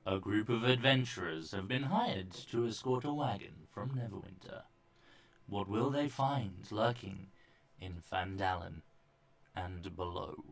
A group of adventurers have been hired to escort a wagon from Neverwinter. What will they find lurking in Fandalen and below?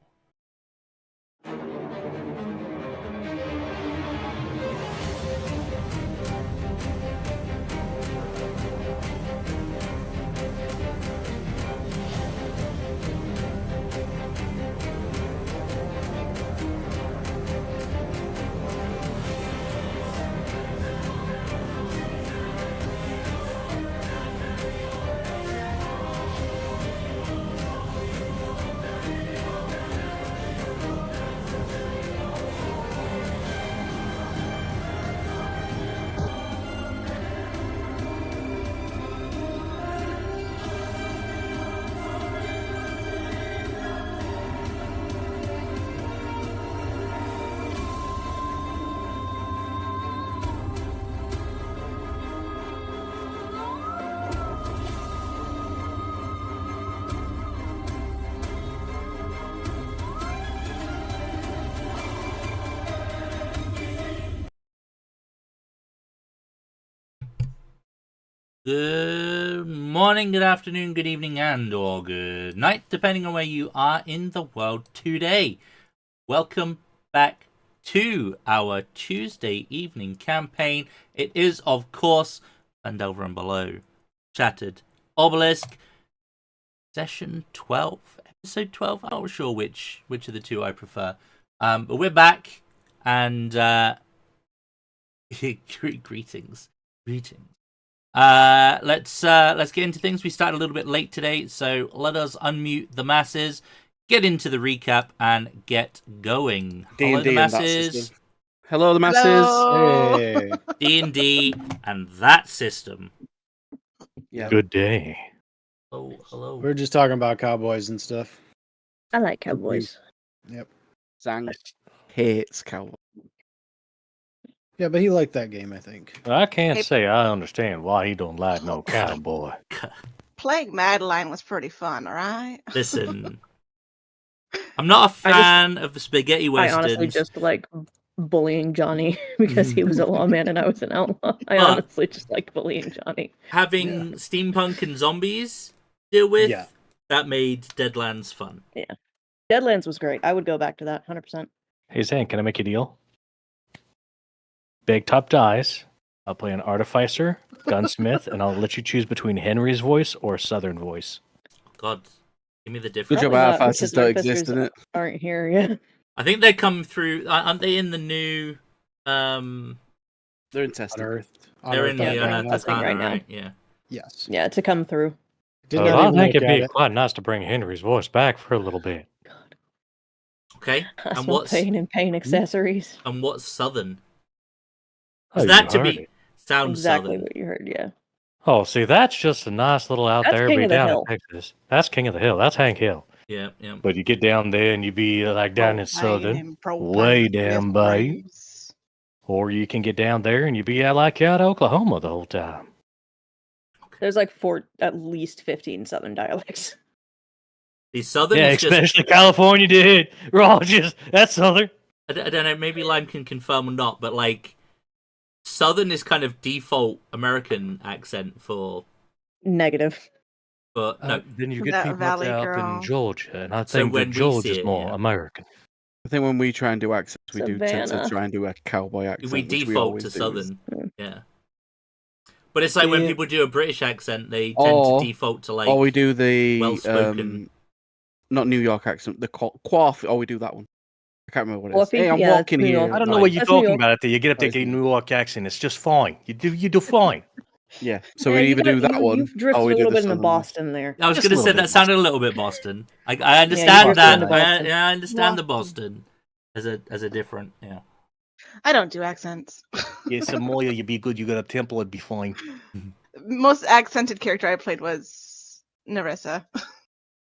Good morning, good afternoon, good evening, and or good night, depending on where you are in the world today. Welcome back to our Tuesday evening campaign. It is, of course, Pandelver and Below, Shattered Obelisk, Session 12, Episode 12. I'm not sure which of the two I prefer. But we're back, and greetings. Let's get into things. We started a little bit late today, so let us unmute the masses, get into the recap, and get going. Hello, the masses. Hello, the masses. Hello. Hey. D&D and that system. Yeah. Good day. Oh, hello. We're just talking about cowboys and stuff. I like cowboys. Yep. Zang hates cowboys. Yeah, but he liked that game, I think. I can't Hey. say I understand why he don't like no cowboy. Playing Madeline was pretty fun, all right? Listen, I'm not a fan of the spaghetti I westerns. honestly just like bullying Johnny because he was a lawman and I was an outlaw. I But- honestly just like bullying Johnny. Having steampunk and zombies deal with, Yeah. that made Deadlands fun. Deadlands was great. I would go back to that 100%. Hey Zan, can I make a deal? Big top dies. I'll play an artificer, gunsmith, and I'll let you choose between Henry's voice or Southern voice. God, give me the Good difference. job, Probably not, artificers because don't artificers exist, innit? Aren't here yet. I think they come through. Aren't they in the new? They're in On testing. Earth. They're in the they're Unearthed testing Arcana, right now. right? Yeah. Yes. Yeah, to come through. Did So not I even think look it'd at be it. quite nice to bring Henry's voice back for a little bit. Okay. I And smell what's pain and pain accessories. Southern? Oh, Is that you to heard be it. sound Exactly Southern? what you heard, yeah. Oh, see, that's just a nice little out That's there, King be of the down Hill. in Texas. That's King of the Hill. That's Hank Hill. Yeah, yeah. But you get down there and you be like down in Southern, way down by you. Or you can get down there and you be out like out of Oklahoma the whole time. There's like at least 15 Southern dialects. The Southern Yeah, is just. especially California, dude. We're all just, that's Southern. I don't know. Maybe Lime can confirm or not, but like, Southern is kind of default American accent for. Negative. But no, Then you Is get that people Valley out Girl? in Georgia, and I So think when that we Georgia's see it, more yeah. American. I think when we try and do accents, we do tend to Savannah. try and do a cowboy accent. we which we default always to do. Southern. Mm. Yeah. But it's like when Yeah. people do a British accent, they tend Or- to default to like. Or we do the well-spoken. not New York accent, the quaff. Or we do that one. I can't remember what it is. Quaffy? Hey, I'm Yeah, that's walking New here. York. I don't know Right. what you're That's New talking York. about there. You get up Oh, there, it's get a New New York accent. It's just fine. You do fine. Yeah, so Yeah, we you either do that one, You've drifted or we a do little the bit into Southern one. Boston there. I was Just going a to say little that bit sounded a little bit Boston. I you understand drifted that. into Boston. I understand the Boston. Boston as a different. Yeah. I don't do accents. Yeah, Samoa, you be good. You got a temple, it'd be fine. Most accented character I played was Narissa.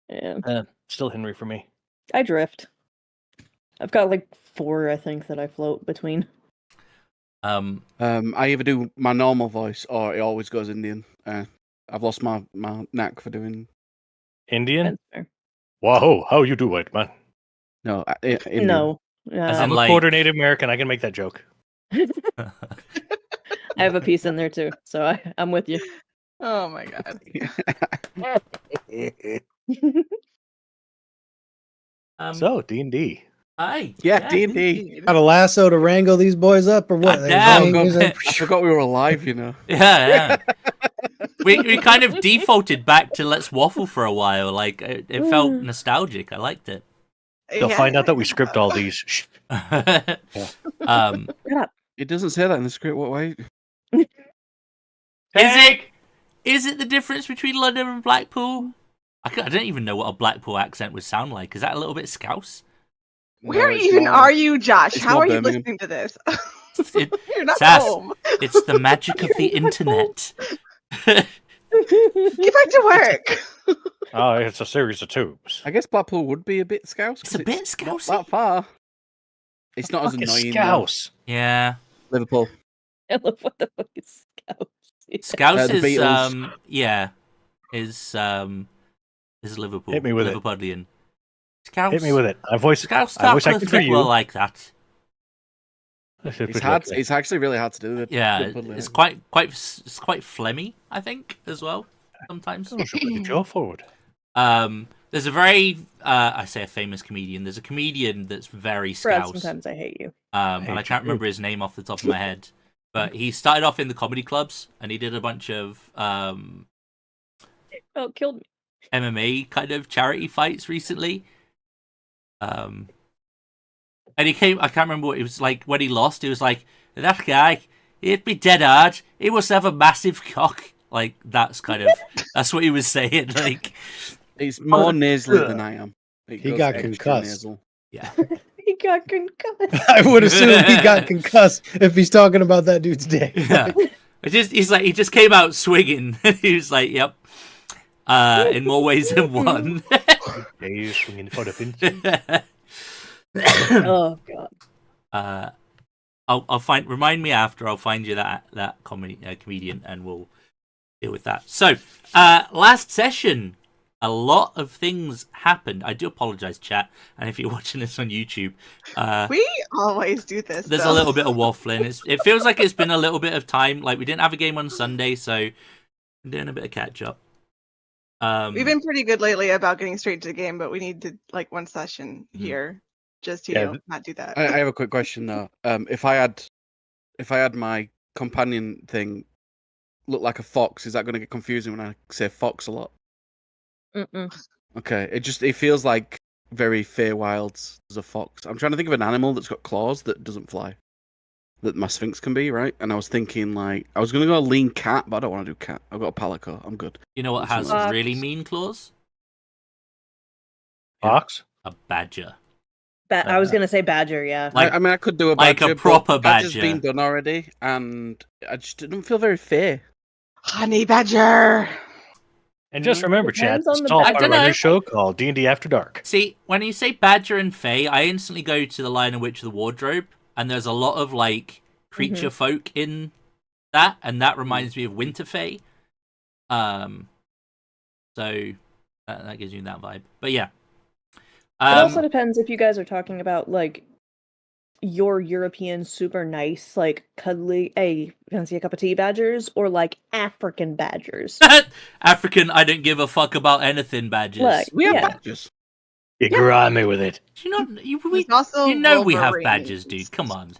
Yeah. Still Henry for me. I drift. I've got like 4, I think, that I float between. Um. I either do my normal voice or it always goes Indian. I've lost my knack for doing Indian? That's fair. Whoa, how you do it, man? Indian. No. As I'm in, a like- quarter Native American. I can make that joke. I have a piece in there too, so I'm with you. Oh my god. So D&D. Hi. Yeah, D&D. Indeed. Got a lasso to wrangle these boys up, or what? They Damn. hang- I forgot we were alive, you know. Yeah. We kind of defaulted back to let's waffle for a while. Like it felt nostalgic. I liked it. They'll find out that we script all these. Shh. Shut up. It doesn't say that in the script. What way? Is it the difference between London and Blackpool? I don't even know what a Blackpool accent would sound like. Is that a little bit Scouse? Where No, it's even more- are you, Josh? it's How more are you Birmingham. listening to this? It- You're not Sass. home. it's the magic of the internet. Get back to work. Oh, it's a series of tubes. I guess Blackpool would be a bit Scouse. It's a bit not Scousey. that far. It's not as Fuck is annoying. though. Scouse. Yeah. Liverpool. I love what the fuck is Scout. Scouse The is Beatles. is Liverpool. Hit me with it. Liverpudlian. Scouse. Hit me with it. I voice Scouse I wish talk I a could for bit you. more like that. It's hard. It's actually really hard to do. Yeah, Liverpudlian. it's quite phlegmy, I think, as well. Sometimes. Go forward. There's a very I say a famous comedian. There's a comedian that's very Brad, Scouse. sometimes I hate you. And I can't remember his name off the top of my head. But he started off in the comedy clubs and he did a bunch of Oh, it killed me. MMA kind of charity fights recently. And he came, I can't remember what it was like when he lost. He was like, that guy, he'd be dead hard. He must have a massive cock. Like, that's what he was saying. Like, It's more nasally than I am. It He goes got extra concussed. nasal. yeah. He got concussed. I would assume he got concussed if he's talking about that dude's dick. Yeah. He just came out swinging. He was like, yep. In more ways than one. He's swinging for the pin. Oh god. I'll remind me after. I'll find you that comedian, and we'll deal with that. So, last session, a lot of things happened. I do apologize, chat, and if you're watching this on YouTube, We always do this. there's though. a little bit of waffling. It feels like it's been a little bit of time. Like we didn't have a game on Sunday, so I'm doing a bit of catch up. We've been pretty good lately about getting straight to the game, but we need to like one session Mm-hmm. here, just Yeah, not do that. I have a quick question though. If I had my companion thing look like a fox, is that going to get confusing when I say fox a lot? Mm-mm. Okay, it feels like very Feywild's as a fox. I'm trying to think of an animal that's got claws that doesn't fly. That my Sphinx can be, right? And I was thinking like I was gonna go lean cat, but I don't want to do cat. I've got a palico. I'm good. You know what has Fox. really mean claws? Fox? A badger. I was gonna say badger, yeah. Like- I mean, I could do a like a badger, but proper badger's badger. been done already, and I just didn't feel very fair. Honey badger. And just remember, Chad, Depends on it's the all badger. part of I our dunno. new show called D&D After Dark. See, when you say badger and fae, I instantly go to the Lion and Witch of the Wardrobe, and there's a lot of like creature folk in that, and that reminds me of Winterfell. So that gives you that vibe. But yeah, It also depends if you guys are talking about like your European super nice, like cuddly, hey, fancy a cup of tea badgers, or like African badgers. African, I don't give a fuck about anything badgers. Look, We have yeah. badgers. You grind me with it. Do you know, There's also we have Wolverines. badgers, dude. Come on.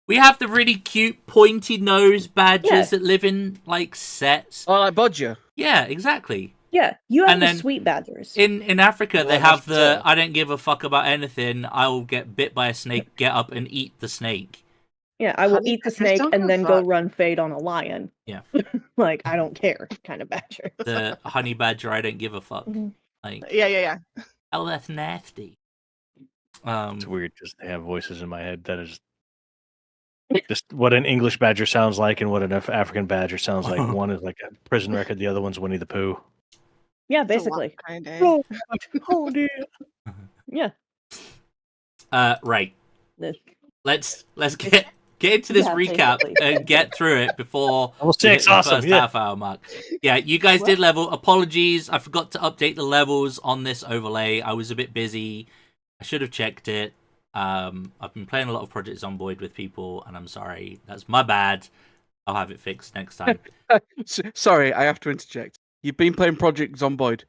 We have the really cute pointy nose badgers Yeah. that live in like sets. Oh, like Bodger. Yeah, exactly. Yeah, you have And the then sweet badgers. In Africa, they Well, have that's the fair. I don't give a fuck about anything. I'll get bit by a snake, get up and eat the snake. Yeah, I will Honey eat the badgers snake don't and give then a go fuck. run fade on a lion. Yeah. Like, I don't care kind of badger. The honey badger, I don't give a fuck. Mhm. Like, Yeah. oh, that's nasty. It's weird just to have voices in my head that is just what an English badger sounds like and what an African badger sounds like. One is like a prison record, the other one's Winnie the Pooh. Yeah, It's a lot basically. kind of day. Oh dear. Yeah. Right. This- Let's get into this Yeah, recap basically. and get through it before Level we hit 6, the awesome. first Yeah. half hour mark. Yeah, you guys did level. Apologies, I forgot to update the levels on this overlay. I was a bit busy. I should have checked it. I've been playing a lot of Project Zomboid with people, and I'm sorry. That's my bad. I'll have it fixed next time. Sorry, I have to interject. You've been playing Project Zomboid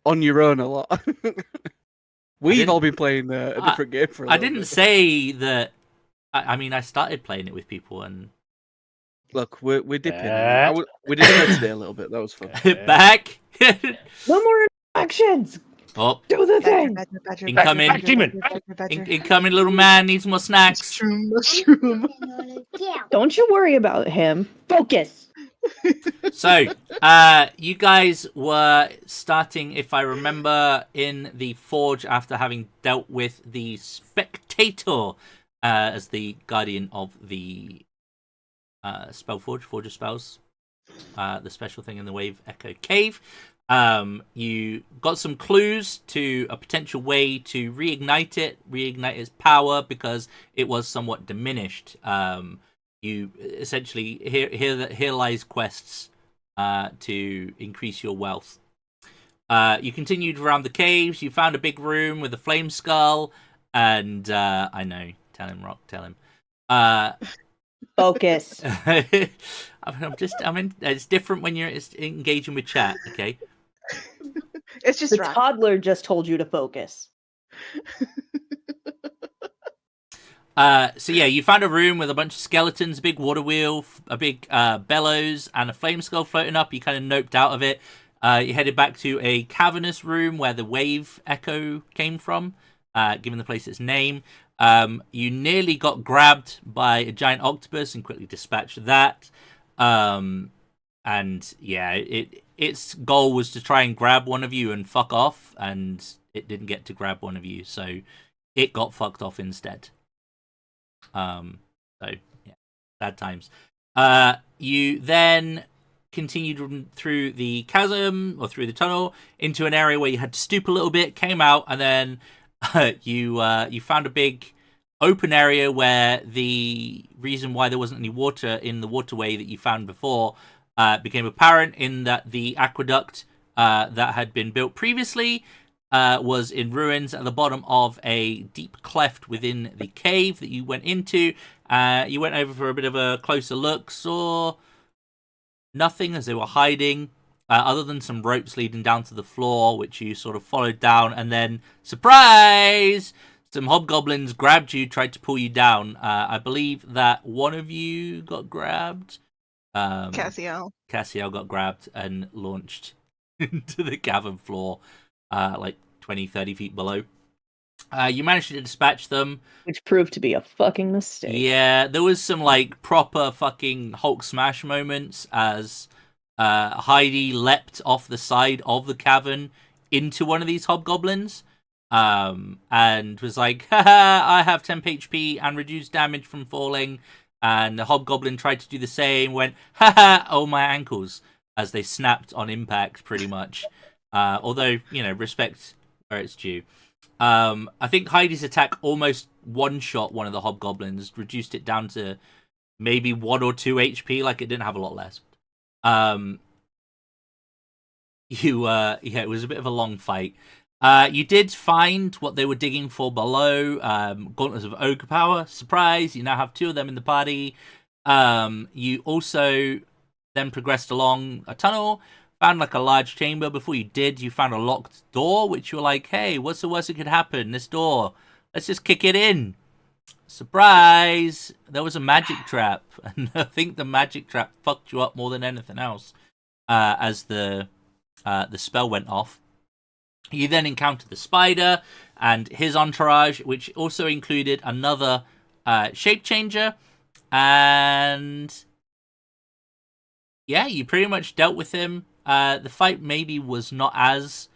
on your own a lot. We've all been playing a different game for a I little didn't bit. say that. I mean, I started playing it with people, and Look, we're dipping in. We did play today a little bit. That was fun. back. No more actions. Oh, Do the thing. Incoming, little man needs more snacks. Mushroom. Don't you worry about him. Focus. So, you guys were starting, if I remember, in the Forge after having dealt with the Spectator as the guardian of the Spellforge, Forge of Spells, the special thing in the Wave Echo Cave. You got some clues to a potential way to reignite its power because it was somewhat diminished. You essentially here lies quests to increase your wealth. You continued around the caves. You found a big room with a flame skull, and I know. Tell him, Rock. Tell him. Focus. It's different when you're engaging with chat. Okay. It's just The rock. toddler just told you to focus. So yeah, you found a room with a bunch of skeletons, a big water wheel, a big bellows, and a flame skull floating up. You kind of noped out of it. You headed back to a cavernous room where the wave echo came from, given the place its name. You nearly got grabbed by a giant octopus and quickly dispatched that. And yeah, its goal was to try and grab one of you and fuck off, and it didn't get to grab one of you, so it got fucked off instead. So yeah, bad times. You then continued through the chasm or through the tunnel into an area where you had to stoop a little bit, came out, and then you found a big open area where the reason why there wasn't any water in the waterway that you found before became apparent, in that the aqueduct that had been built previously was in ruins at the bottom of a deep cleft within the cave that you went into. You went over for a bit of a closer look, saw nothing as they were hiding, other than some ropes leading down to the floor, which you sort of followed down, and then, surprise! Some hobgoblins grabbed you, tried to pull you down. I believe that one of you got grabbed. Cassiel got grabbed and launched into the cavern floor, like 20, 30 feet below. You managed to dispatch them, which proved to be a fucking mistake. Yeah, there was some like proper fucking Hulk smash moments as Heidi leapt off the side of the cavern into one of these hobgoblins, and was like, haha, I have temp HP and reduced damage from falling. And the hobgoblin tried to do the same, went, haha, oh my ankles, as they snapped on impact, pretty much. Although, respect where it's due. I think Heidi's attack almost one-shot one of the hobgoblins, reduced it down to maybe 1 or 2 HP, like it didn't have a lot less. It was a bit of a long fight. You did find what they were digging for below, gauntlets of ogre power. Surprise, you now have 2 of them in the party. You also then progressed along a tunnel, found like a large chamber. Before you did, you found a locked door, which you were like, hey, what's the worst that could happen? This door, let's just kick it in. Surprise, there was a magic trap. And I think the magic trap fucked you up more than anything else, as the spell went off. You then encountered the spider and his entourage, which also included another shape changer. And yeah, you pretty much dealt with him. The fight maybe was not as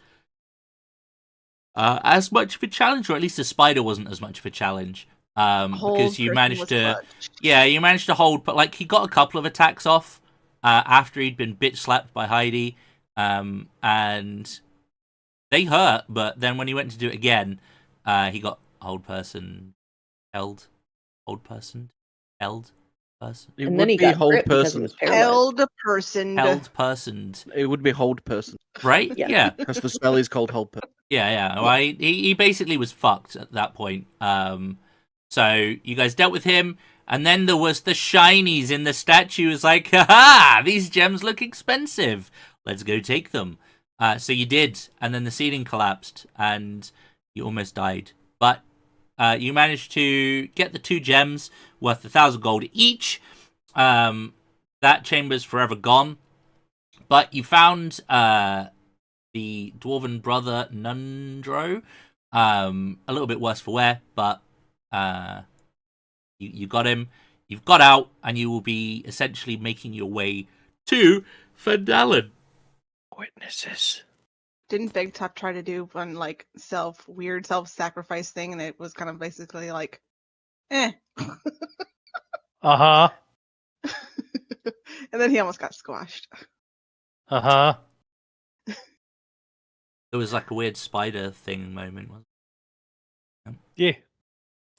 much of a challenge, or at least the spider wasn't as much of a challenge. Because you managed to hold, but like he got a couple of attacks off after he'd been bitch slapped by Heidi, and they hurt. But then when he went to do it again, he got held person. It And would then he be got hold crit because he person. was paralyzed. held person. It would be hold person. Right? Yeah. Yeah. Because the spell is called hold person. Yeah. Well, he basically was fucked at that point. So you guys dealt with him, and then there was the shinies in the statue. It's like, haha, these gems look expensive. Let's go take them. So you did, and then the ceiling collapsed, and you almost died. But you managed to get the 2 gems worth 1,000 gold each. That chamber's forever gone. But you found the dwarven brother Nundro. A little bit worse for wear, but you got him. You've got out, and you will be essentially making your way to Fandalen. Witnesses. Didn't Big Top try to do one like weird self-sacrifice thing, and it was kind of basically like, Uh-huh. and then he almost got squashed. Uh-huh. It was like a weird spider thing moment, wasn't it? Yeah.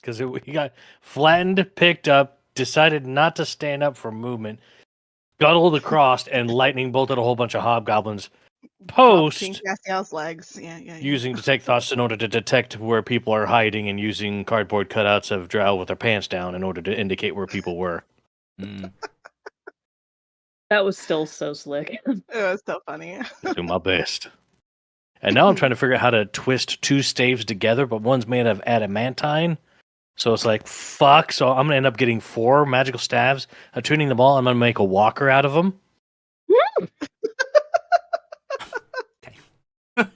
Because he got flattened, picked up, decided not to stand up for movement, scuttled across, and lightning bolted a whole bunch of hobgoblins. Post Castiel's legs. Yeah. using detect thoughts in order to detect where people are hiding, and using cardboard cutouts of Drow with their pants down in order to indicate where people were. That was still so slick. It was so funny. Do my best. And now I'm trying to figure out how to twist 2 staves together, but one's made of adamantine. So it's like, fuck. So I'm going to end up getting 4 magical staves, attuning them all. I'm going to make a walker out of them. But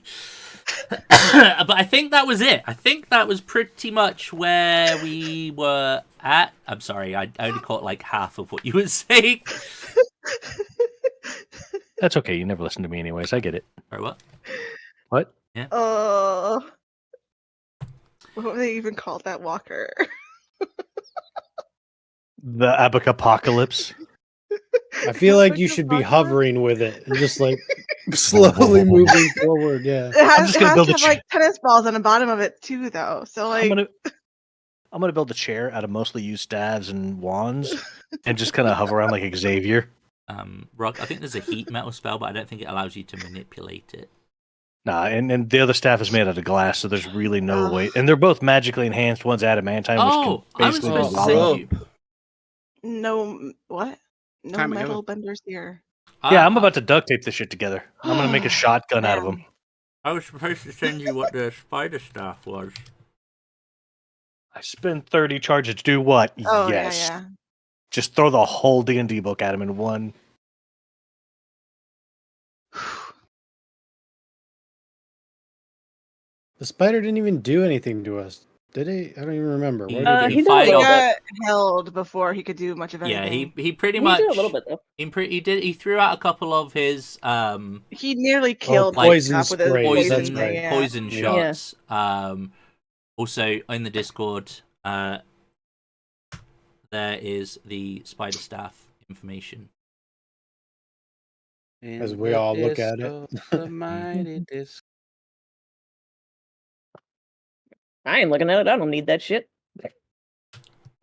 I think that was it. I think that was pretty much where we were at. I'm sorry, I only caught like half of what you were saying. That's okay. You never listen to me anyways. I get it. Sorry, what? What? Yeah. What would they even call that walker? The apocalypse. I feel like you should be hovering with it and just like slowly moving forward. Yeah. It has to have like tennis balls on the bottom of it too, though. So like, I'm gonna build a chair out of mostly used staves and wands, and just kind of hover around like Xavier. Rock, I think there's a heat metal spell, but I don't think it allows you to manipulate it. Nah, and the other staff is made out of glass, so there's really no way. And they're both magically enhanced. One's adamantine, which can I was basically supposed to lava. say you. no, what? No Time metal ago. benders here. Yeah, I'm about to duct tape this shit together. I'm gonna make a shotgun out of them. I was supposed to send you what the spider staff was. I spent 30 charges to do what? Oh, yes. yeah. Just throw the whole D&D book at him in one. The spider didn't even do anything to us, did he? I don't even remember. What did He did a fired- little got held before he could do much of Yeah, anything. he pretty He much did a little bit though. He threw out a couple of his He nearly killed poison Big Top with his sprays, poison that's right. yeah. poison Yeah. shots. Also in the Discord, there is the spider staff information. As we all look at it. The mighty disc. I ain't looking at it. I don't need that shit.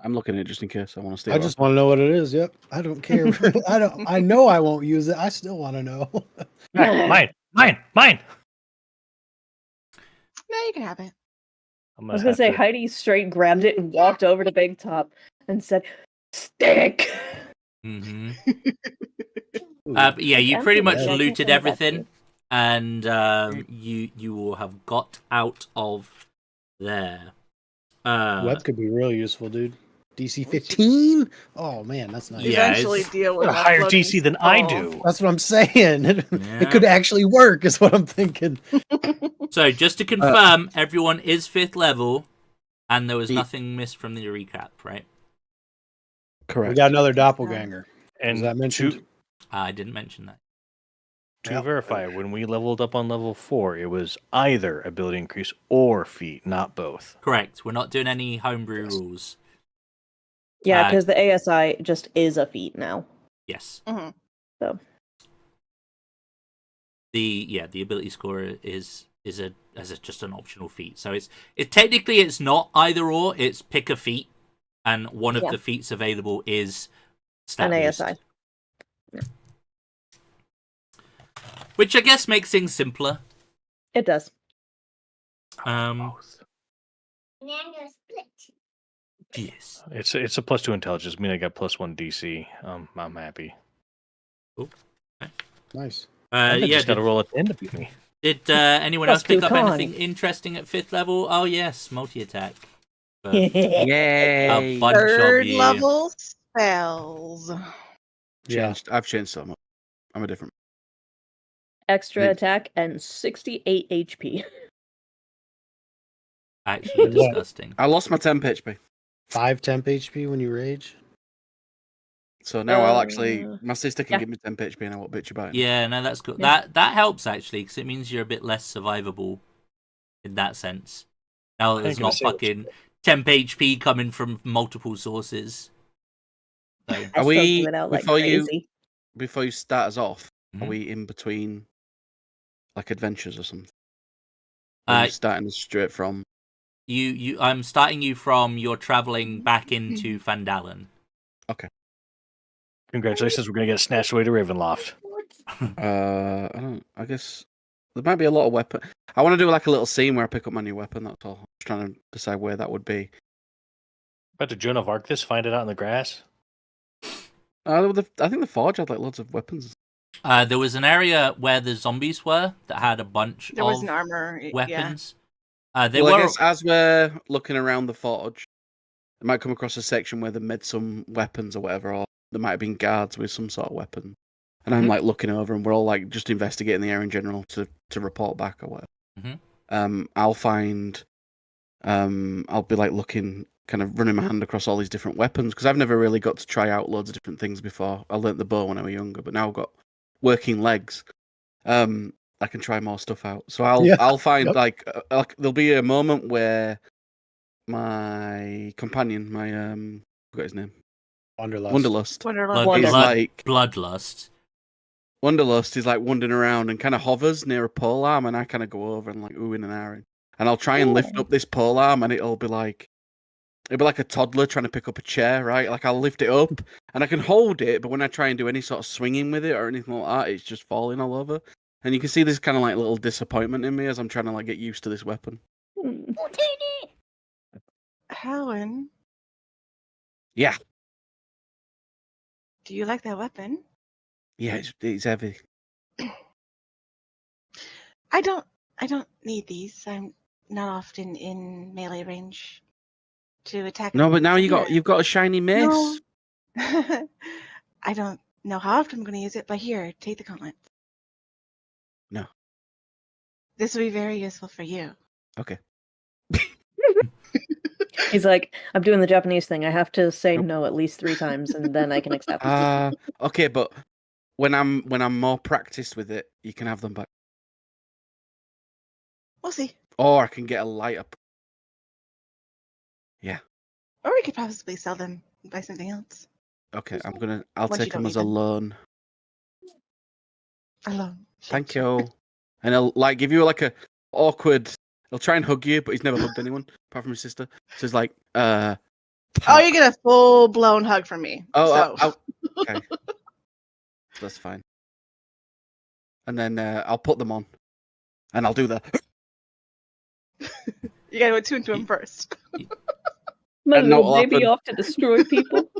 I'm looking at it just in case I want to stay. I just want to know what it is. Yep. I don't care. I know I won't use it. I still want to know. Mine. No, you can have it. I was gonna say Heidi straight grabbed it and walked over to Big Top and said, "Stick." Mm-hmm. But yeah, you pretty much Yeah, I looted think that's everything, and you will have got out of there. Web could be real ususeful, dude. DC 15? Oh man, that's nice. Yeah, Eventually it's- deal with a higher uploading DC than I skull. do. That's what I'm saying. It Yeah. could actually work, is what I'm thinking. So just to confirm, everyone is 5th level, and there was Yeah. nothing missed from the recap, right? Correct. We got another doppelganger. And Was that mentioned? I didn't mention that. to Yep. verify, when we leveled up on level 4, it was either ability increase or feat, not both. Correct. We're not doing any homebrew rules. Yeah, Uh, because the ASI just is a feat now. Yes. Mhm. So The ability score is just an optional feat. So it's technically it's not either or. It's pick a feat, and one of Yeah. the feats available is stat an boost. ASI. Which I guess makes things simpler. It does. Um, Yes. It's a +2 intelligence. I mean, I got +1 DC. I'm happy. Nice. I Yeah. just got to roll at the end to beat me. Did anyone else pick +2 up con. anything interesting at 5th level? Oh yes, multi-attack. A Yay! bunch of Third you. level spells. Yeah. I've changed so much. I'm a different. Extra Thanks. attack and 68 HP. Actually What? disgusting. I lost my temp HP, 5 temp HP when you rage. so now I'll actually. My sister can yeah. give me temp HP, and I won't bitch about it. Yeah, no, that's good. Yeah. That helps actually, because it means you're a bit less survivable in that sense. Now I there's ain't gonna not say what's fucking temp HP coming from multiple sources. So, I Are still we give it out like before you crazy. before you start us off? Are Mhm. we in between, like adventures or something? Or are you starting us straight from? I'm starting you from you're traveling back into Fandalen. Congratulations, we're gonna get snatched away to Ravenloft. I don't. I guess there might be a lot of weapon. I want to do like a little scene where I pick up my new weapon. That's all. I'm just trying to decide where that would be. About to Joan of Arc this, find it out in the grass. I think the Forge had like loads of weapons. There was an area where the zombies were that had a bunch There was of an armor. Yeah. weapons. I guess as we're looking around the Forge, they might come across a section where they made some weapons or whatever, or there might have been guards with some sort of weapon. And I'm like looking over, and we're all like just investigating the area in general to report back or whatever. I'll find, I'll be like looking, kind of running my hand across all these different weapons because I've never really got to try out loads of different things before. I learnt the bow when I was younger, but now I've got working legs. I can try more stuff out. So I'll find like there'll be a moment where my companion, I forgot his name, Wonderlust. He's like Bloodlust. Wonderlust is like wandering around and kind of hovers near a pole arm, and I kind of go over and like oohing and ahhing, and I'll try and lift up this pole arm, and it'll be like a toddler trying to pick up a chair, right? Like I'll lift it up and I can hold it, but when I try and do any sort of swinging with it or anything like that, it's just falling all over. And you can see this kind of like little disappointment in me as I'm trying to like get used to this weapon. Helen, Yeah, do you like that weapon? yeah, it's heavy. I don't need these. I'm not often in melee range to attack. No, but now enemies. you've got a shiny mace. No. I don't know how often I'm going to use it, but here, take the gauntlet. No. This will be very useful for you. Okay. He's like, I'm doing the Japanese thing. I have to say no at least 3 times, and then I can accept. Okay, but when I'm more practiced with it, you can have them back. We'll see. Or I can get a light up. Yeah. Or we could possibly sell them and buy something else. Okay, I'll Once take you don't them need as a them. loan. Alone. Thank you. And he'll like give you like a awkward. He'll try and hug you, but he's never hugged anyone apart from his sister. So he's like, Oh, you get a full blown hug from me. Okay, that's fine. And then I'll put them on, and I'll do the. You gotta attune to him first. My And little not baby often. off to destroy people.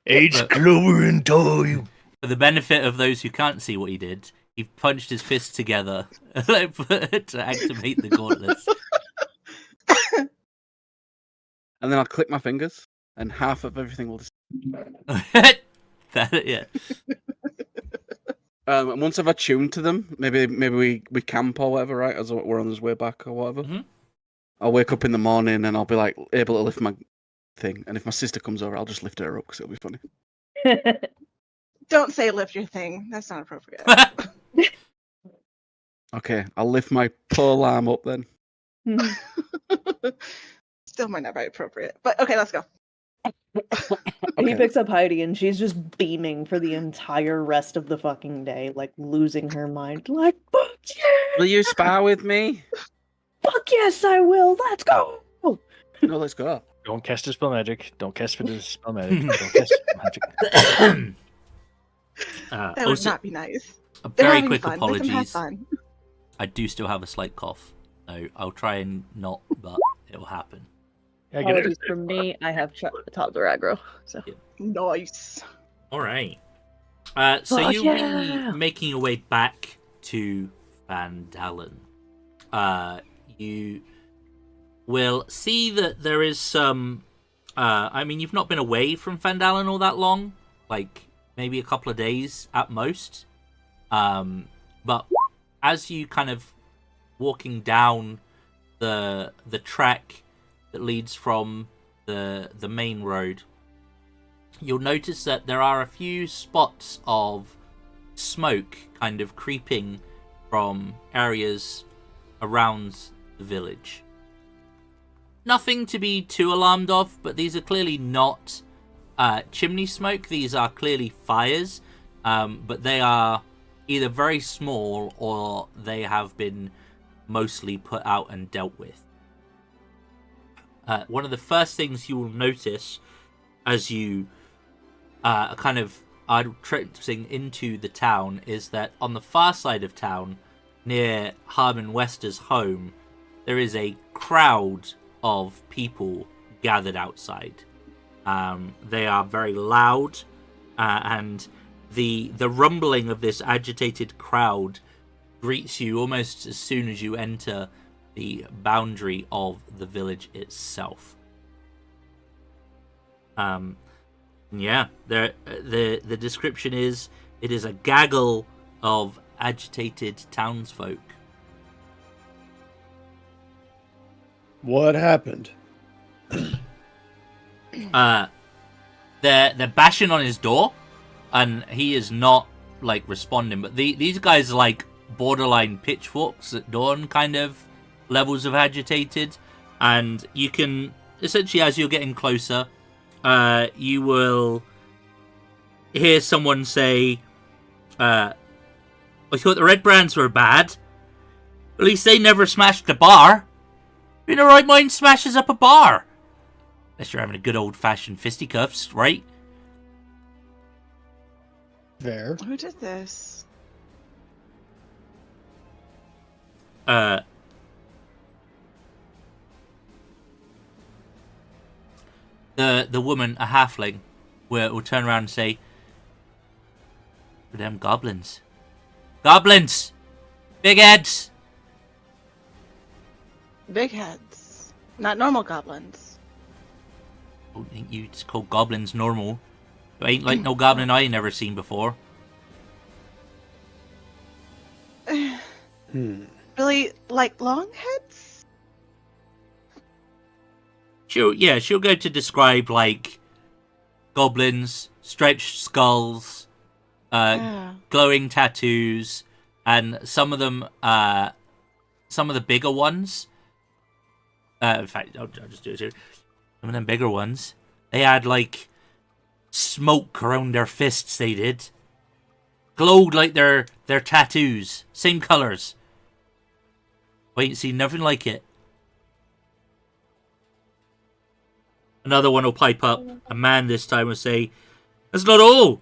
Age clover in time. For the benefit of those who can't see what he did, he punched his fists together to activate the gauntlets. And then I'll click my fingers, and half of everything will. Yeah. And once I've attuned to them, maybe we camp or whatever, right? As we're on his way back or whatever. Mhm. I'll wake up in the morning and I'll be like able to lift my thing. And if my sister comes over, I'll just lift her up because it'll be funny. Don't say lift your thing. That's not appropriate. Okay, I'll lift my pole arm up then. Still might not be appropriate. But okay, let's go. He picks up Heidi and she's just beaming for the entire rest of the fucking day, like losing her mind. Like, fuck yeah! Will you spar with me? Fuck yes, I will. Let's go. No, let's go. Don't cast a spell magic. Don't cast a spell magic. Don't cast spell magic. That would Also, not be nice. a They're very having quick fun. Let them have apologies. fun. I do still have a slight cough. So I'll try and not, but it will happen. Yeah, get it. Apologies for me. I have toddler aggro. So Nice. All right. So Oh, you'll yeah. be making your way back to Vandalen. You will see that there is some. I mean, you've not been away from Vandalen all that long, like maybe a couple of days at most. But as you kind of walking down the track that leads from the main road, you'll notice that there are a few spots of smoke kind of creeping from areas around the village. Nothing to be too alarmed of, but these are clearly not chimney smoke. These are clearly fires, but they are either very small or they have been mostly put out and dealt with. One of the first things you will notice as you kind of are traipsing into the town is that on the far side of town, near Harmon Wester's home, there is a crowd of people gathered outside. They are very loud, and the rumbling of this agitated crowd greets you almost as soon as you enter the boundary of the village itself. Yeah, the description is, it is a gaggle of agitated townsfolk. What happened? They're bashing on his door, and he is not like responding. But these guys are like borderline pitchforks at dawn kind of levels of agitated, and you can essentially, as you're getting closer, you will hear someone say, "I thought the Red Brands were bad. At least they never smashed the bar. Who in the right mind smashes up a bar? Unless you're having a good old-fashioned fisticuffs, right?" Fair. Who did this? The woman, a halfling, will turn around and say, "For them goblins. Goblins! Big heads!" Big heads. Not normal goblins. I don't think you just call goblins normal. You ain't like no goblin I ain't never seen before. Really, like long heads? She'll go to describe like goblins, stretched skulls, glowing tattoos, and some of them, some of the bigger ones. In fact, I'll just do it here. Some of them bigger ones, they had like smoke around their fists. They did, glowed like their tattoos, same colors. I ain't seen nothing like it. Another one will pipe up. A man this time will say, "That's not all.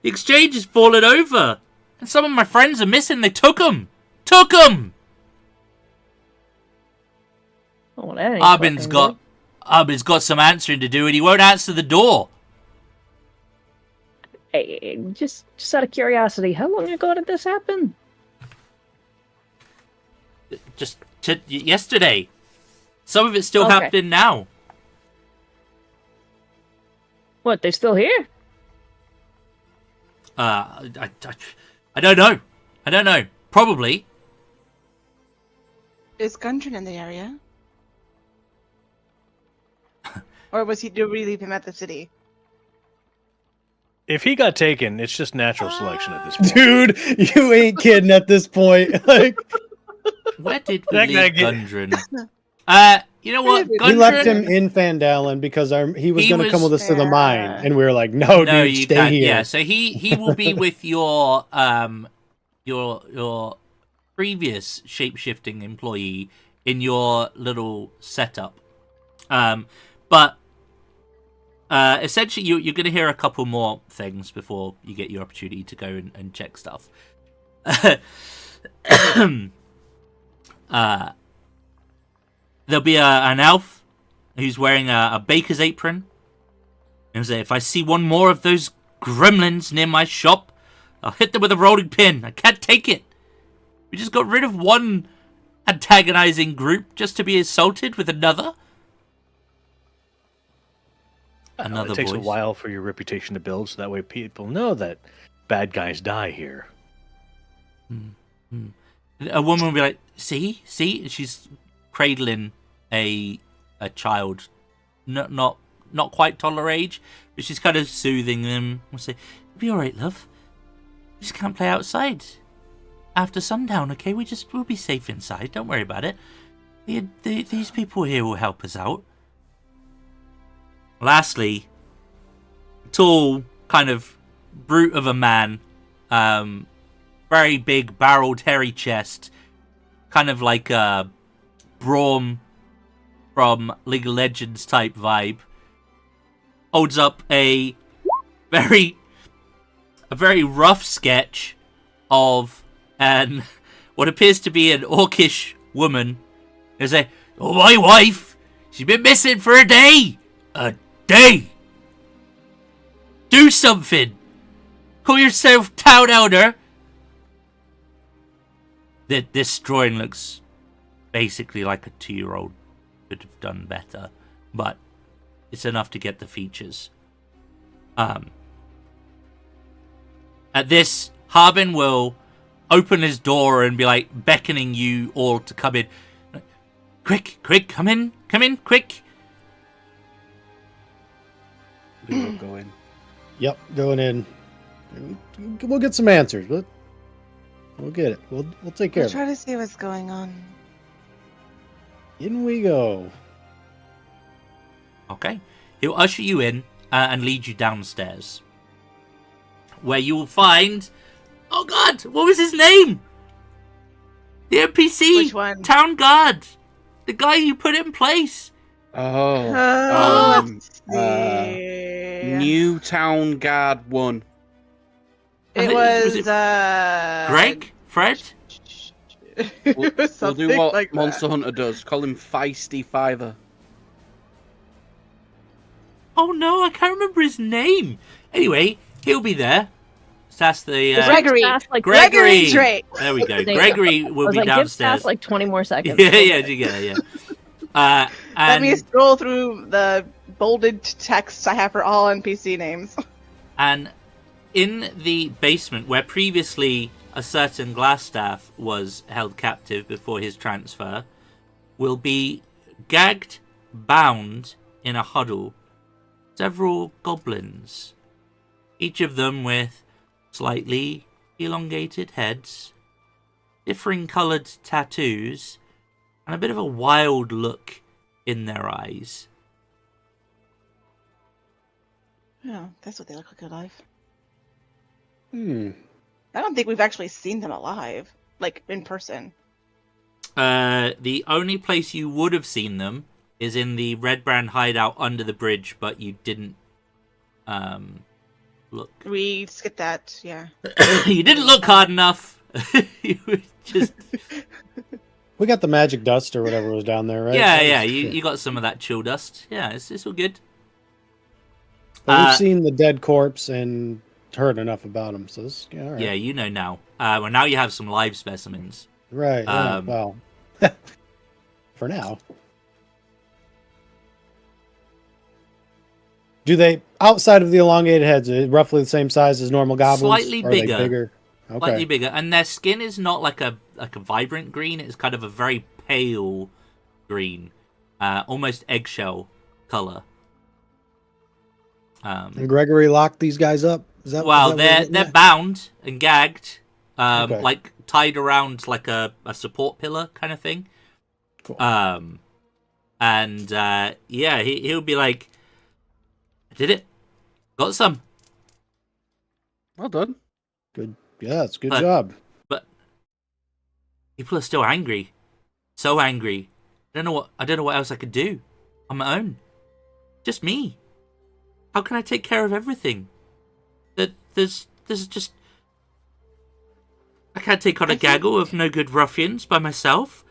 The exchange has fallen over, and some of my friends are missing. They took them. Took them." Oh, that ain't Arbin's fucking got some answering to do, and he won't answer the door. good. Hey, just out of curiosity, how long ago did this happen? Just yesterday. Some of it's still Okay. happening now. What, they still here? I don't know. I don't know. Probably. Is Gundren in the area? Or was he? Did we leave him at the city? If he got taken, it's just natural selection at this point. Dude, you ain't kidding at this point. Like, Where did we That guy leave get- Gundren? You know what? We we left Gundren- him in Vandalen because he was He going to come was- with us to the mine, and we were like, "No, No, dude, you stay can't. here." Yeah, so he will be with your previous shape-shifting employee in your little setup. But essentially, you're going to hear a couple more things before you get your opportunity to go and check stuff. There'll be an elf who's wearing a baker's apron. And say, if I see one more of those gremlins near my shop, I'll hit them with a rolling pin. I can't take it. We just got rid of one antagonizing group just to be assaulted with another. Another It takes voice. a while for your reputation to build, so that way people know that bad guys die here. A woman will be like, see? And she's cradling a child, not quite toddler age, but she's kind of soothing them. We'll say, "It'll be all right, love. We just can't play outside after sundown, okay? We'll be safe inside. Don't worry about it. These people here will help us out." Lastly, tall, kind of brute of a man, very big, barreled, hairy chest, kind of like a Braum from League of Legends type vibe, holds up a very rough sketch of what appears to be an orcish woman. They say, "Oh, my wife, she's been missing for a day. A day. Do something. Call yourself town elder." This drawing looks basically like a 2-year-old could have done better, but it's enough to get the features. At this, Harbin will open his door and be like beckoning you all to come in. Quick, come in, quick. We will go in. Yep, going in. We'll get some answers, but we'll get it. We'll take care We'll of try it. to see what's going on. In we go. Okay. He'll usher you in and lead you downstairs, where you will find... Oh God, what was his name? The NPC! Which one? Town guard! The guy you put in place! Let's see. New Town Guard 1. I It think- was, it Greg? Fred? it was We'll something do what like that. Monster Hunter does. Call him Feisty Fiver. Oh no, I can't remember his name. Anyway, he'll be there. So that's the... Gregory. Fast, like, Gregory! Drake. There we go. There you go. Gregory I will was be like, give downstairs. Sass like 20 more seconds. Yeah, you get it, yeah. Let me And, scroll through the bolded text I have for all NPC names. and in the basement, where previously a certain Glassstaff was held captive before his transfer, will be gagged, bound in a huddle, several goblins, each of them with slightly elongated heads, differing coloured tattoos, and a bit of a wild look in their eyes. Oh, that's what they look like alive. Hmm. I don't think we've actually seen them alive, like in person. The only place you would have seen them is in the Red Brand hideout under the bridge, but you didn't look. We skipped that, yeah. You didn't look hard enough. You were just... We got the magic dust or whatever was down there, right? Yeah, That was- yeah. You got some of that chill dust. Yeah, it's all good. But we've seen the dead corpse and heard enough about him, so this, yeah, all right. Yeah, you know now. Well, now you have some live specimens. Right. Yeah, Um, well, for now. Do they, outside of the elongated heads, are they roughly the same size as normal goblins? Slightly Or are they bigger. bigger? Okay. Slightly bigger, and their skin is not like a vibrant green. It's kind of a very pale green, almost eggshell color. And Gregory locked these guys up? Is that, Well, is that what they're we're bound and gagged, Okay. like tied around like a support pillar kind of thing. Cool. And yeah, he'll be like, "I did it, got some." Well done. Good. Yeah, it's a good But- job. But people are still angry, so angry. I don't know what else I could do on my own. Just me. How can I take care of everything? There's just... I can't take on a gaggle of no good ruffians by myself.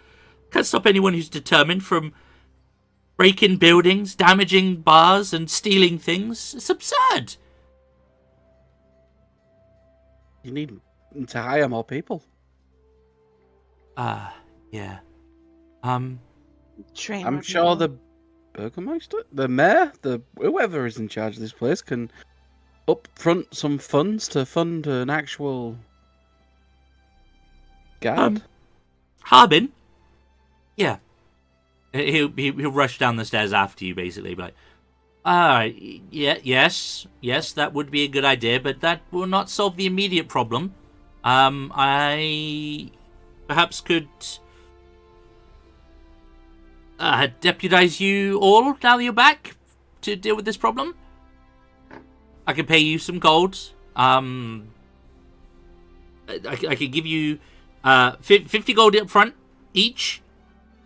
Can't stop anyone who's determined from breaking buildings, damaging bars, and stealing things. It's absurd. You need to hire more people. Yeah. Train I'm more sure people. the Burgermeister, the mayor, whoever is in charge of this place can upfront some funds to fund an actual guard. Harbin? Yeah. He'll rush down the stairs after you, basically. Be like, yes, that would be a good idea, but that will not solve the immediate problem. I perhaps could deputize you all now that you're back to deal with this problem. I can pay you some gold. I could give you 50 gold up front each,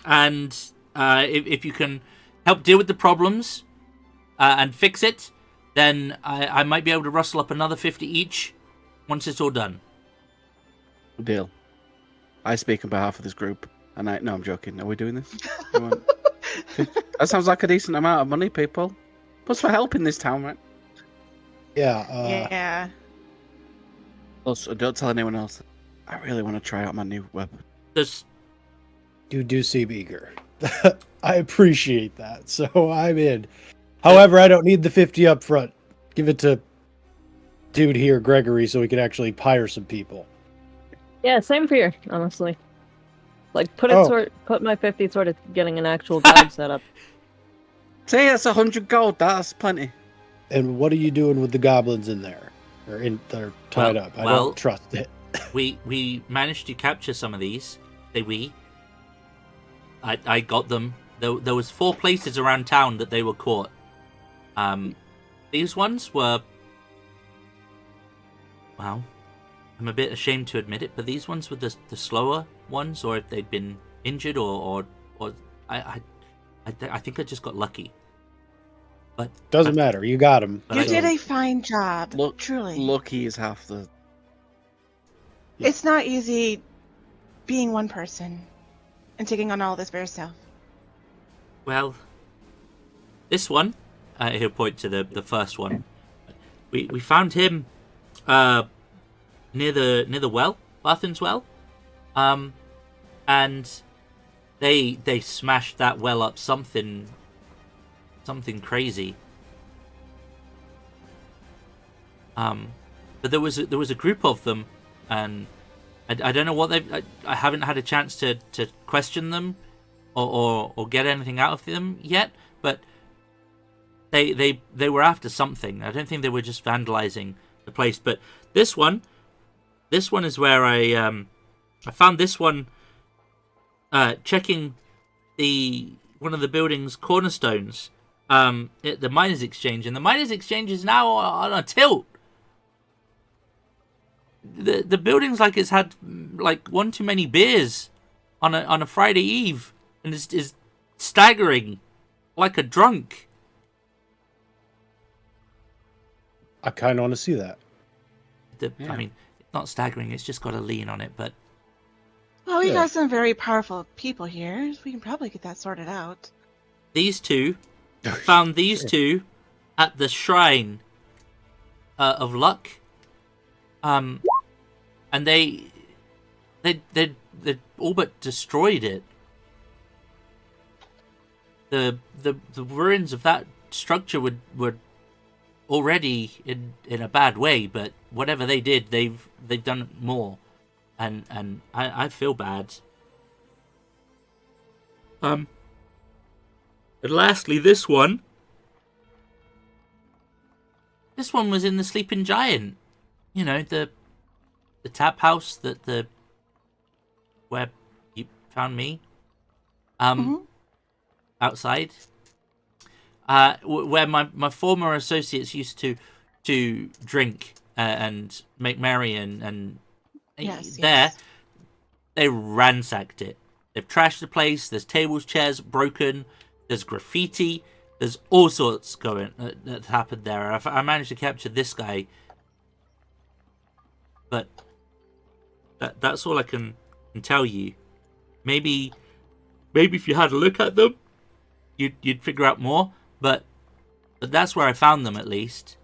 and if you can help deal with the problems and fix it, then I might be able to rustle up another 50 each once it's all done. Deal. I speak on behalf of this group, and no, I'm joking. Are we doing this? That sounds like a decent amount of money, people. Plus for helping this town, right? Yeah. Yeah. Also, don't tell anyone else. I really want to try out my new weapon. You do seem eager. I appreciate that, so I'm in. However, I don't need the 50 up front. Give it to dude here, Gregory, so we can actually hire some people. Yeah, same for you, honestly. Like, put my 50 sort of getting an actual guard set up. Say that's 100 gold. That's plenty. And what are you doing with the goblins in there? They're tied up. I don't trust it. We managed to capture some of these. I got them. There was 4 places around town that they were caught. These ones were, well, I'm a bit ashamed to admit it, but these ones were the slower ones, or if they'd been injured, or I think I just got lucky. But doesn't matter. You got them. You did a fine job. Truly. Lucky is half the. Yeah. It's not easy being one person and taking on all this by yourself. Well, this one, he'll point to the first one. We found him near the well, Barthen's well, and they smashed that well up something crazy. But there was a group of them, and I don't know what I haven't had a chance to question them or get anything out of them yet, but they were after something. I don't think they were just vandalizing the place. But this one is where I found this one checking one of the building's cornerstones at the miners' exchange, and the miners' exchange is now on a tilt. The building's like it's had like one too many beers on a Friday Eve, and is staggering like a drunk. I kind of want to see that. I mean, it's not staggering; it's just got a lean on it. But well, we got some very powerful people here. We can probably get that sorted out. These two found these two at the shrine of luck. And they all but destroyed it. The ruins of that structure were already in a bad way, but whatever they did, they've done more, and I feel bad. And lastly, this one was in the Sleeping Giant. You know, the tap house where you found me, outside, where my former associates used to drink and make merry, and yes. They ransacked it. They've trashed the place. There's tables, chairs broken. There's graffiti. There's all sorts going that happened there. I managed to capture this guy. But that's all I can tell you. Maybe if you had a look at them, you'd figure out more, but that's where I found them at least.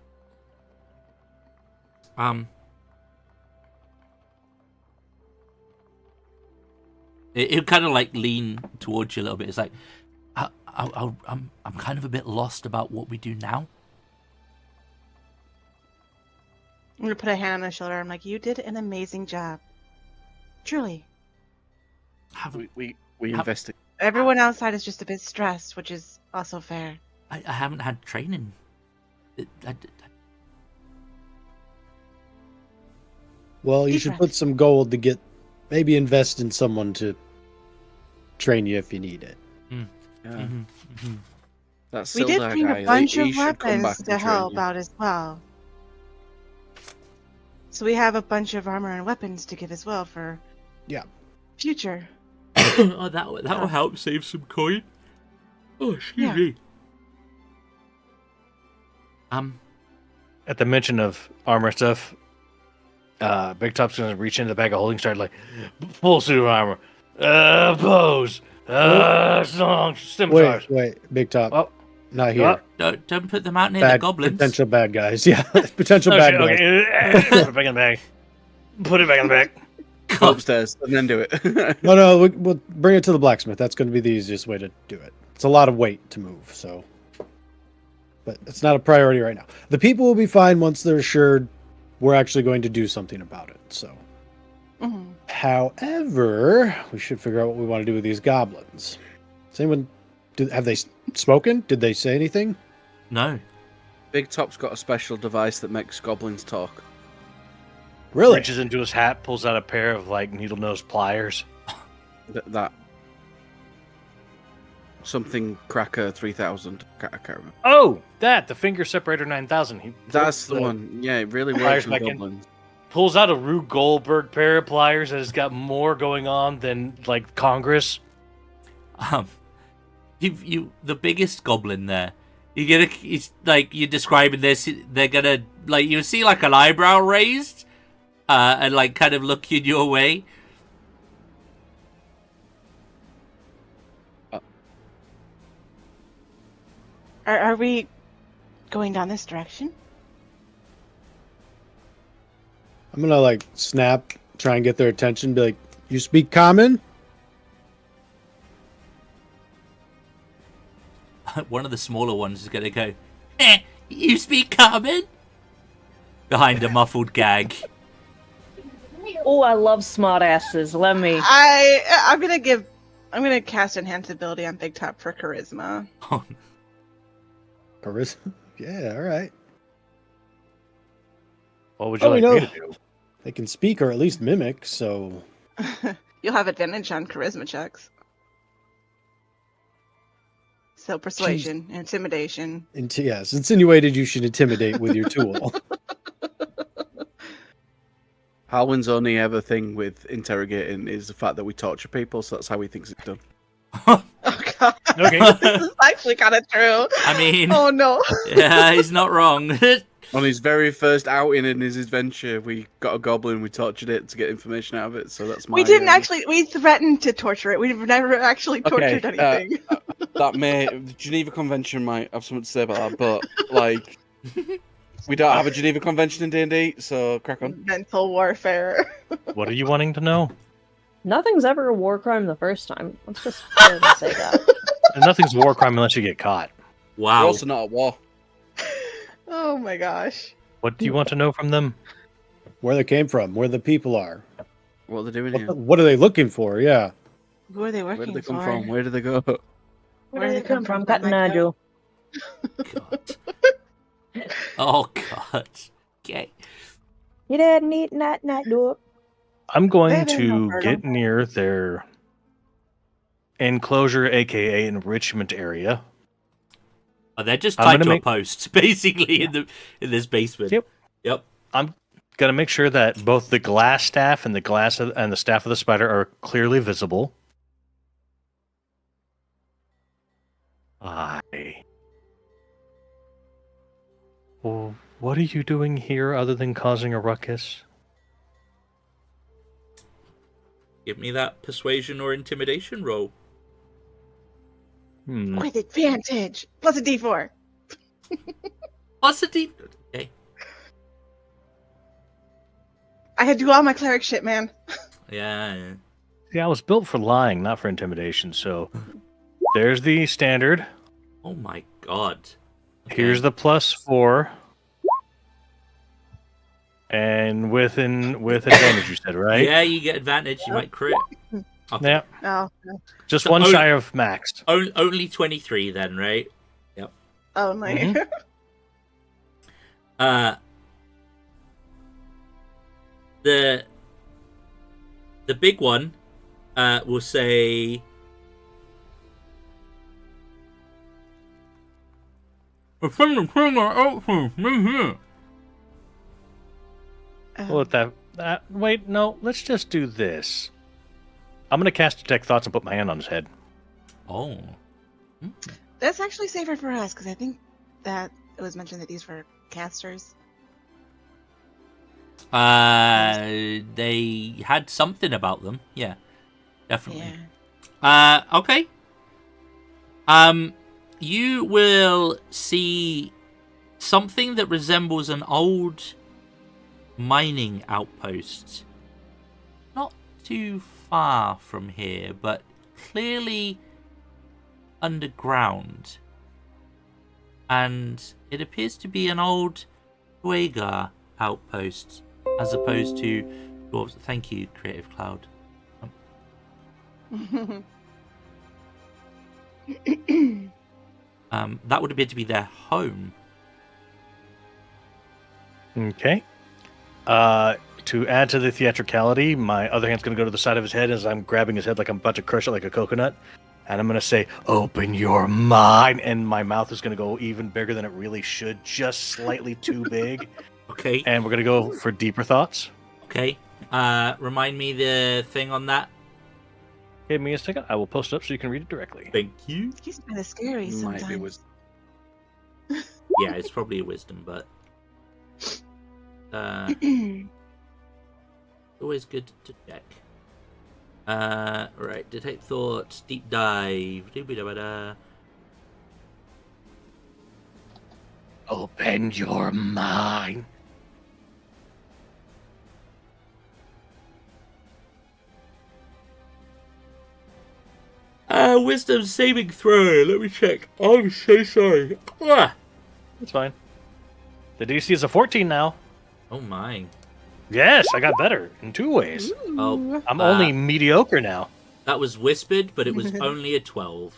It kind of like lean towards you a little bit. It's like, I'm kind of a bit lost about what we do now. I'm gonna put a hand on his shoulder. I'm like, you did an amazing job. Truly. We invested. Everyone outside is just a bit stressed, which is also fair. I haven't had training. Well, you Deep should breath. put some gold to maybe invest in someone to train you if you need it. Yeah. That We did Sildar bring guy, a bunch he of should come back weapons to and train help you. out as well. So we have a bunch of armor and weapons to give as well for future. Oh, that will help save some coin. Oh, excuse me. At the mention of armor stuff, Big Top's gonna reach into the bag of holding, start like full suit of armor, bows, scimitars. Wait, Big Top. Oh, Not here. Don't put them out near the goblins. Potential bad guys. Yeah, potential Oh, bad shit, guys. okay. Put it back in the bag. Put it back in the bag. Go upstairs and then do it. No, we'll bring it to the blacksmith. That's going to be the easiest way to do it. It's a lot of weight to move, so. But it's not a priority right now. The people will be fine once they're assured we're actually going to do something about it. So, However, we should figure out what we want to do with these goblins. Does anyone? Have they spoken? Did they say anything? No. Big Top's got a special device that makes goblins talk. Really? Reaches into his hat, pulls out a pair of like needle nose pliers. That something cracker 3000. I can't remember. Oh, the finger separator 9000. That's the one. Yeah, it really pliers works with back in. goblins. Pulls out a Rube Goldberg pair of pliers that has got more going on than like Congress. You the biggest goblin there. It's like you're describing this. They're gonna like you see like an eyebrow raised, and like kind of looking your way. Are we going down this direction? I'm gonna like snap, try and get their attention. Be like, "You speak common?" One of the smaller ones is gonna go. You speak common? Behind a muffled gag. Oh, I love smart asses. Let me. I'm gonna cast enhance ability on Big Top for charisma. Oh, Charisma. Yeah, all right. What would you Oh, we like me know. to do? They can speak or at least mimic. So You'll have advantage on charisma checks. So persuasion, intimidation. yes, insinuated you should intimidate with your tool. Halwyn's only ever thing with interrogating is the fact that we torture people, so that's how he thinks it's done. Oh god. Okay. This is actually kind of true. I mean, Oh no. yeah, he's not wrong. On his very first outing in his adventure, we got a goblin, we tortured it to get information out of it, so that's my... We didn't actually. We threatened to torture it. We've never actually tortured anything. The Geneva Convention might have something to say about that, but, like, we don't have a Geneva Convention in D&D, so crack on. Mental warfare. What are you wanting to know? Nothing's ever a war crime the first time. Let's just go ahead and say that. And nothing's a war crime unless you get caught. We're Wow. also not at war. Oh my gosh. What do you want to know from them? Where they came from, where the people are. What are they doing here? What are they looking for? Yeah. Who are they working Where did they come for? from? Where did they go? Where do they come from? Cat Nigel. God. Oh god. Okay. You didn't eat not do it. I'm going They didn't to hurt get 'em. near their enclosure, aka enrichment area. Oh, they're just I'm tied gonna to make- a post, basically, in this basement. Yep. Yep. I'm gonna make sure that both the glass staff and the staff of the spider are clearly visible. Well, what are you doing here other than causing a ruckus? Give me that persuasion or intimidation roll. With advantage. Plus a D4. What's the deep? Okay. I had to do all my cleric shit, man. Yeah. Yeah, I was built for lying, not for intimidation. So there's the standard. Oh my god. Okay. Here's the +4. And with advantage, you said, right? Yeah, you get advantage. You might crit. Okay. Yeah. Oh, Just So one shy of maxed. Only 23 then, right? oh my. Mhm. The big one will say Well, wait, no, let's just do this. I'm going to cast Detect Thoughts and put my hand on his head. Oh. That's actually safer for us, because I think that it was mentioned that these were casters. They had something about them. Yeah. Definitely. Okay. You will see something that resembles an old mining outpost. Not too far from here, but clearly underground. And it appears to be an old Dwagar outpost, as opposed to dwarves. Thank you, Creative Cloud. That would appear to be their home. Okay. To add to the theatricality, my other hand's going to go to the side of his head as I'm grabbing his head like I'm about to crush it like a coconut. And I'm going to say, open your mind. And my mouth is going to go even bigger than it really should, just slightly too big. Okay. And we're going to go for deeper thoughts. Okay. Remind me the thing on that. Give me a second. I will post it up so you can read it directly. Thank you. He's kind of scary sometimes. Might be with Yeah, it's probably a wisdom, but always good to check. Right, detect thoughts, deep dive. Open your mind. Wisdom saving throw. Let me check. I'm so sorry. Ah! That's fine. The DC is a 14 now. Oh my. Yes, I got better in 2 ways. Oh, I'm only mediocre now. that was whispered, but it was only a 12.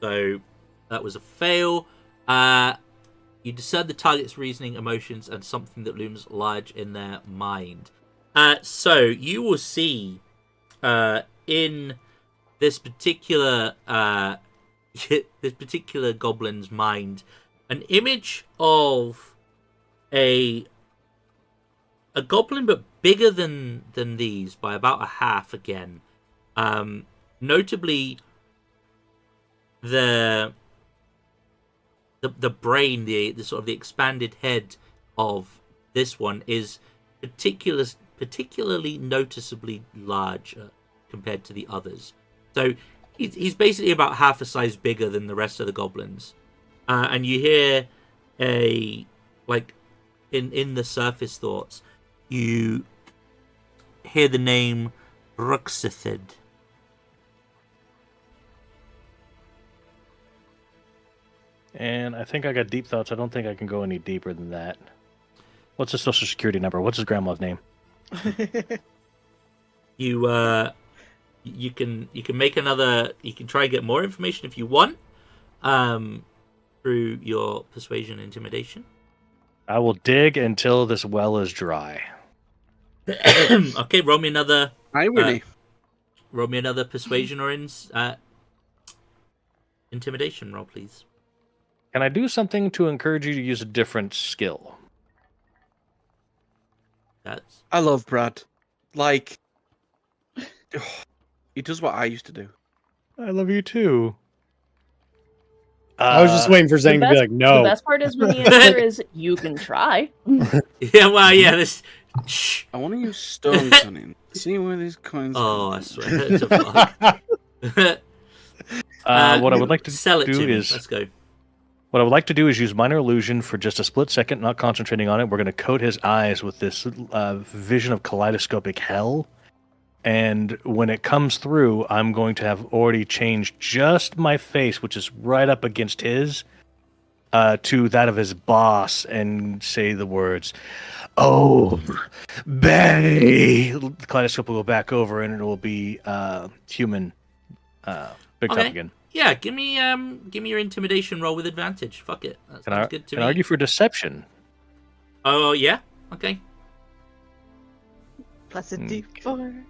So that was a fail. You discern the target's reasoning, emotions, and something that looms large in their mind. So you will see in this particular goblin's mind an image of a goblin, but bigger than these by about a half again. Notably, the brain, the sort of the expanded head of this one is particularly noticeably larger compared to the others. So he's basically about half a size bigger than the rest of the goblins. And you hear in the surface thoughts, you hear the name Ruleset. And I think I got deep thoughts. I don't think I can go any deeper than that. What's his social security number? What's his grandma's name? You can make another. You can try and get more information if you want, through your persuasion intimidation. I will dig until this well is dry. Okay, roll me another. irony. Roll me another persuasion or intimidation roll, please. Can I do something to encourage you to use a different skill? That's I love Brad. Like, he does what I used to do. I love you too. I was just waiting for Zane to be like, no. The best part is when the answer is, you can try. yeah. Well, yeah. This. Shh. I want to use stone cunning. See where these coins. Oh, I come from. swear to fuck. What I would like to sell it do to me. is Let's go. what I would like to do is use minor illusion for just a split second, not concentrating on it. We're going to coat his eyes with this vision of kaleidoscopic hell. And when it comes through, I'm going to have already changed just my face, which is right up against his, to that of his boss, and say the words, "Oh, Bay." The kaleidoscope will go back over, and it will be human picked up Okay. again. Yeah, give me your intimidation roll with advantage. Fuck it. That sounds good to Can me. I argue for deception? Oh yeah. Okay. Plus a D4.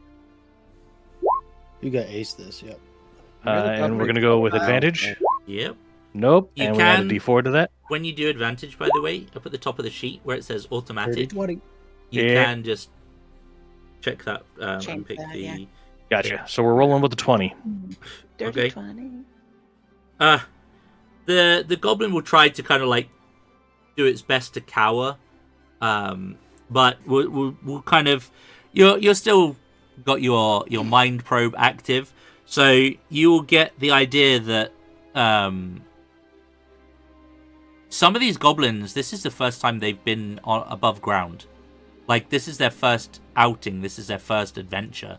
You got ace this, yep. And we're going to go with advantage. Yep. Nope. You and we add a can- D4 to that. When you do advantage, by the way, up at the top of the sheet where it says automatic, 30-20. you Yeah. can just check that and Change pick that, the. yeah. Gotcha. So we're rolling with the 20. Dirty Okay. 20. The goblin will try to kind of like do its best to cower, but we'll kind of you're still got your mind probe active, so you will get the idea that some of these goblins, this is the first time they've been above ground. Like, this is their first outing, this is their first adventure.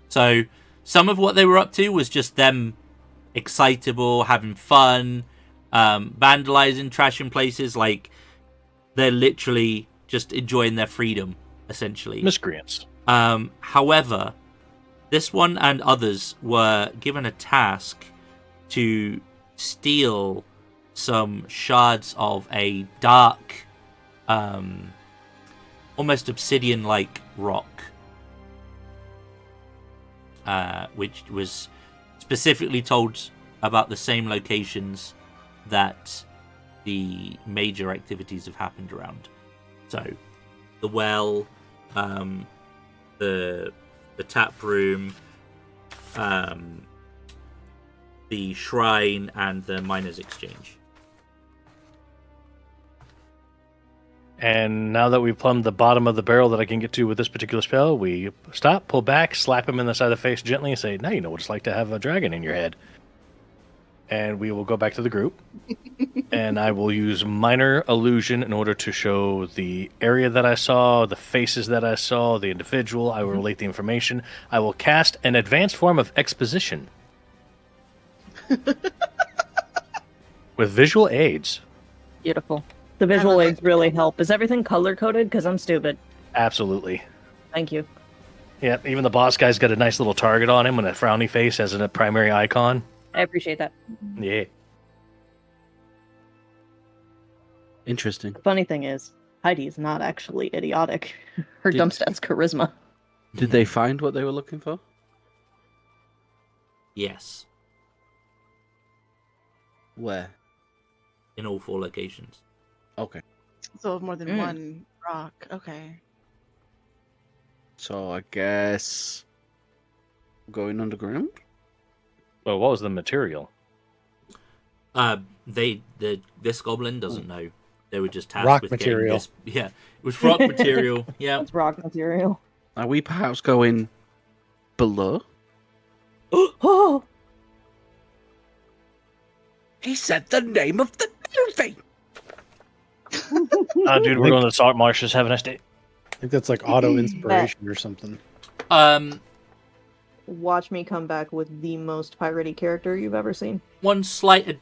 So some of what they were up to was just them excitable, having fun, vandalizing, trashing places. Like, they're literally just enjoying their freedom, essentially. Miscreants. However, this one and others were given a task to steal some shards of a dark, almost obsidian-like rock, which was specifically told about the same locations that the major activities have happened around. So, the well, the tap room, the shrine, and the miners' exchange. And now that we've plumbed the bottom of the barrel that I can get to with this particular spell, we stop, pull back, slap him in the side of the face gently, and say, "Now you know what it's like to have a dragon in your head." And we will go back to the group. And I will use minor illusion in order to show the area that I saw, the faces that I saw, the individual. I will relate the information. I will cast an advanced form of exposition with visual aids. Beautiful. The visual love aids really help. Is everything color coded? Because I'm stupid. Absolutely. Thank you. Yeah, even the boss guy's got a nice little target on him and a frowny face as a primary icon. I appreciate that. Yeah. Interesting. The funny thing is, Heidi's not actually idiotic. Her dump stat's charisma. Did they find what they were looking for? Yes, Where? in all 4 locations. Okay. So more than one rock. Okay. So I guess going underground? Well, what was the material? This goblin doesn't know. They were just tasked Rock with material. Getting this, yeah, it was rock material. Yeah. That's rock material. Are we perhaps going below? Oh! He said the name of the movie. Dude, we're going to the salt marshes. Have a nice day. I think that's like auto inspiration or something. Watch me come back with the most piratey character you've ever seen. One slight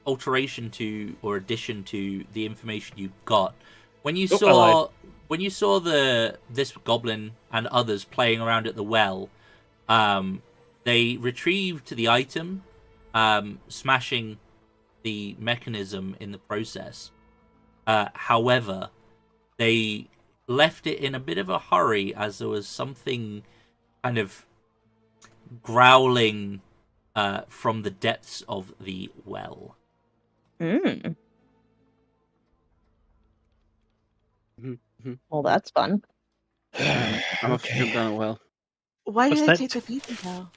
alteration to or addition to the information you got when you saw this goblin and others playing around at the well. They retrieved the item, smashing the mechanism in the process. However, they left it in a bit of a hurry as there was something kind of growling from the depths of the well. Mm. Mm-hmm. Well, that's fun. I'm off to jump down a well. Why What's did they that? take the people though?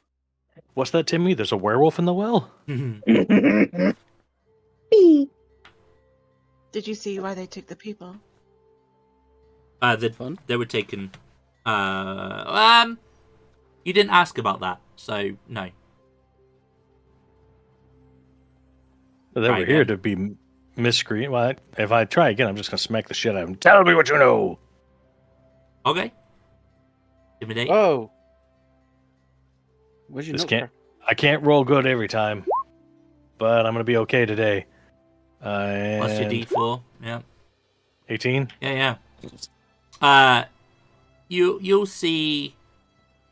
What's that, Timmy? There's a werewolf in the well? Did you see why they took the people? They were taken. You didn't ask about that, so no. They Try were here again. to be miscreant. Well, if I try again, I'm just gonna smack the shit out of him. Tell me what you know. Okay. Intimidate. Oh. Where'd you This know? can't. I can't roll good every time, but I'm gonna be okay today. Plus your And D4. Yeah. 18. Yeah. You'll see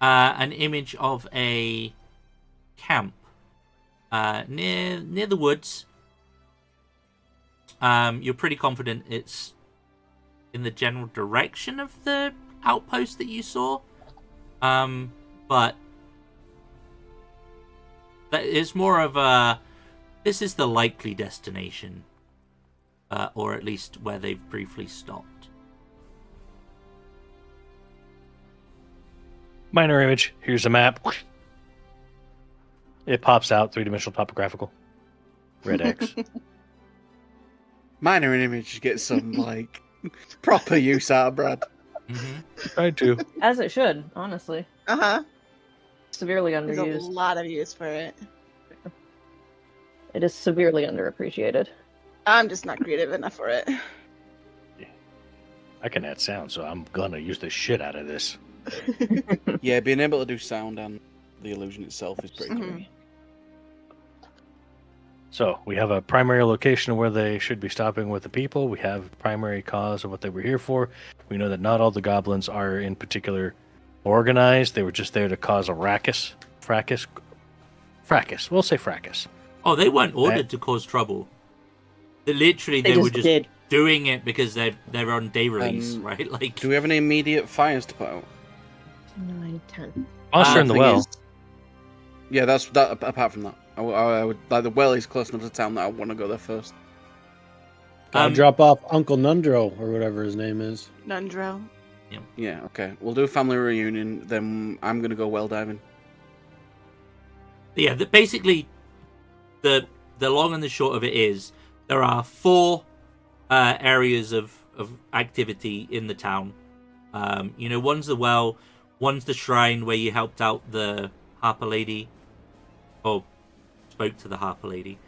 an image of a camp near the woods. You're pretty confident it's in the general direction of the outpost that you saw. But that is more of a, this is the likely destination, or at least where they've briefly stopped. Minor image. Here's a map. It pops out 3-dimensional topographical. Red X. Minor image gets some like proper use out of Brad. Mm-hmm. Tried to. As it should, honestly. Uh-huh. Severely There's a underused. lot of use for it. It is severely underappreciated. I'm just not creative enough for it. I can add sound, so I'm gonna use the shit out of this. Yeah, being able to do sound and the illusion itself is pretty cool. Mhm. So we have a primary location where they should be stopping with the people. We have primary cause of what they were here for. We know that not all the goblins are in particular organized. They were just there to cause a fracas. We'll say fracas. Oh, they weren't ordered to cause trouble. They were just did. doing it because they're on day release, right? Like, Do we have any immediate fires to put out? 9, 10. Monster in the Thing well. is- yeah, that's that. Apart from that, I would like the well is close enough to town that I want to go there first. Gotta drop off Uncle Nundro or whatever his name is. Nundro. Yeah, okay. We'll do a family reunion. Then I'm gonna go well diving. yeah, basically, the long and the short of it is there are 4 areas of activity in the town. One's the well, one's the shrine where you helped out the Harper lady, or spoke to the Harper lady.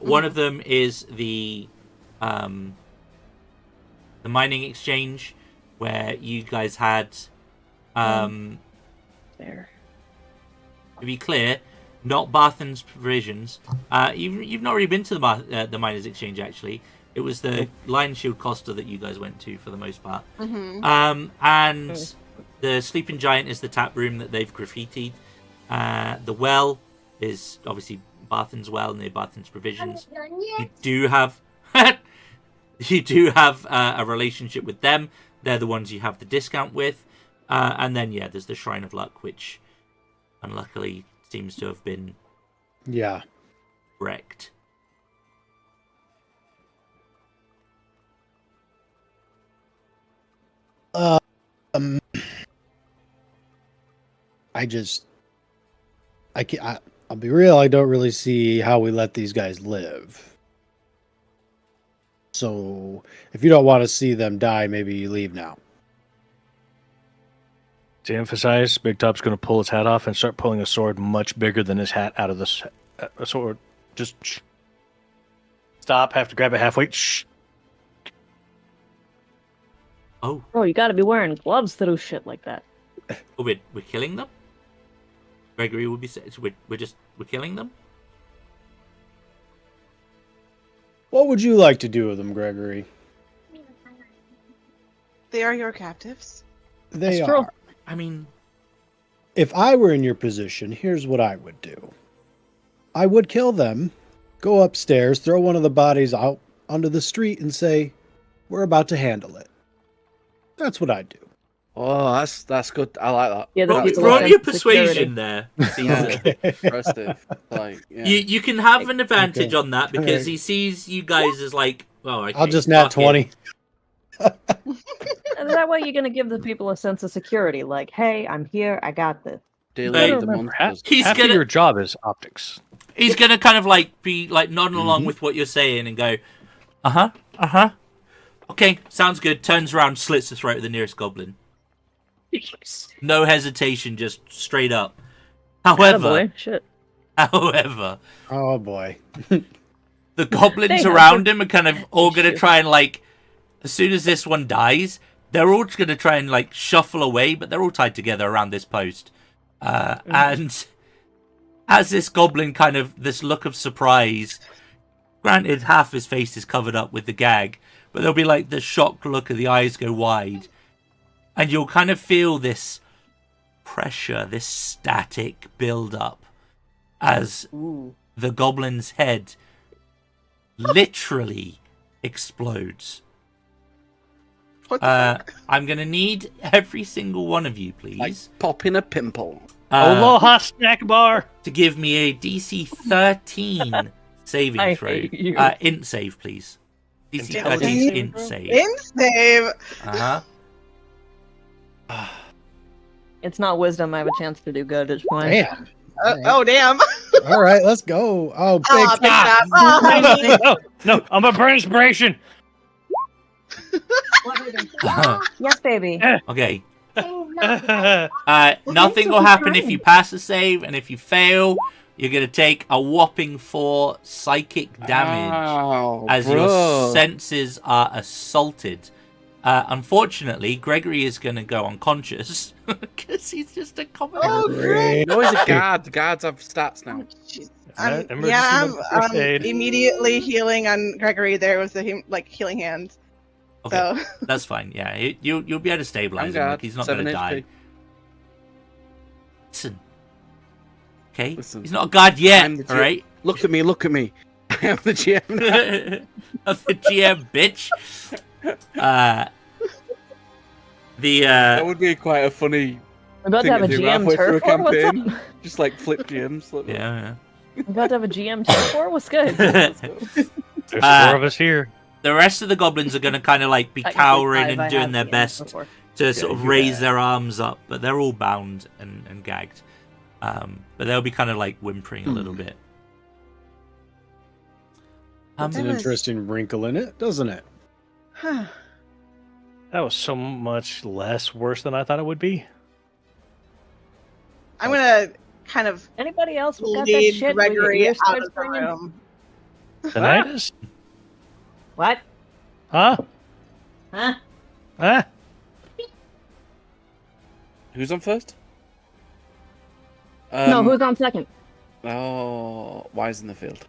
One of them is the mining exchange where you guys had. There. To be clear, not Barthen's provisions. You've not really been to the miners' exchange actually. It was the Lion Shield Costa that you guys went to for the most part. Mm-hmm. And the Sleeping Giant is the tap room that they've graffitied. The well is obviously Barthen's well near Barthen's provisions. You do have a relationship with them. They're the ones you have the discount with. And then there's the Shrine of Luck, which unluckily seems to have been wrecked. I'll be real, I don't really see how we let these guys live. So, if you don't want to see them die, maybe you leave now. To emphasize, Big Top's going to pull his hat off and start pulling a sword much bigger than his hat out of this sword. Just stop. Have to grab it halfway. Shh. Oh, Bro, you gotta be wearing gloves to do shit like that. we're killing them. Gregory would be saying, we're killing them. What would you like to do with them, Gregory? They are your captives. They That's true. are. I mean, If I were in your position, here's what I would do. I would kill them, go upstairs, throw one of the bodies out onto the street, and say, "We're about to handle it." That's what I'd do. Oh, that's good. I like that. Yeah, roll, that's a roll sense your of persuasion security. there, Yeah. Caesar. Impressive. Like, yeah. You can have an advantage Okay. on that because Okay. he sees you guys as like, oh, okay, I'll just nat fuck it. 20. And that way you're gonna give the people a sense of security, like, hey, I'm here, I got this. Dealing Hey, with the Remember, monsters. He's half gonna- of your job is optics. He's gonna kind of like be like nodding along Mhm. with what you're saying and go, okay, sounds good. Turns around, slits the throat of the nearest goblin. No hesitation, just straight up. However, Attaboy. Shit. however, Oh boy. the goblins around him are kind of all going to try and, like, as soon as this one dies, they're all going to try and, like, shuffle away, but they're all tied together around this post. And as this goblin kind of, this look of surprise, granted, half his face is covered up with the gag, but there'll be, like, the shocked look of the eyes go wide. And you'll kind of feel this pressure, this static build up as the goblin's head literally explodes. What the fuck? I'm going to need every single one of you, please. Like popping a pimple. Aloha snack bar. To give me a DC 13 saving I throw. hate you. Int save, please. DC Intelligence 13 saving int throw? save. Insave. Uh-huh. It's not wisdom. I have a chance to do good. It's fine. Damn. Oh, damn. All right, let's go. Oh, big Oh, big top. top. Oh, honey. No, I'm a burn inspiration. Yes, baby. Okay. Nothing will happen if you pass a save, and if you fail, you're going to take a whopping 4 psychic damage Ow, as bro. your senses are assaulted. Unfortunately, Gregory is going to go unconscious because he's just a common. Oh, great. No, he's a guard. The guards have stats now. Jeez. Emergency I'm first aid. immediately healing on Gregory. There was the healing hands. Okay, So that's fine. Yeah, you'll be able to stabilize I'm him. guard. Like, he's not going 7 to die. HP. Listen. Okay? Listen. He's not a god yet, I'm the GM. alright? Look at me. Look at me. I am the GM now. Of the GM, bitch. That would be quite a funny We're about thing to have a to do GM halfway through a turf war. What's campaign. up? Just like flip GMs. Like that. Yeah, We're about to have a GM turf war. What's good? yeah. There's 4 of us here. The rest of the goblins are going to kind of like be Technically cowering five, and I doing have their GMs best before. to sort of you raise have. their arms up, but they're all bound and gagged. But they'll be kind of like whimpering a little bit. That's an That was- interesting wrinkle in it, doesn't it? huh. That was so much less worse than I thought it would be. I'm gonna kind of Anybody else got that lead shit? where your Gregory ears out starts of the ringing? room. Tinnitus? What? Huh? Huh? Huh? Who's on first? No, who's on second? Oh, wise in the field.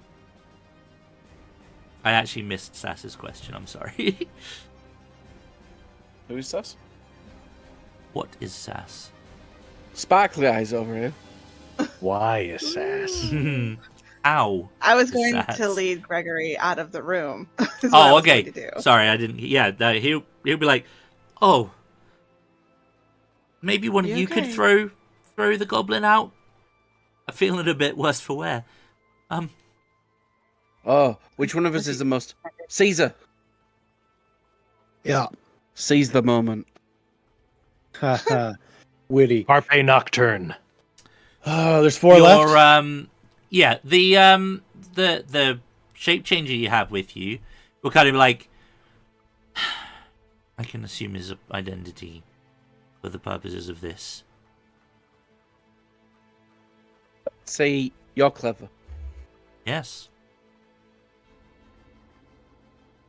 I actually missed Sass's question. I'm sorry. Who's Sass? What is Sass? Sparkly eyes over here. Why is sass? Ow. I was going Sass. to lead Gregory out of the room. is what I Oh, was okay. going to do. Sorry, I didn't. Yeah, he'll be like, oh, maybe one of You you could okay? throw the goblin out. I'm feeling a bit worse for wear. Oh, which one of us is the most? Caesar. Yeah. Seize the moment. Haha. Witty. Carpe Nocturne. Oh, there's 4 left. Yeah, the shape changer you have with you will kind of like, I can assume his identity for the purposes of this. See, you're clever. Yes.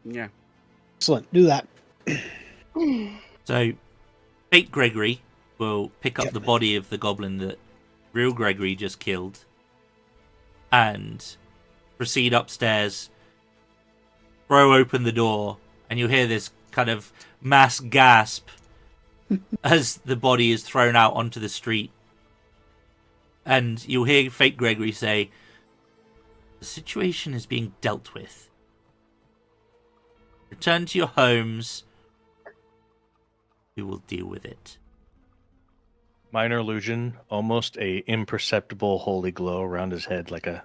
Yeah. Excellent. Do that. So, fake Gregory will pick up the body of the goblin that real Gregory just killed and proceed upstairs, throw open the door, and you'll hear this kind of mass gasp as the body is thrown out onto the street. And you'll hear fake Gregory say, "The situation is being dealt with. Return to your homes. We will deal with it." Minor illusion, almost a imperceptible holy glow around his head, like a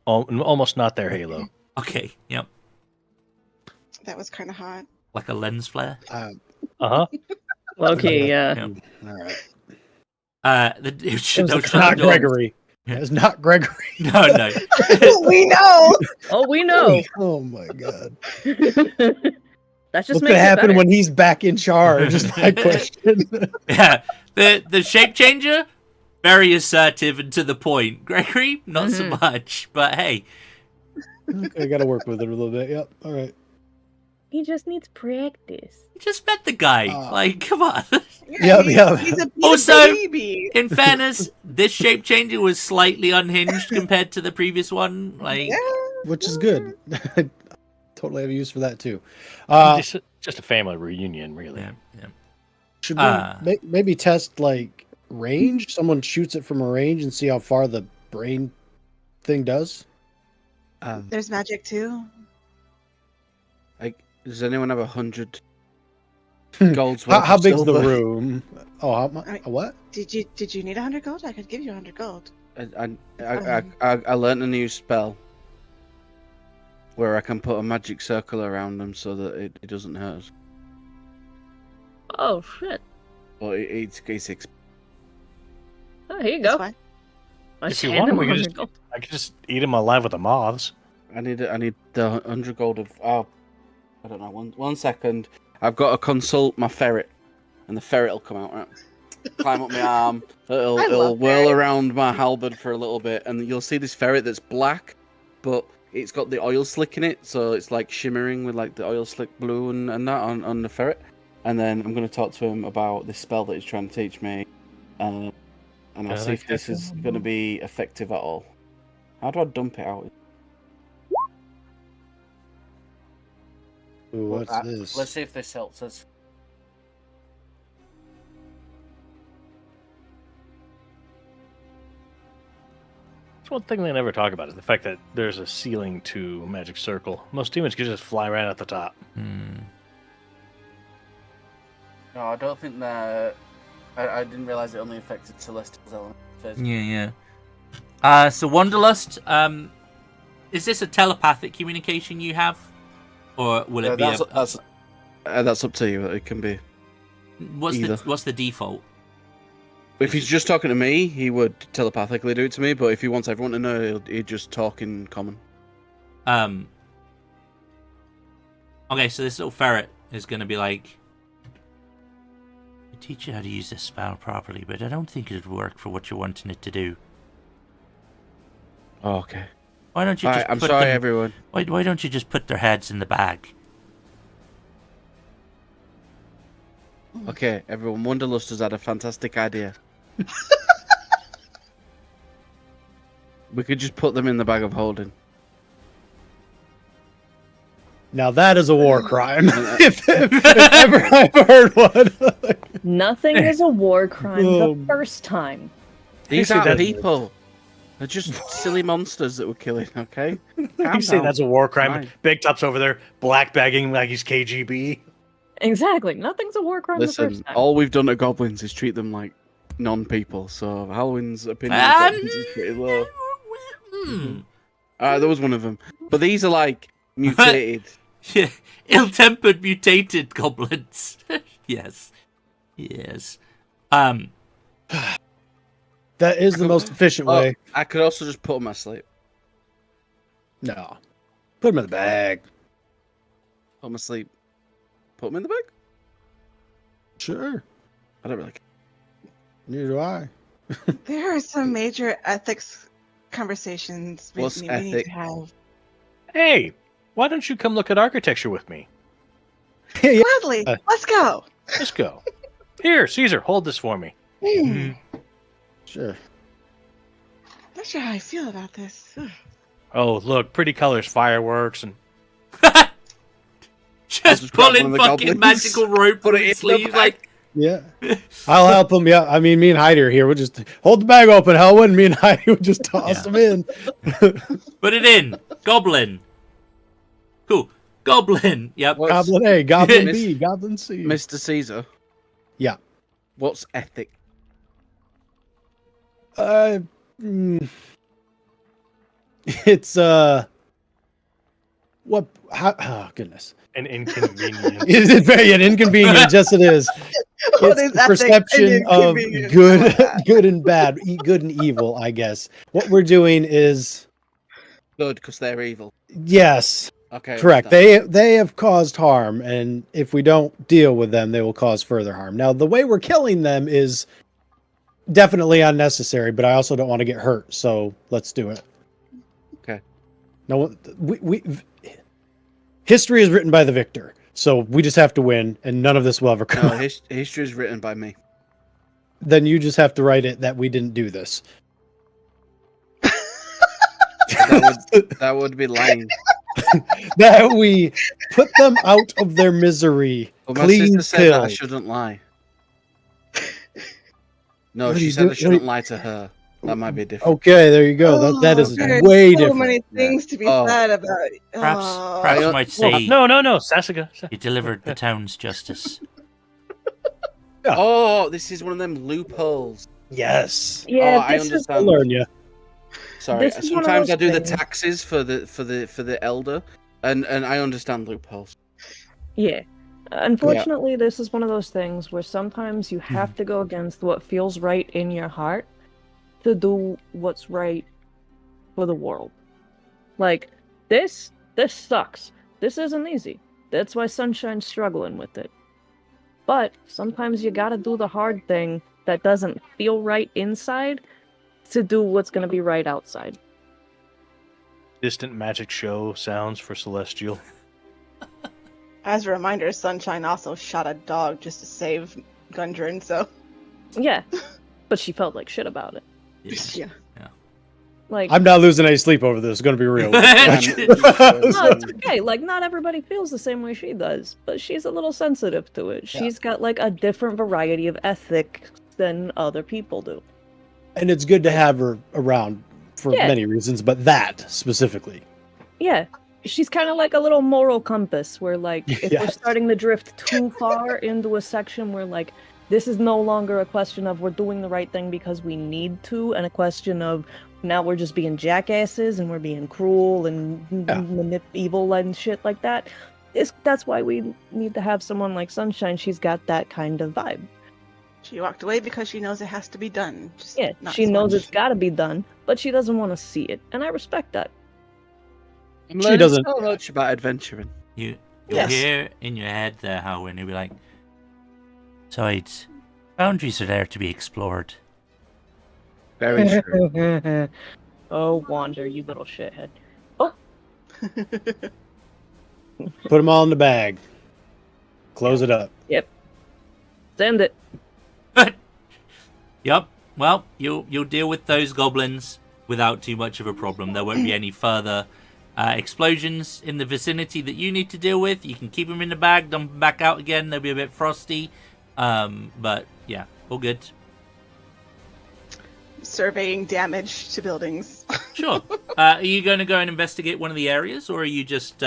almost not there halo. Okay, yep. That was kind of hot. Like a lens flare. Uh-huh. Low-key, yeah. Yep. All right. It was It's not Gregory. Yeah. It's not Gregory. No, no. We know. Oh, we know. Oh my god. That just What's makes gonna it happen better. when he's back in charge? Is my question. Yeah, the shape changer, very assertive and to the point. Gregory, not so much. But hey, Okay, I got to work with it a little bit. Yep. All right. He just needs practice. You just met the guy. Like, come on. Yep, yep. He's a Also, baby. In fairness, this shape changer was slightly unhinged compared to the previous one. Like, Yeah. Which is good. Totally have use for that too. Just a family reunion, really. yeah. Should we maybe test like range? Someone shoots it from a range and see how far the brain thing does. There's magic too. Like, does anyone have 100 golds? How worth of big's the silver? room? Oh, how much? What? Did you need 100 gold? I could give you 100 gold. I learned a new spell where I can put a magic circle around them so that it doesn't hurt us. Oh shit! But it's Oh, here you That's go. fine. If you want, I could just eat him alive with the moths. I need the 100 gold of. Oh, I don't know. One second. I've got to consult my ferret, and the ferret will come out. Right, climb up my arm. It'll whirl around my halberd for a little bit, and you'll see this ferret that's black, but it's got the oil slick in it, so it's like shimmering with like the oil slick blue and that on the ferret. And then I'm going to talk to him about this spell that he's trying to teach me, and I'll see if this is going to be effective at all. How do I dump it out? Ooh, what's this? Let's see if this helps us. It's one thing they never talk about is the fact that there's a ceiling to Magic Circle. Most demons can just fly right at the top. No, I don't think that. I didn't realize it only affected Celestial's element. Yeah. So Wanderlust, is this a telepathic communication you have, or will it be? That's up to you. It can be. What's the default? If he's just talking to me, he would telepathically do it to me. But if he wants everyone to know, he'd just talk in common. Okay, so this little ferret is going to be like, I teach you how to use this spell properly, but I don't think it'd work for what you're wanting it to do. Oh, okay. Why don't you just I'm sorry, everyone. Why don't you just put their heads in the bag? Okay, everyone. Wanderlust has had a fantastic idea. We could just put them in the bag of holding. Now that is a war crime. if ever I've heard one. Nothing is a war crime the first time. These aren't people. They're just silly monsters that we're killing, okay? You say that's a war crime. Big Top's over there black bagging like he's KGB. Exactly. Nothing's a war crime the first time. All we've done to goblins is treat them like non-people, so Halwyn's opinion of goblins is pretty low. There was one of them. But these are like mutated. Yeah, ill-tempered mutated goblins. Yes. That is the most efficient way. I could also just put them asleep. No. Put them in the bag. Put them asleep. Put them in the bag? Sure. I don't really care. Neither do I. There are some major ethics conversations we need to have. Hey, why don't you come look at architecture with me? Hey, Gladly. Let's go. Let's go. Here, Caesar, hold this for me. Sure. Not sure how I feel about this. Oh, look, pretty colors, fireworks, and just pulling fucking magical rope for his sleeve, like. Yeah, I'll help him. Yeah, I mean, me and Heidi are here. We'll just hold the bag open. Hell, me and Heidi would just toss them in. Put it in. Goblin. Cool. Goblin. Yep. Goblin A, Goblin B, Goblin C. Mr. Caesar. Yeah. What's ethic? It's what? How? Oh goodness. an inconvenience. Is it very an inconvenience? Yes, it is. It's the perception of good and bad, good and evil. I guess what we're doing is good because they're evil. Yes. Okay. Correct. They have caused harm, and if we don't deal with them, they will cause further harm. Now, the way we're killing them is definitely unnecessary, but I also don't want to get hurt, so let's do it. Okay. No one. History is written by the victor, so we just have to win, and none of this will ever come. No, out. history is written by me. Then you just have to write it that we didn't do this. That would be lying. That we put them out of their misery. But my Clean sister said that I kill. shouldn't lie. No, What are she you said I doing? shouldn't lie to her. That might be different. Okay, there you go. That is there's way so different. many things to be Oh. said about. Perhaps I- you might say No, Sasuga. you delivered the town's justice. Oh, this is one of them loopholes. Yes. Yeah, I this is I'll understand. learn you. Sorry, This is one of sometimes I those do the things. taxes for the elder, and I understand loopholes. Yeah. Unfortunately, this is one of those things where sometimes you have to go against what feels right in your heart to do what's right for the world. Like, this sucks. This isn't easy. That's why Sunshine's struggling with it. But sometimes you gotta do the hard thing that doesn't feel right inside to do what's gonna be right outside. Distant magic show sounds for Celestial. As a reminder, Sunshine also shot a dog just to save Gundren, so. Yeah. But she felt like shit about it. Yeah. Like, I'm not losing any sleep over this. It's going to be real. no, it's okay. Like, not everybody feels the same way she does, but she's a little sensitive to it. She's got, like, a different variety of ethics than other people do. And it's good to have her around for Yeah. many reasons, but that specifically. Yeah. She's kind of like a little moral compass where, like, if we're Yes. starting to drift too far into a section where, like, this is no longer a question of we're doing the right thing because we need to, and a question of now we're just being jackasses and we're being cruel and evil and shit like that. That's why we need to have someone like Sunshine. She's got that kind of vibe. She walked away because she knows it has to be done. Just Yeah, not she so knows much. it's got to be done, but she doesn't want to see it, and I respect that. I'm She learning doesn't- so much about adventuring. You'll Yes. hear in your head there how when you'll be like, besides, boundaries are there to be explored. Very true. Oh, Wander, you little shithead. Put them all in the bag. Close it up. Send it. Yep. Well, you'll deal with those goblins without too much of a problem. There won't be any further explosions in the vicinity that you need to deal with. You can keep them in the bag, dump them back out again. They'll be a bit frosty. But yeah, all good. Surveying damage to buildings. Sure. Are you going to go and investigate one of the areas, or are you just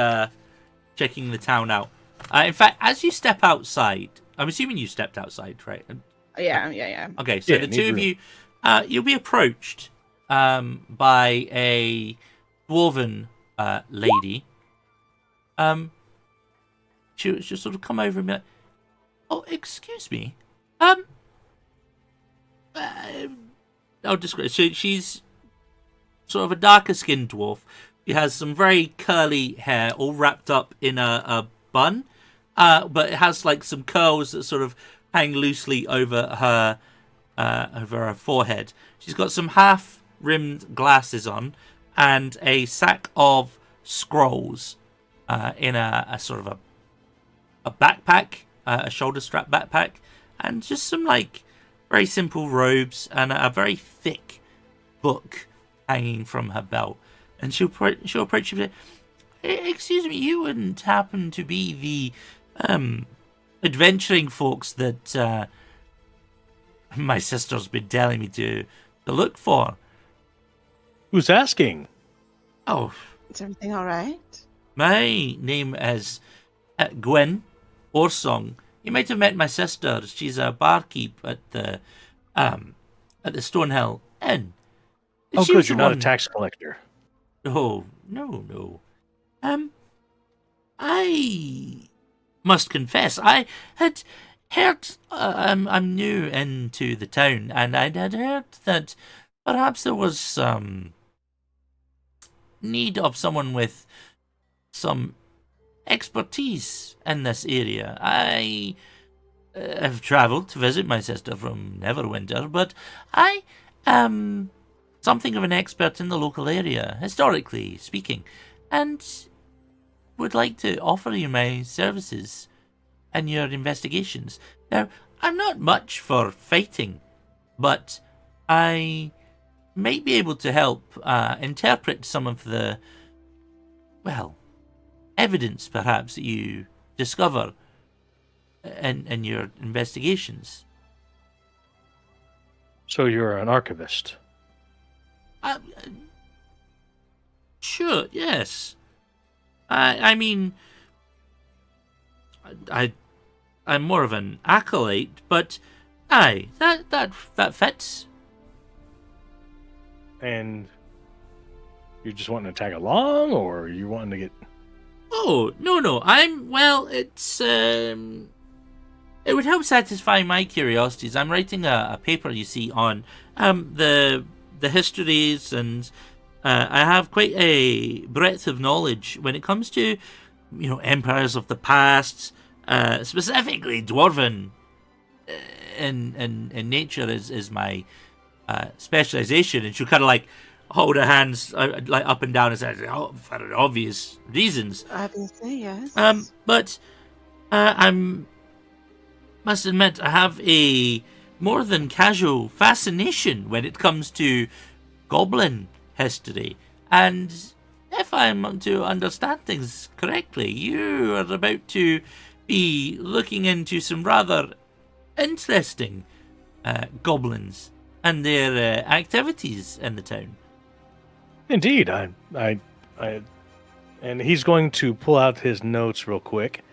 checking the town out? In fact, as you step outside, I'm assuming you stepped outside, right? Yeah. Okay, so Yeah, the need two of room. you, you'll be approached by a dwarven lady. She'll sort of come over and be like, "Oh, excuse me. I'll describe. So she's sort of a darker skinned dwarf. She has some very curly hair, all wrapped up in a bun, but it has like some curls that sort of hang loosely over her forehead. She's got some half-rimmed glasses on and a sack of scrolls in a sort of a backpack, a shoulder strap backpack, and just some like very simple robes and a very thick book hanging from her belt. And she'll approach you and say, "Excuse me, you wouldn't happen to be the adventuring folks that my sister's been telling me to look for?" Who's asking? "Oh, Is everything alright? my name is Gwen Orsong. You might have met my sister. She's a barkeep at the Stonehill Inn." Oh, She good. was You're the not a one- tax collector. Oh, no. I must confess, I had heard, I'm new into the town, and I had heard that perhaps there was some need of someone with some expertise in this area. I have travelled to visit my sister from Neverwinter, but I something of an expert in the local area, historically speaking, and would like to offer you my services in your investigations. Now, I'm not much for fighting, but I might be able to help interpret some of the, well, evidence perhaps that you discover in your investigations. So you're an archivist. Sure, yes. I mean, I'm more of an acolyte, but aye, that fits. And you're just wanting to tag along, or are you wanting to get... Oh, no, it's, it would help satisfy my curiosities. I'm writing a paper, you see, on, the histories, and, I have quite a breadth of knowledge when it comes to, empires of the past, specifically dwarven, in nature is my, specialization, and she'll kind of like hold her hands like up and down and say, "Oh, for obvious reasons." Obviously, yes. But must admit, I have a more than casual fascination when it comes to goblin history, and if I'm to understand things correctly, you are about to be looking into some rather interesting goblins and their activities in the town. Indeed, I, and he's going to pull out his notes real quick.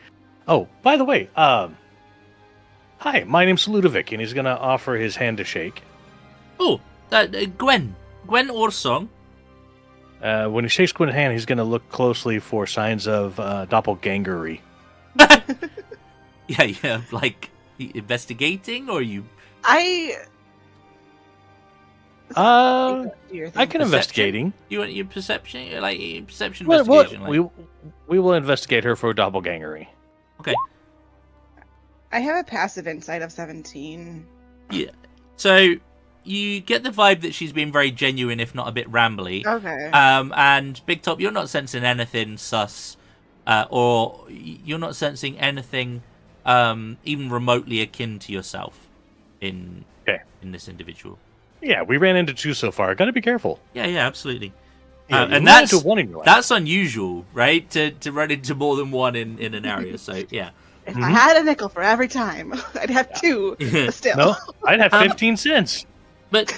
Oh, by the way, hi, my name's Ludovic, and he's going to offer his hand to shake. Oh, Gwen Orsong. When he shakes Gwen's hand, he's going to look closely for signs of doppelgangery. Yeah, like investigating, or you? I can investigating. You want your perception, like perception Well, investigation? we will investigate her for doppelgangery. Okay. I have a passive insight of 17. Yeah. So you get the vibe that she's being very genuine, if not a bit rambly. Okay. And Big Top, you're not sensing anything sus, or you're not sensing anything even remotely akin to yourself in this individual. Yeah, we ran into two so far. Got to be careful. Yeah, absolutely. Yeah, and ran into one in your life. that's unusual, right? To run into more than one in an area. So yeah. If I had a nickel for every time, I'd have two. But still. No, I'd have 15 cents. But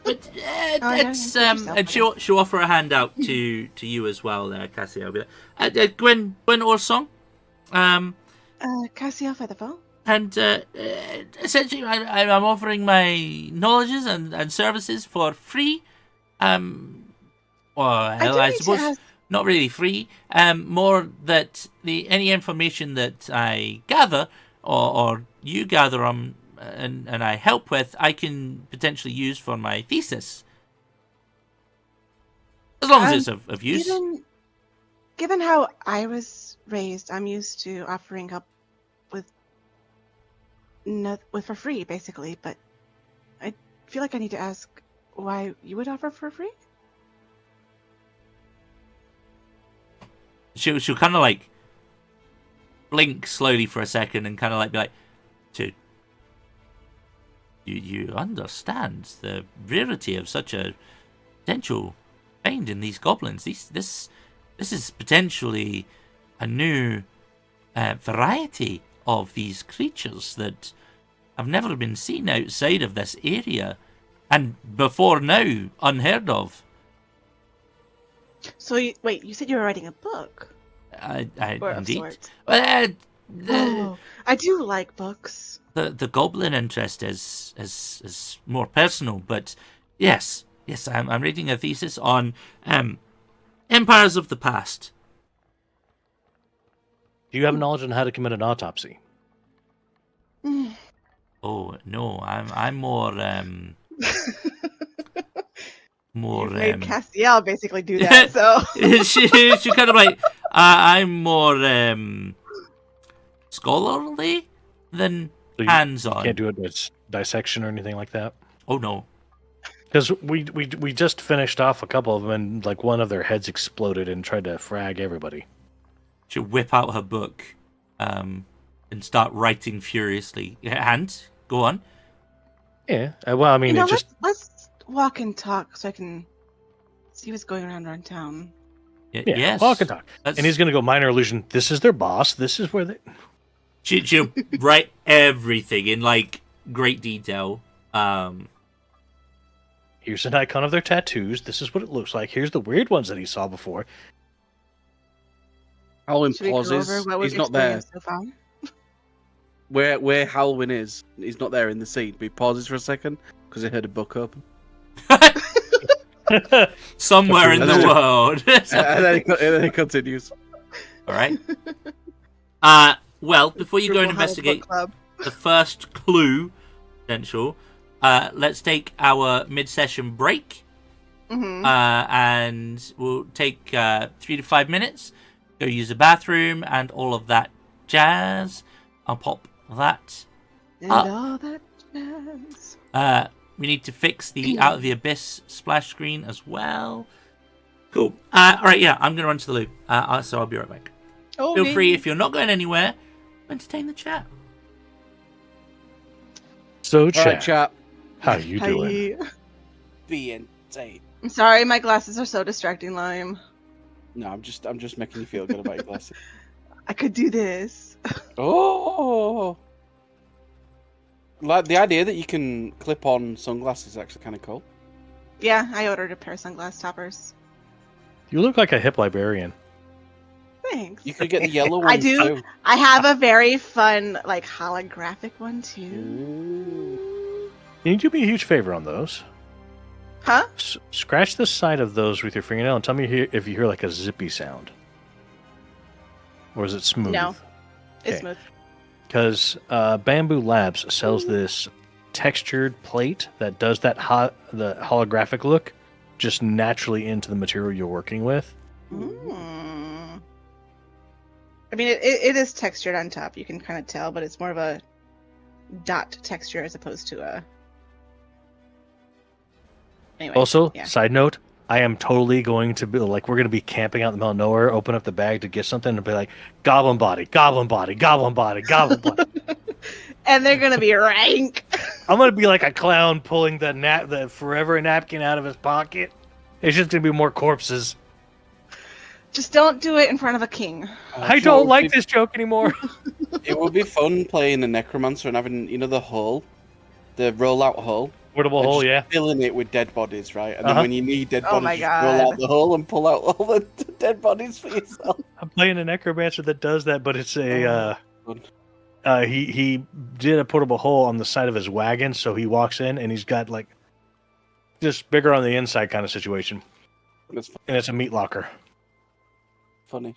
it's and she'll offer a hand out to you as well, there, Cassie. I'll be like, Gwen Orsong, Cassio Featherfall. and essentially I'm offering my knowledges and services for free. I suppose not really free. More that any information that I gather or you gather and I help with, I can potentially use for my thesis. As long as it's of use. Given how I was raised, I'm used to offering up with for free, basically. But I feel like I need to ask why you would offer for free. She'll kind of like blink slowly for a second and kind of like be like, "Dude, you understand the rarity of such a potential find in these goblins. This is potentially a new variety of these creatures that have never been seen outside of this area, and before now unheard of." So wait, you said you were writing a book? I Or of indeed. sorts. I do like books. The goblin interest is more personal, but yes, I'm reading a thesis on empires of the past. Do you have knowledge on how to commit an autopsy? Oh no, I'm more You've made Castiel basically do that. So she kind of like I'm more scholarly than So hands-on. Can't do a dissection or anything like that? Oh no, Because we just finished off a couple of them, and like one of their heads exploded and tried to frag everybody. She'll whip out her book, and start writing furiously. And go on. Yeah. Well, I mean, You know, it just let's walk and talk so I can see what's going around town. yeah. Yes. Walk and talk. Let's- And he's gonna go minor illusion. This is their boss. This is where they. She'll write everything in like great detail. Here's an icon of their tattoos. This is what it looks like. Here's the weird ones that he saw before. Halloween Should we go over pauses. what He's we've not there. experienced so far? Where Halloween is, he's not there in the scene. But he pauses for a second because he heard a book open. Somewhere in the world. and then he continues. All right. Well, before you go and Purple Heart investigate Book Club. the first clue potential, let's take our mid-session break, and we'll take 3 to 5 minutes. Go use the bathroom and all of that jazz. I'll pop that. And all that jazz. We need to fix the Out of the Abyss splash screen as well. Cool. All right, yeah, I'm going to run to the loo, so I'll be right back. Oh, Feel free, if you're not going anywhere, entertain the chat. So, All right, chat. how you doing? Hi. Be insane. I'm sorry, my glasses are so distracting, Lime. No, I'm just making you feel good about your glasses. I could do this. Oh, like the idea that you can clip on sunglasses is actually kind of cool. Yeah, I ordered a pair of sunglass toppers. You look like a hip librarian. Thanks. You could get the yellow ones I do. too. I have a very fun, like, holographic one too. Ooh. Can you do me a huge favor on those? Huh? Scratch the side of those with your fingernail and tell me if you hear like a zippy sound. Or is it smooth? No. It's Okay. smooth. Because Bamboo Labs sells this textured plate that does that the holographic look just naturally into the material you're working with. Mm. I mean, it is textured on top. You can kind of tell, but it's more of a dot texture as opposed to a. Anyway. Also, yeah. side note, I am totally going to be like, we're going to be camping out in the middle of nowhere, open up the bag to get something, and be like, goblin body, goblin body, goblin body, goblin body. And they're gonna be rank. I'm going to be like a clown pulling the forever napkin out of his pocket. It's just going to be more corpses. Just don't do it in front of a king. I don't like this joke anymore. It would be fun playing a necromancer and having, the hull, the rollout hull. Portable and hole, just yeah. filling it with dead bodies, right? And then Uh-huh. when you need dead Oh bodies, my you just roll God. out the hull and pull out all the dead bodies for yourself. I'm playing a necromancer that does that, but it's a Good. he did a portable hole on the side of his wagon, so he walks in and he's got like just bigger on the inside kind of situation, That's and it's a meat locker. funny.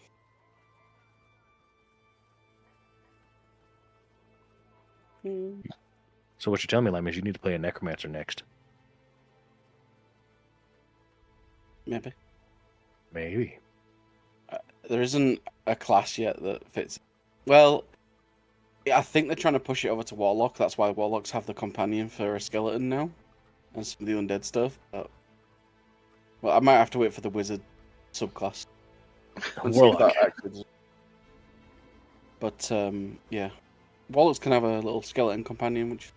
So what you're telling me, Lime, is you need to play a necromancer next. Maybe. Maybe. There isn't a class yet that fits. Well, I think they're trying to push it over to Warlock. That's why Warlocks have the companion for a skeleton now. And some of the undead stuff. But... Well, I might have to wait for the wizard subclass. And see if Warlock. that actually does- But, yeah. Warlocks can have a little skeleton companion, which is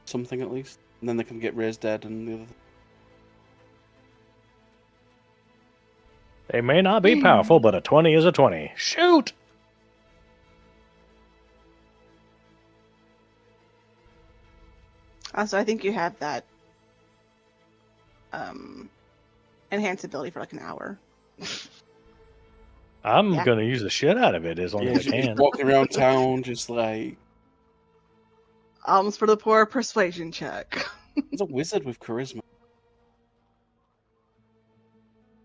something at least. And then they can get raised dead and the other. They may not be powerful, but a 20 is a 20. Shoot! Also, I think you have that enhanced ability for like an hour. I'm Yeah. gonna use the shit out of it as long Yeah, as I just can. walking around town, just like. Alms for the poor persuasion check. He's a wizard with charisma.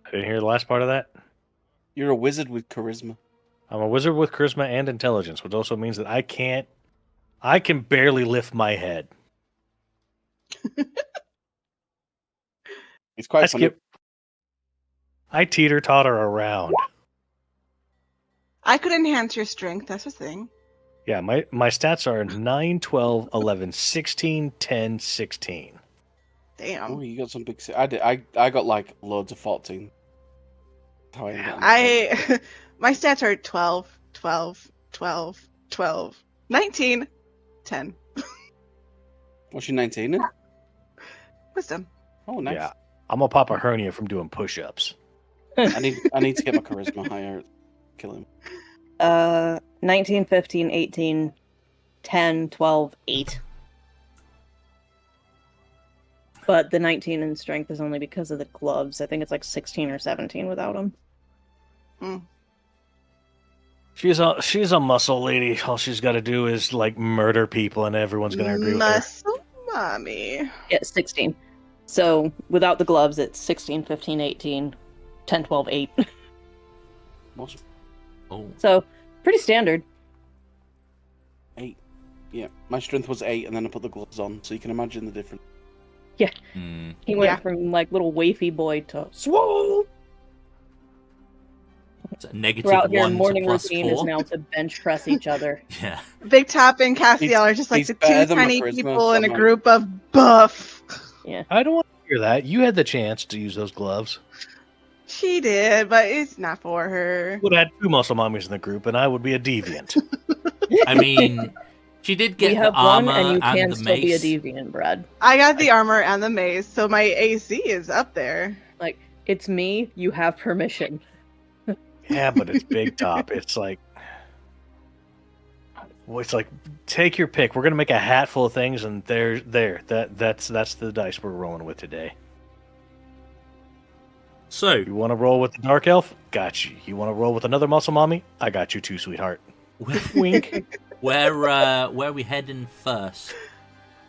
I didn't hear the last part of that. You're a wizard with charisma. I'm a wizard with charisma and intelligence, which also means that I can barely lift my head. It's quite I funny. skip. I teeter-totter around. I could enhance your strength. That's a thing. Yeah, my stats are 9, 12, 11, 16, 10, 16. Damn. Oh, you got some big. I did. I got like loads of 14. That's how I ended up. My stats are 12, 12, 12, 12, 19, 10. What's your 19 in? Wisdom. Oh, nice. Yeah. I'm gonna pop a hernia from doing push-ups. I need to get my charisma higher. Kill him. 19, 15, 18, 10, 12, 8. But the 19 in strength is only because of the gloves. I think it's like 16 or 17 without them. She's a muscle lady. All she's got to do is like murder people, and everyone's gonna agree with her. Muscle mommy. Yeah, 16. So without the gloves, it's 16, 15, 18, 10, 12, 8. Awesome. Oh, So pretty standard. 8. Yeah, my strength was 8, and then I put the gloves on, so you can imagine the difference. He went Yeah. from like little wafy boy to swole. it's a negative Throughout your 1 morning to plus routine 4. is now to bench press each other. Yeah. Big Top and Cassiel are just like he's the better two than my tiny charisma, people so in a I'm like- group of buff. I don't want to hear that. You had the chance to use those gloves. She did, but it's not for her. Would have had 2 muscle mommies in the group, and I would be a deviant. I mean, she did We get the have armor one, and you can the still be a mace. deviant, Brad. I got the armor and the mace, so my AC is up there. Like, it's me, you have permission. Yeah, but it's Big Top. It's like, well, it's like, take your pick. We're gonna make a hat full of things, and that's the dice we're rolling with today. So, You want to roll with the dark elf? Got you. You want to roll with another muscle mommy? I got you too, sweetheart. Wink. where are we heading first?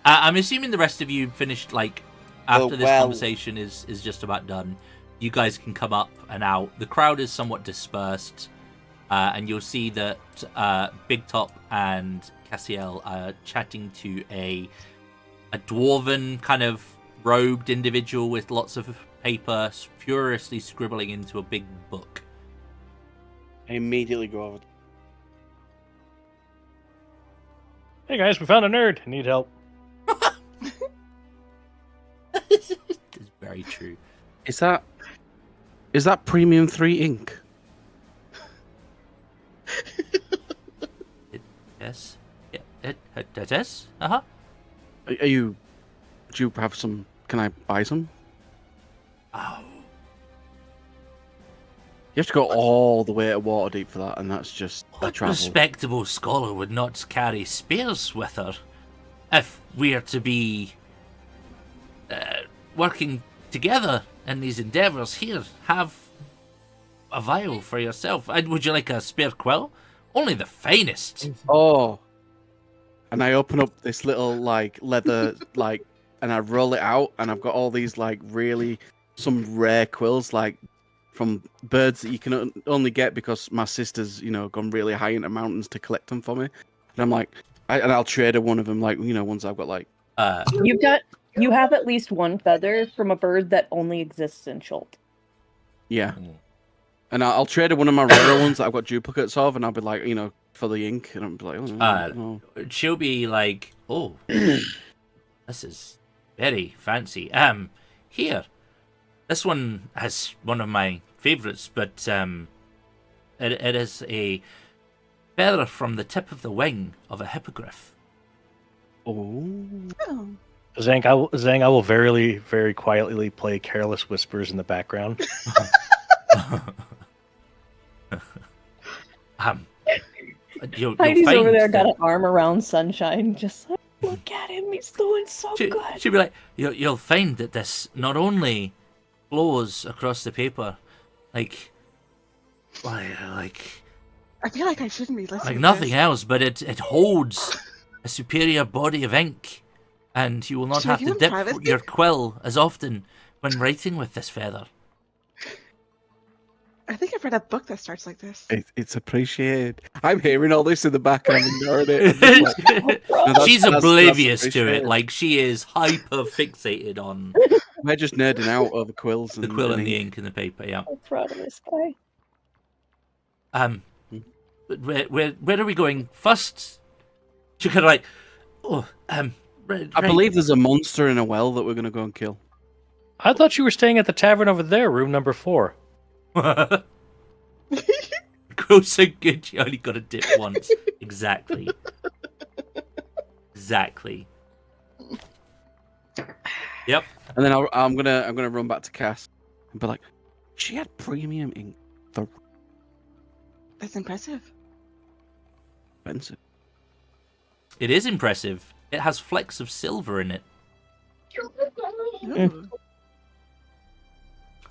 I'm assuming the rest of you finished like after this conversation is just about done. You guys can come up and out. The crowd is somewhat dispersed, and you'll see that Big Top and Cassiel are chatting to a dwarven kind of robed individual with lots of paper, furiously scribbling into a big book. I immediately go over. Hey guys, we found a nerd. Need help. It's very true. Is that premium 3 ink? Yes. Yeah, it is. Uh-huh. Are you? Do you have some? Can I buy some? Oh. You have to go all the way to Waterdeep for that, and that's just a What travel. respectable scholar would not carry spears with her if we're to be working together in these endeavours? Here, have a vial for yourself. Would you like a spare quill? Only the finest. Oh. And I open up this little like leather and I roll it out, and I've got all these like really some rare quills like from birds that you can only get because my sister's gone really high into mountains to collect them for me. And I'm like, I'll trade her one of them, like ones I've got like. You have at least one feather from a bird that only exists in Schult. Yeah. And I'll trade her one of my rarer ones that I've got duplicates of, and I'll be like, for the ink, and I'll be like, oh, no. She'll be like, oh, this is very fancy. Here, this one has one of my favorites, but it is a feather from the tip of the wing of a hippogriff. Oh. Oh. Zank, I will very, very quietly play Careless Whispers in the background. You'll Heidi's find over there, that- got an arm around Sunshine, just like, look at him, he's doing so good. She'll be like, you'll find that this not only flows across the paper, like I feel like I shouldn't be listening. like to nothing this. else, but it holds a superior body of ink, and you will not Should I have give to him dip privacy? your quill as often when writing with this feather. I think I've read a book that starts like this. It's appreciated. I'm hearing all this in the back and I'm ignoring it. I'm just like, no, that's- She's that's oblivious to it, appreciated. like she is hyper fixated on We're just nerding out over quills the and quill and ink. the ink and the paper. Yeah. I'm proud of this guy. But where are we going first? She kind of like, oh, I believe there's a monster in a well that we're going to go and kill. I thought you were staying at the tavern over there, room number 4. Grow so good you only got to dip once. Exactly. Exactly. Yep. And then I'm gonna run back to Cass and be like, she had premium ink for That's impressive. expensive. It is impressive. It has flecks of silver in it. Ooh.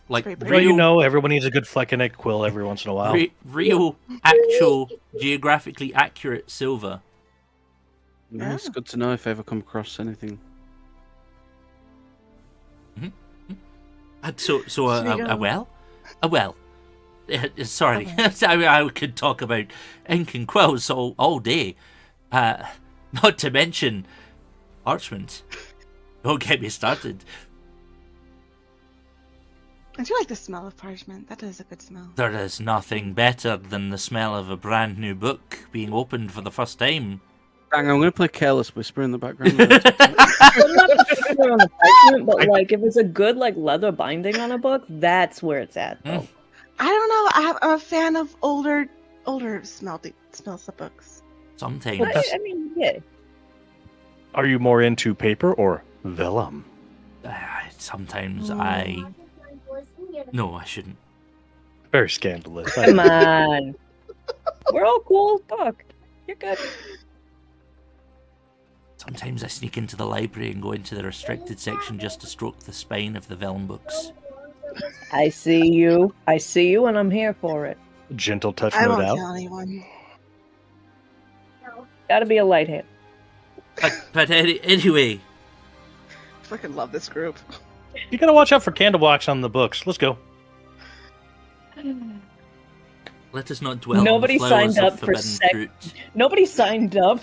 Like Very pretty. Well, you real, know, everyone needs a good fleck in a quill every once in a while. real, actual, geographically accurate silver. Yeah, it's good to know if I ever come across anything. So There you a go. well? A well. Sorry, I could talk about ink and quills all day. Not to mention parchment. Don't get me started. I do like the smell of parchment. That is a good smell. There is nothing better than the smell of a brand new book being opened for the first time. Dang, I'm going to play Careless Whisper in the background. I'm not particular on the parchment, but like if it's a good like leather binding on a book, that's where it's at. Though. I don't know. I'm a fan of older smells of books. Sometimes. I mean, yeah. Are you more into paper or vellum? Sometimes I... No, I shouldn't. Very scandalous. Come on. We're all cool as fuck. You're good. Sometimes I sneak into the library and go into the restricted section just to stroke the spine of the vellum books. I see you, and I'm here for it. Gentle touch, I no won't doubt. tell anyone. Gotta be a light hand. But anyway, I fucking love this group. You gotta watch out for candle blocks on the books. Let's go. let us not dwell Nobody on the flowers signed of up for forbidden sex. fruit. Nobody signed up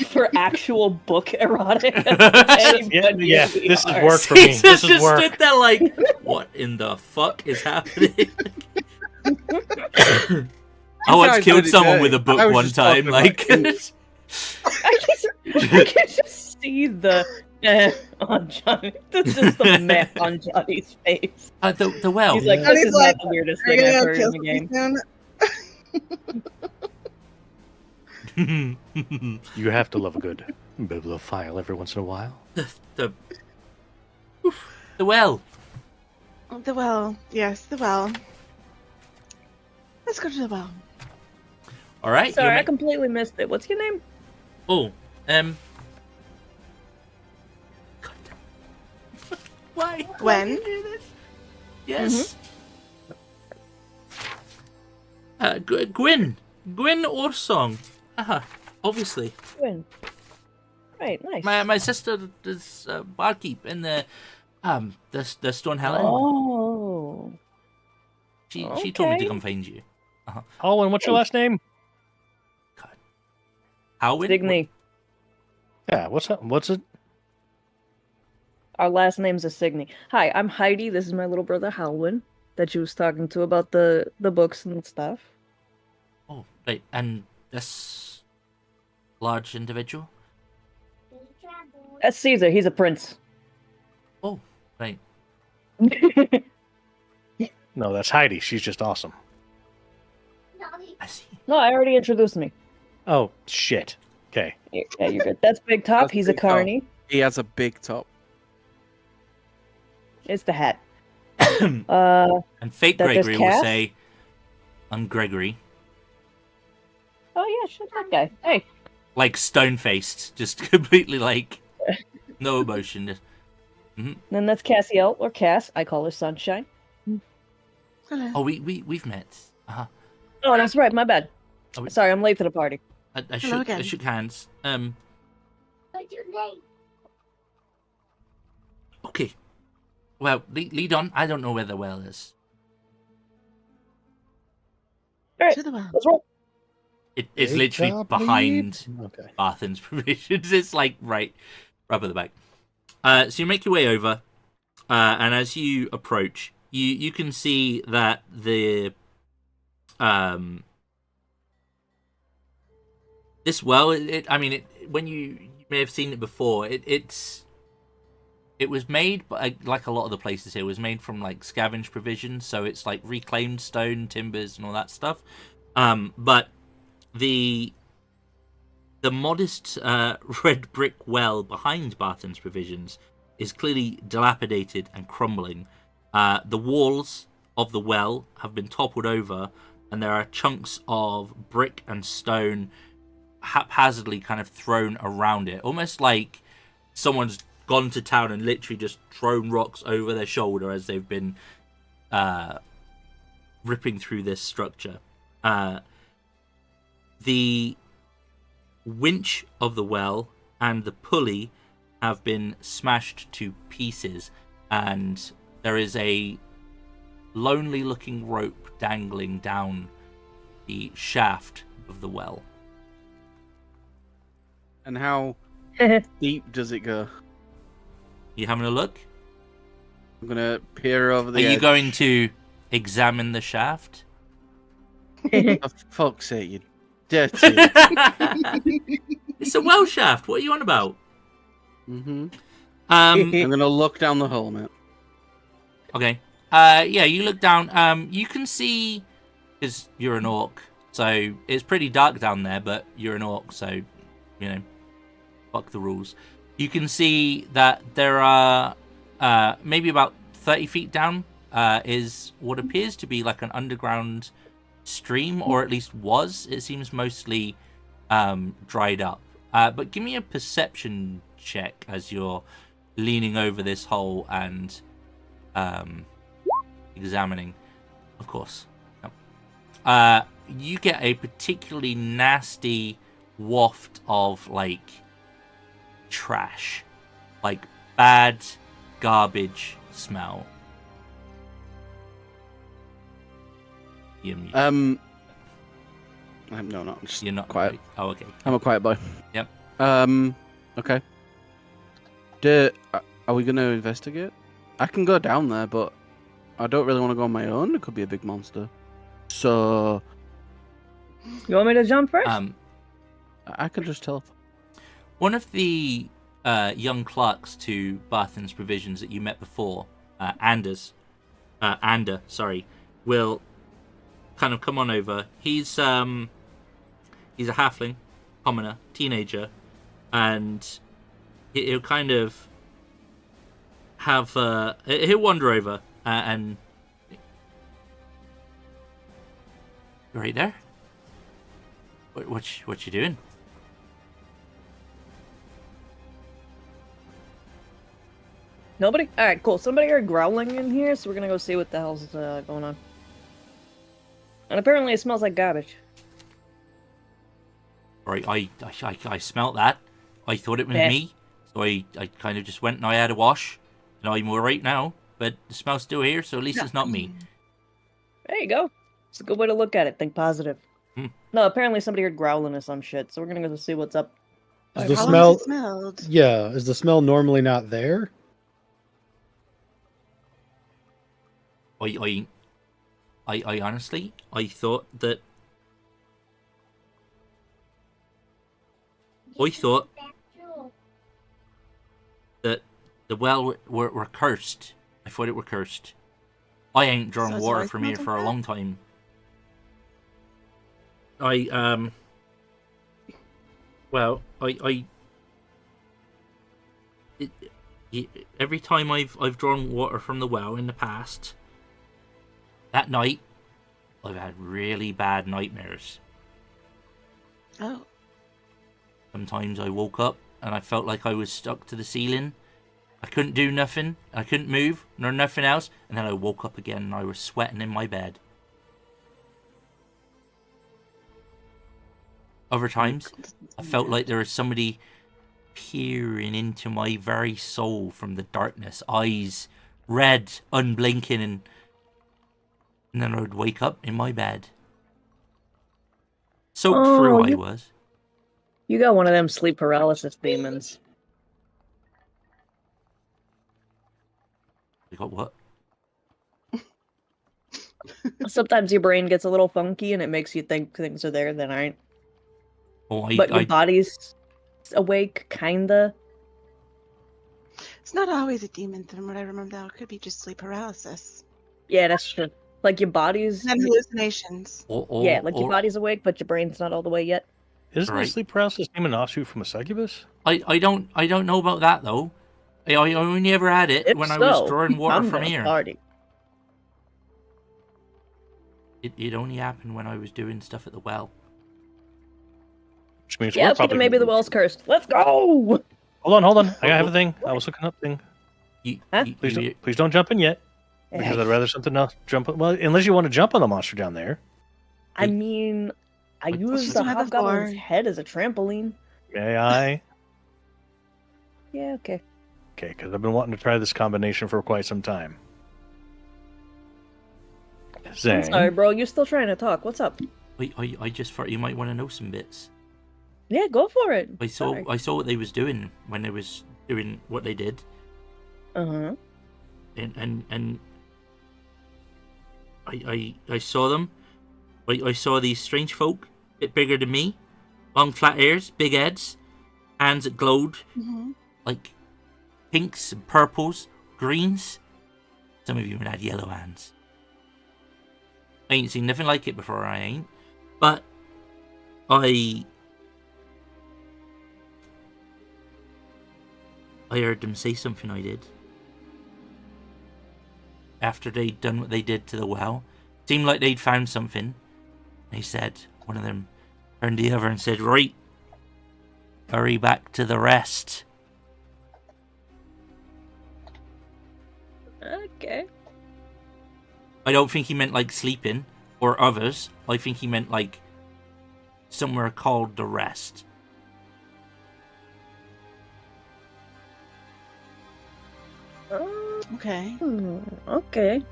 for actual book erotic. Yeah, this is work for me. Caesar This is just work. stood there like, what in the fuck is happening? I once guys killed did it someone dirty. with a book I was one just time. talking about Like, ink. I can just see the on Johnny. That's just the meh on Johnny's face. the well. He's like, Yeah. this He's is like, not the weirdest Are you thing I've gonna go heard kill in the game. something You have to love a good bibliophile every once in a while. the well. soon? The well. Yes, the well. Let's go to the well. All right. Sorry, you're I completely missed it. What's your name? Oh, God. Why? When? Why do you do this? Yes. Gwyn Orsong. Obviously. Gwyn. Right, nice. My sister is barkeep in the Stone Helen. Oh. She told me to okay. come find you. Holland, what's your last name? Howin? Signy. Yeah, what's up? What's it? Our last name's a Signy. Hi, I'm Heidi. This is my little brother Halwyn that you was talking to about the books and stuff. Oh, right. And this large individual? That's Caesar. He's a prince. Oh, right. No, that's Heidi. She's just awesome. I see. No, I already introduced me. Oh, shit. Okay. Yeah, you're good. That's Big Top. That's He's a Big Top. carny. He has a big top. It's the hat. And fake That there's Gregory will Cass? say, I'm Gregory. Oh yeah, shut that guy. Hey. Like stone-faced. Just completely like, no emotion. Just, Then that's Cassiel or Cass. I call her Sunshine. Hello. oh, we've met. Uh-huh. Oh, that's right. My bad. Oh, we- Sorry, I'm late to the party. I Hello shook, I again. shook hands. Okay. Well, lead on. I don't know where the well is. All right, To the well. let's roll. It's Big literally top behind lead. Okay. Barthen's provisions. It's like right at the back. So you make your way over, and as you approach, you can see that This well, I mean, when you may have seen it before, it was made by, like a lot of the places here, was made from like scavenged provisions, so it's like reclaimed stone, timbers, and all that stuff. But the modest red brick well behind Barton's provisions is clearly dilapidated and crumbling. The walls of the well have been toppled over, and there are chunks of brick and stone haphazardly kind of thrown around it, almost like someone's gone to town and literally just thrown rocks over their shoulder as they've been ripping through this structure. The winch of the well and the pulley have been smashed to pieces, and there is a lonely looking rope dangling down the shaft of the well. And how deep does it go? You having a look? I'm gonna peer over the Are you edge. going to examine the shaft? For fuck's sake, you dirty. It's a well shaft. What are you on about? Mm-hmm. Um, I'm gonna look down the hole, mate. okay. Yeah, you look down. You can see, because you're an orc, so it's pretty dark down there, but you're an orc, so, you know, fuck the rules. You can see that there are maybe about 30 feet down is what appears to be like an underground stream, or at least was. It seems mostly dried up. But give me a perception check as you're leaning over this hole and examining. Of course. Yep. You get a particularly nasty waft of like trash, like bad garbage smell. No, not just You're not quiet. Oh, okay. I'm a quiet boy. Yep. Okay. Are we gonna investigate? I can go down there, but I don't really want to go on my own. It could be a big monster. So You want me to jump first? I can just teleport. One of the young clerks to Barthen's Provisions that you met before, Ander, will kind of come on over. He's a halfling, commoner, teenager, and he'll kind of have he'll wander over and right there. What you doing? Nobody? Alright, cool. Somebody heard growling in here, so we're gonna go see what the hell's going on. And apparently it smells like garbage. Right, I smelt that. I thought it was Yeah. me, so I kind of just went and I had a wash, and I'm alright now. But the smell's still here, so at least it's not me. There you go. It's a good way to look at it. Think positive. No, apparently somebody heard growling or some shit, so we're gonna go see what's up. Is the How long smell? has it smelled? Yeah, is the smell normally not there? I honestly, I thought that. I thought that the well were cursed. I thought it were cursed. I ain't drawn So it's water always from here smelled for like a that? long time. Every time I've drawn water from the well in the past, that night I've had really bad nightmares. Oh. Sometimes I woke up and I felt like I was stuck to the ceiling. I couldn't do nothing. I couldn't move, nor nothing else. And then I woke up again and I was sweating in my bed. Other times, I felt like there was somebody peering into my very soul from the darkness. Eyes red, unblinking, and then I would wake up in my bed. Soaked through I was. You got one of them sleep paralysis demons. I got what? Sometimes your brain gets a little funky and it makes you think things are there that aren't. Oh, but your body's awake, kinda. It's not always a demon, from what I remember. Though it could be just sleep paralysis Yeah, that's true. Like your body's, and then hallucinations. yeah, like your body's awake, but your brain's not all the way yet. Isn't Right. the sleep paralysis name an offshoot from a succubus? I don't know about that though. I only ever had it If when I so, was drawing water I'm from gonna here. party. It only happened when I was doing stuff at the well. Which means Yeah, I we're was thinking probably maybe the well's cursed. Let's go! Hold on. I have a thing. I was looking up thing. Huh? Please don't jump in yet. Because I'd rather something else jump. Well, unless you want to jump on the monster down there. I mean, I used she's the had hobgoblin's before. head as a trampoline. May I? Yeah, okay. Okay, because I've been wanting to try this combination for quite some time. I'm Zang. sorry, bro. You're still trying to talk. What's up? I just thought you might want to know some bits. Yeah, go for it. I saw what they was doing when they was doing what they did, Uh-huh. and I saw them. I saw these strange folk, a bit bigger than me, long flat ears, big heads, hands that glowed Mm-hmm. like pinks and purples, greens. Some of you even had yellow hands. I ain't seen nothing like it before, I ain't. But I heard them say something, I did. After they'd done what they did to the well. Seemed like they'd found something. They said, one of them turned to the other and said, right, hurry back to the rest. Okay. I don't think he meant like sleeping or others. I think he meant like somewhere called the rest. Okay. Okay.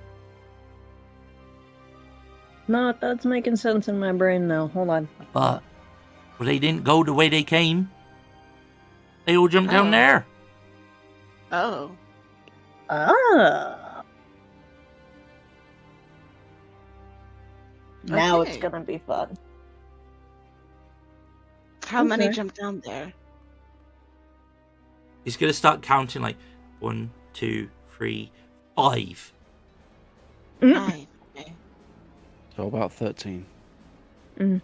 No, that's making sense in my brain now. Hold on. But they didn't go the way they came. They all jumped down Oh. there. Oh. Ah. Now it's Okay. gonna be fun. How many Okay. jumped down there? He's gonna start counting like 1, 2, 3, 5. Mm. 5. Okay. So about 13. I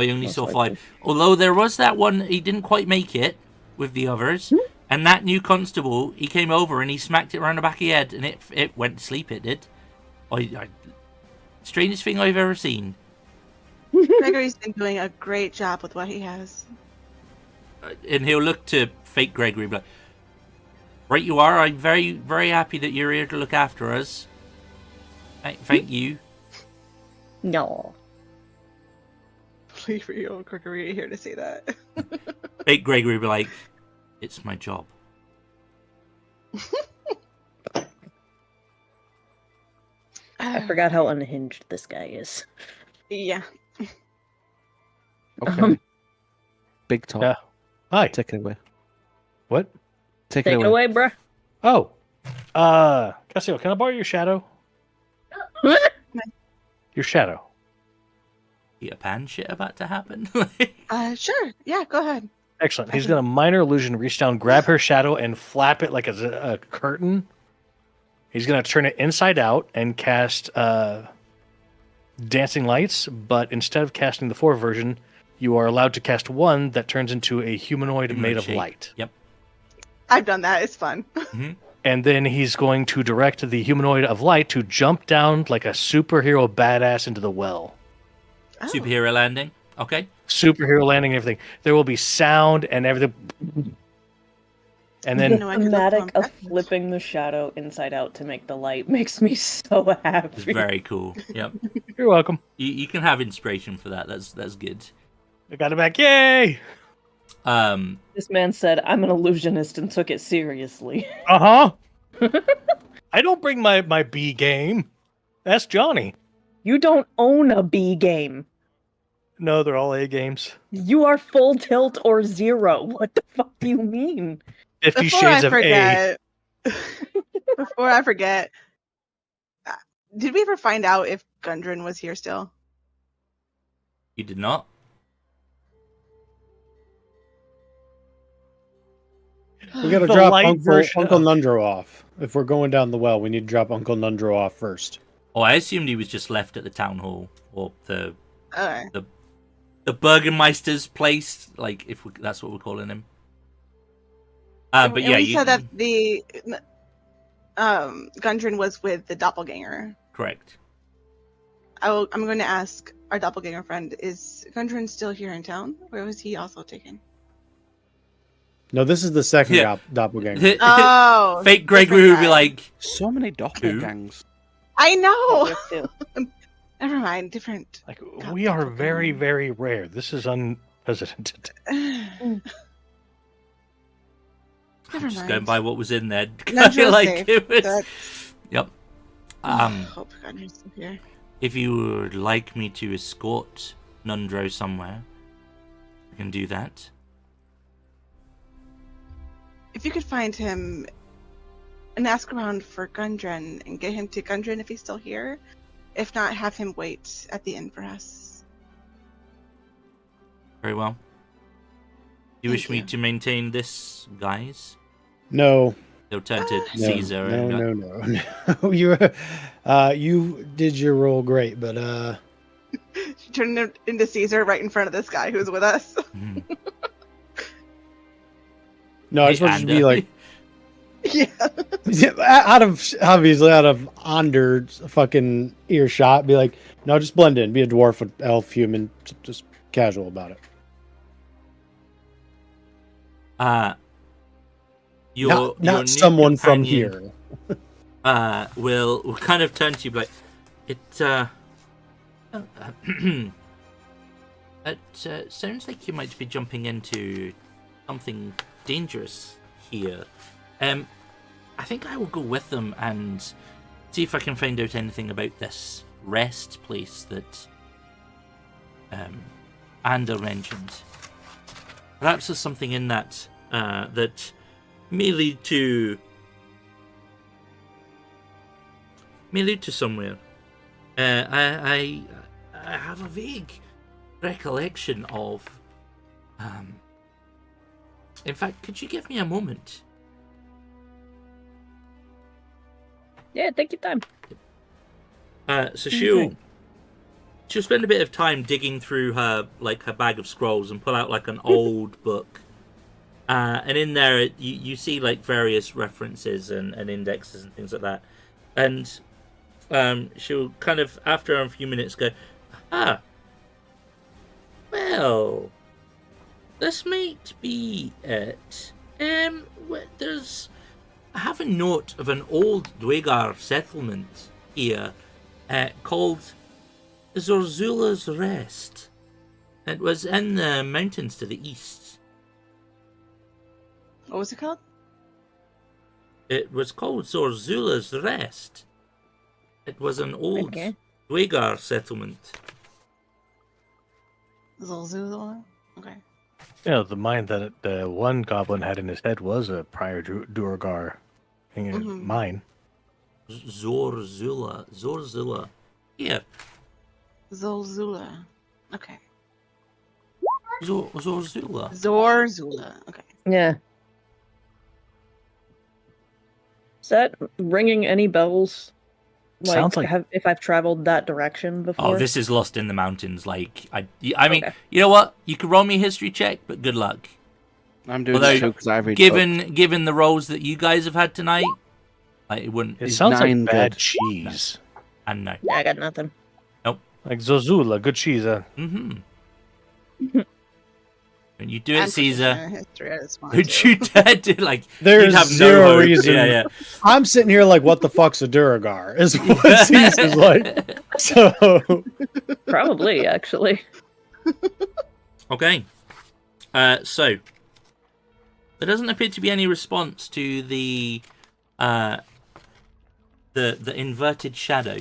only Most saw likely. 5. Although there was that one, he didn't quite make it with the others. And that new constable, he came over and he smacked it around the back of the head and it went to sleep, it did. Strangest thing I've ever seen. Gregory's been doing a great job with what he has. And he'll look to fake Gregory and be like, right you are, I'm very, very happy that you're here to look after us. Thank you. No. Please, for you, Gregory, here to say that. Fake Gregory will be like, it's my job. I forgot how unhinged this guy is. Yeah. Okay. Big top. Yeah. Hi. Take it away. What? Take Take it away, bruh. Oh. Cassio, can I borrow your shadow? Your shadow. Peter Pan shit about to happen. Sure. Yeah, go ahead. Excellent. He's going to minor illusion, reach down, grab her shadow, and flap it like a curtain. He's going to turn it inside out and cast Dancing Lights, but instead of casting the 4 version, you are allowed to cast one that turns into a humanoid made of shape. light. Yep. I've done that. It's fun. And then he's going to direct the humanoid of light to jump down like a superhero badass into the well. Oh. Superhero landing. Okay. Superhero landing and everything. There will be sound and everything. And then No, I could look Thematic for of him. flipping the shadow inside out to make the light makes me so It's happy. very cool. Yep. you're welcome. You can have inspiration for that. That's good. I got it back. Yay! This man said, I'm an illusionist and took it seriously. Uh-huh. I don't bring my B game. That's Johnny. You don't own a B game. No, they're all A games. You are full tilt or 0. What the fuck do you mean? 50 Before Shades I of A. forget, before I forget, did we ever find out if Gundren was here still? You did not. We gotta The drop light Uncle version of- Nundro off. If we're going down the well, we need to drop Uncle Nundro off first. Oh, I assumed he was just left at the town hall or the Okay. Burgermeister's place, like that's what we're calling him. And But yeah, we said that the Gundren was with the doppelganger. correct. I'm going to ask our doppelganger friend: is Gundren still here in town, or was he also taken? No, this is the second Yeah. doppelganger. Oh, Fake Gregory different would be guy. like, So many doppelgangs. I know. We have to. Never mind, different. Like we are very, very rare. This is unprecedented. Never I'm just mind. going by what was in there. Nundro's like safe. it was. That's- Yep. Hope Gundren's still here. If you would like me to escort Nundro somewhere, I can do that. If you could find him and ask around for Gundren and get him to Gundren if he's still here. If not, have him wait at the inn for us. Very well. Do you wish Thank me you. to maintain this, guys? No, They'll turn to no, Caesar. no. You did your role great, but She turned him into Caesar right in front of this guy who's with us. Mhm. no, I just want you to be like Yeah. out of Onder's fucking earshot. Be like, no, just blend in. Be a dwarf, an elf, human, just casual about it. Your Not new someone from companion, here. will kind of turn to you like, it sounds like you might be jumping into something dangerous here. I think I will go with them and see if I can find out anything about this rest place that Ander mentioned. Perhaps there's something in that that may lead to somewhere. I have a vague recollection of. In fact, could you give me a moment? Yeah, take your time. So she'll spend a bit of time digging through her bag of scrolls and pull out like an old book. And in there, you see like various references and indexes and things like that. And she'll kind of, after a few minutes, go, well, this might be it. I have a note of an old Dwegar settlement here called Zorzula's Rest. It was in the mountains to the east. What was it called? It was called Zorzula's Rest. It was an old Okay. Dwegar settlement. Zolzula? Okay. You know, the mind that the one goblin had in his head was a prior Duergar Mhm. mine. Zorzula. Here. Zolzula. Okay. Zorzula. Zorzula. Okay. Yeah. Is that ringing any bells? Sounds like- if I've traveled that direction before. Oh, this is Lost in the Mountains. Like, I mean, Okay. you know what? You could roll me a history check, but good luck. I'm doing Although, this too because I read books. Given the rolls that you guys have had tonight, it wouldn't. It Is sounds like 9 bad good? cheese. And no. Yeah, I got nothing. Like Zozula, good cheese. Mm-hmm. When you do it, I'm Caesar, history at this point, would too. you dare do like? There's you'd have zero no hope. reason. Yeah. I'm sitting here like, what the fuck's a Duragar? Is what Caesar's like. So Probably, actually. Okay. So there doesn't appear to be any response to the inverted shadow.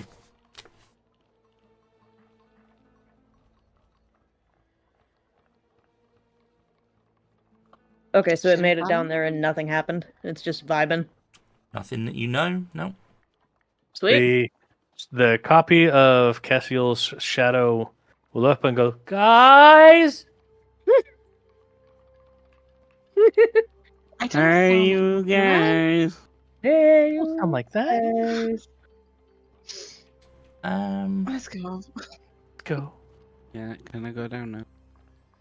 Okay, so it made it down there and nothing happened. It's just vibing. Nothing that you know. No. Sweet. The copy of Cassiel's Shadow will look up and go, guys. I don't sound guys? Hey, you sound like that. Guys, Let's let's go. Go. Yeah, can I go down now?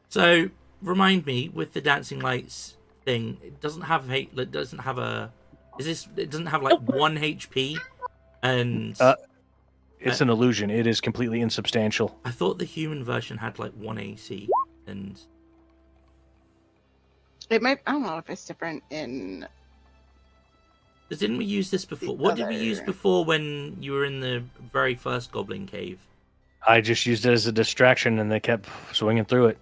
So remind me with the dancing lights thing. It doesn't have it doesn't have a. Is this? It doesn't have like 1 HP, and It's an illusion. It is completely insubstantial. I thought the human version had like 1 AC, and It might. I don't know if it's different in. didn't we use this before? What did we use other- before when you were in the very first Goblin Cave? I just used it as a distraction, and they kept swinging through it.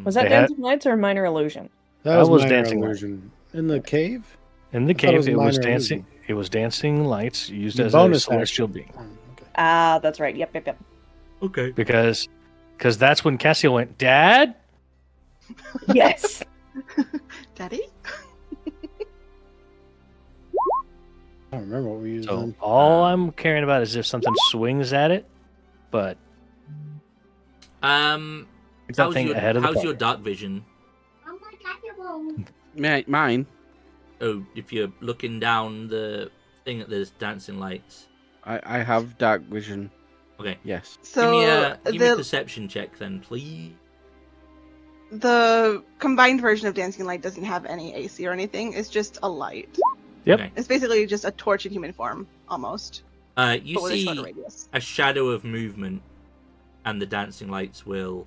Was that They had- Dancing Lights or Minor Illusion? That That was minor Dancing Light. illusion. In the cave? In the I thought it cave, was it was minor dancing. illusion. It was dancing lights used The as a bonus celestial action. being. Oh, okay. Ah, that's right. Yep. Okay. Because that's when Cassiel went, Dad. Yes. Daddy? I don't remember what we used So then. all I'm caring about is if something swings at it, but it's that thing ahead of the how's your point. dark vision? Mine. Oh, if you're looking down the thing that there's dancing lights. I have dark vision. Okay. Yes. So Give me a perception check then, please. the combined version of Dancing Light doesn't have any AC or anything. It's just a light. Yep. Okay. It's basically just a torch in human form, almost. You but with a shorter see radius. a shadow of movement, and the dancing lights will.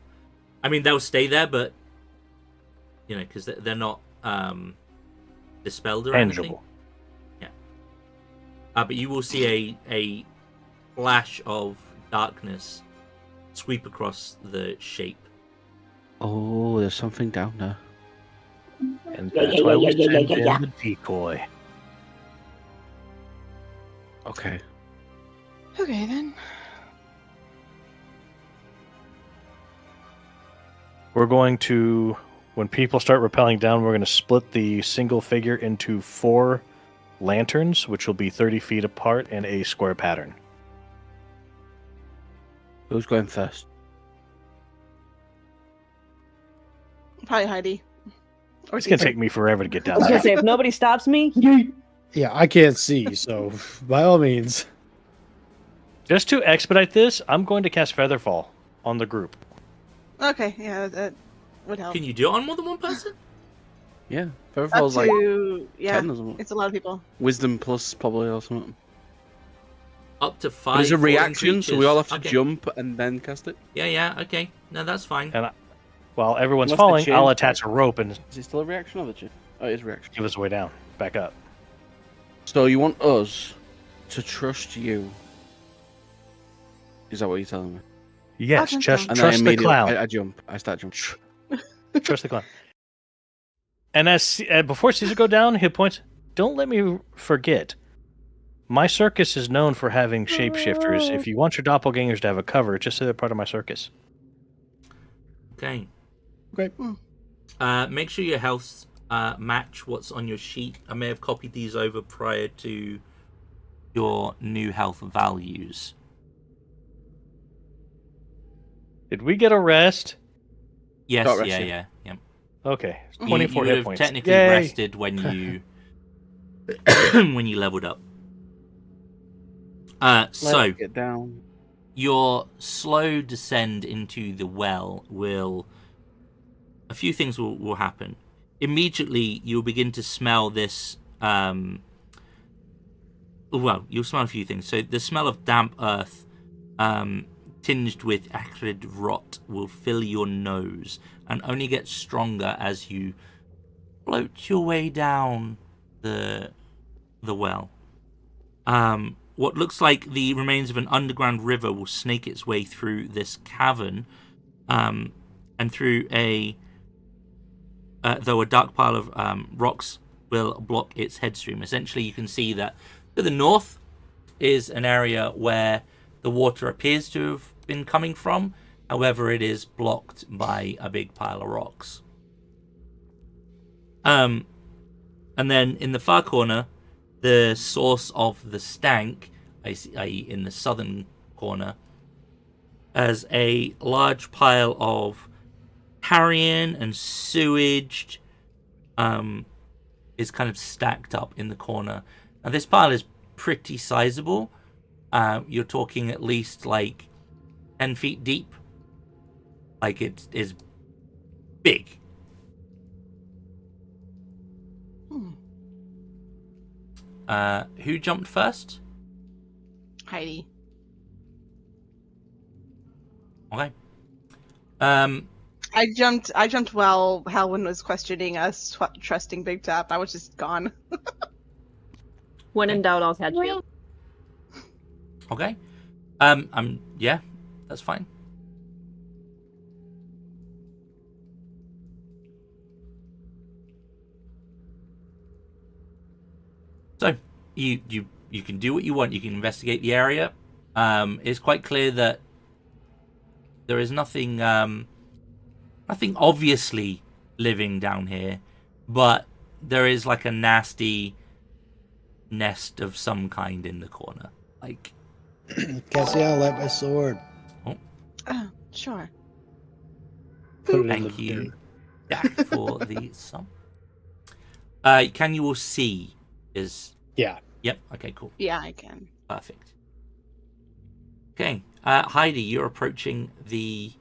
I mean, they'll stay there, but because they're not dispelled or anything. Tangible. Yeah. But you will see a flash of darkness sweep across the shape. Oh, there's something down there. And that's why we sent in the decoy. Okay. Okay, then. We're going to, when people start rappelling down, we're going to split the single figure into 4 lanterns, which will be 30 feet apart in a square pattern. Who's going first? Probably Heidi. Or It's going to Caesar. take me forever to get I down was there. gonna say if nobody stops me, yeet. Yeah, I can't see, so by all means. Just to expedite this, I'm going to cast Featherfall on the group. Okay, yeah, that would help. Can you do it on more than one person? Yeah. Up Featherfall's like to, yeah, 10 or something. it's a lot of people. Wisdom plus probably or something. Up to 5. But it's a falling reaction, so we all have to creatures. Okay. jump and then cast it. Yeah, okay. No, that's fine. And while everyone's Unless they falling, change I'll it. attach a rope and Is it still a reaction or the change? Oh, it is a reaction. give us a way down. Back up. So you want us to trust you? Is that what you're telling me? Yes, Okay. just And then trust the immediately- clown. I jump. I start jumping. Trust the clown. And as before Caesar go down, he points. Don't let me forget. My circus is known for having shapeshifters. If you want your doppelgangers to have a cover, just say they're part of my circus. Okay. Okay. Make sure your healths match what's on your sheet. I may have copied these over prior to your new health values. Did we get a rest? Yes, Got rest, yeah. Okay, You 24 would hit have points. technically Yay. rested when you when you leveled up. So Let's get down. your slow descend into the well will. A few things will happen. Immediately, you'll begin to smell this. Well, you'll smell a few things. So the smell of damp earth, tinged with acrid rot, will fill your nose and only get stronger as you float your way down the well. What looks like the remains of an underground river will snake its way through this cavern, and through though a dark pile of rocks will block its headstream. Essentially, you can see that to the north is an area where the water appears to have been coming from. However, it is blocked by a big pile of rocks. And then in the far corner, the source of the stank, i.e. in the southern corner, as a large pile of carrion and sewage is kind of stacked up in the corner. Now this pile is pretty sizable. You're talking at least like 10 feet deep. Like it is big. Who jumped first? Heidi. Okay. I jumped while Halwyn was questioning us, trusting Big Top. I was just gone. When in doubt, I'll catch you. Okay. Yeah, that's fine. So you can do what you want. You can investigate the area. It's quite clear that there is nothing obviously living down here, but there is like a nasty nest of some kind in the corner. Like, Cassie, I'll light my sword. Sure. Put it in thank the you, dirt. Dak, for the sum. Can you all see? Yeah. Yep. Okay. Cool. Yeah, I can. Perfect. Okay, Heidi, you're approaching the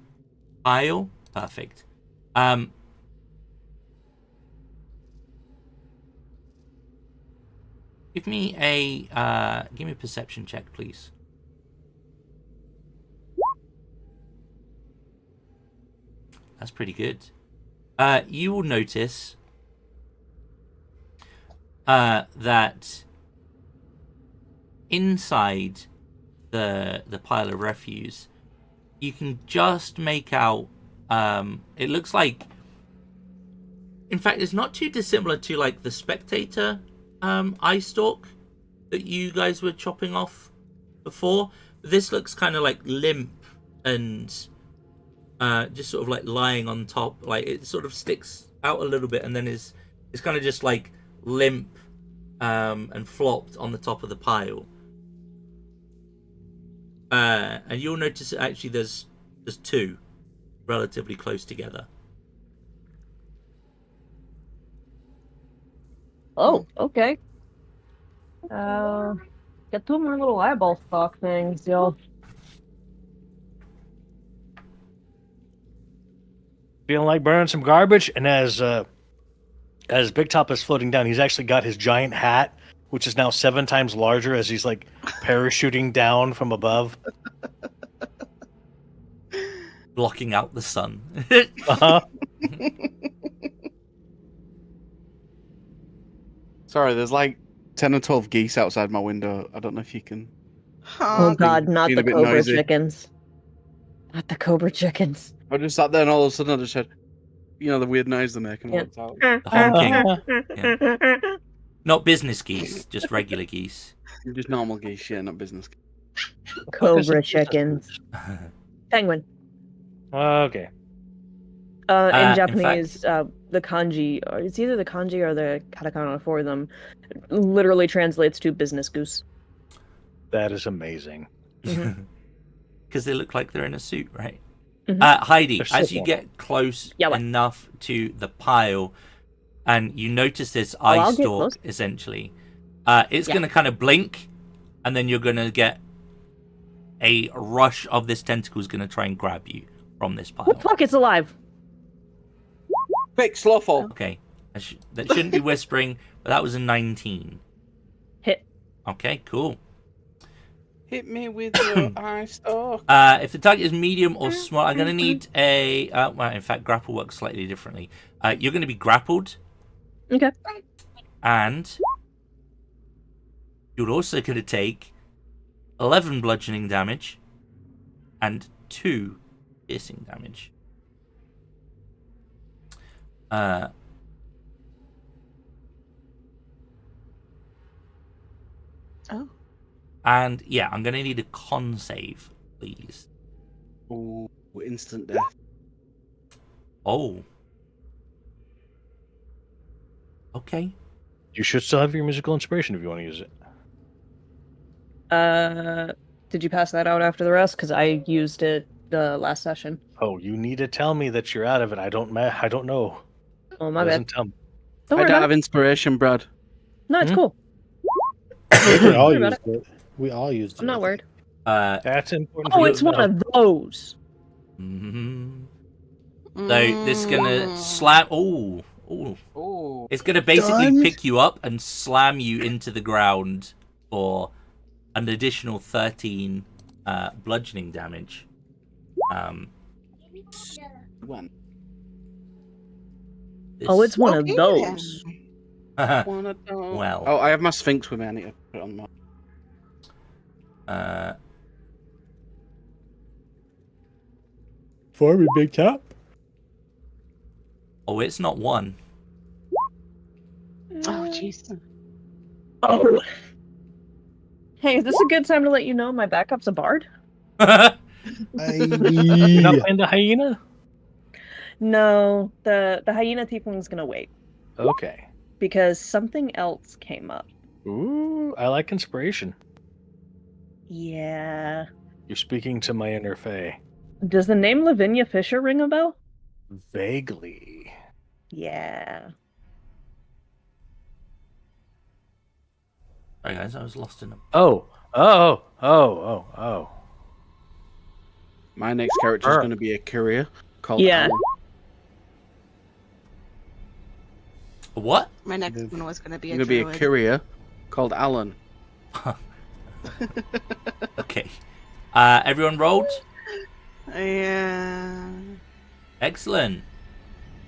pile. Perfect. Give me a perception check, please. That's pretty good. You will notice that inside the pile of refuse, you can just make out. It looks like, in fact, it's not too dissimilar to like the spectator eye stalk that you guys were chopping off before. This looks kind of like limp and just sort of like lying on top. Like it sort of sticks out a little bit and then is kind of just like limp and flopped on the top of the pile. And you'll notice that actually there's two relatively close together. Oh, okay. Get two more little eyeball stalk things, yo. Feeling like burning some garbage, and as Big Top is floating down, he's actually got his giant hat, which is now 7 times larger as he's like parachuting down from above. Blocking out the sun. Uh-huh. Sorry, there's like 10 or 12 geese outside my window. I don't know if you can. Oh god, not being the a bit cobra noisy. chickens. Not the cobra chickens. I just sat there and all of a sudden I just heard, the weird noise they make and I walked out. The honking. Not business geese, just regular geese. Just normal geese, yeah, not business geese. Cobra chickens. Penguin. Okay. In In Japanese, the kanji, or it's either the kanji or the katakana for them, literally translates to business goose. That is amazing. Because they look like they're in a suit, right? Mhm. Heidi, They're as so you warm. get close Yeah, what? enough to the pile, and you notice this I'll eye get stalk, close. essentially, it's Yeah. going to kind of blink, and then you're going to get a rush of this tentacle is going to try and grab you from this pile. Oh, fuck, it's alive. Quick, Slowful. Okay, that shouldn't be whispering, but that was a 19. Hit. Okay, cool. Hit me with your eye stalk. If the target is medium or small, I'm going to need a... well, in fact, grapple works slightly differently. You're going to be grappled, Okay. and you're also going to take 11 bludgeoning damage and 2 piercing damage. Oh. And yeah, I'm going to need a con save, please. Ooh, instant death. Oh. Okay. You should still have your musical inspiration if you want to use it. Did you pass that out after the rest? Because I used it the last session. Oh, you need to tell me that you're out of it. I don't know. Oh, my It bad. doesn't tell me. Don't I worry don't about have it. inspiration, Brad. No, it's Hmm? cool. We all Worry about used it. We all used it. I'm not worried. That's important. Oh, for you it's to one know. of those. Mhm. So this is gonna slam. Oh, oh. Oh. It's gonna basically Done? pick you up and slam you into the ground for an additional 13 bludgeoning damage. When? Oh, it's one of Okay, those. Well. Oh, I have my Sphinx with me. I need to put it on my. For me, big top. Oh, it's not one. Oh, jeez. Oh. Hey, is this a good time to let you know my backup's a bard? You're not Aye. playing the hyena? No, the hyena tiefling's gonna wait Okay. because something else came up. Ooh, I like inspiration. Yeah. You're speaking to my inner fae. Does the name Lavinia Fisher ring a bell? Vaguely. Yeah. Sorry guys, I was lost in a... Oh. My next character is going to be a courier called Yeah. Alan. What? My next one was going to be I'm a going to be a druid. courier called Alan. Okay. Everyone rolled? Yeah. Excellent.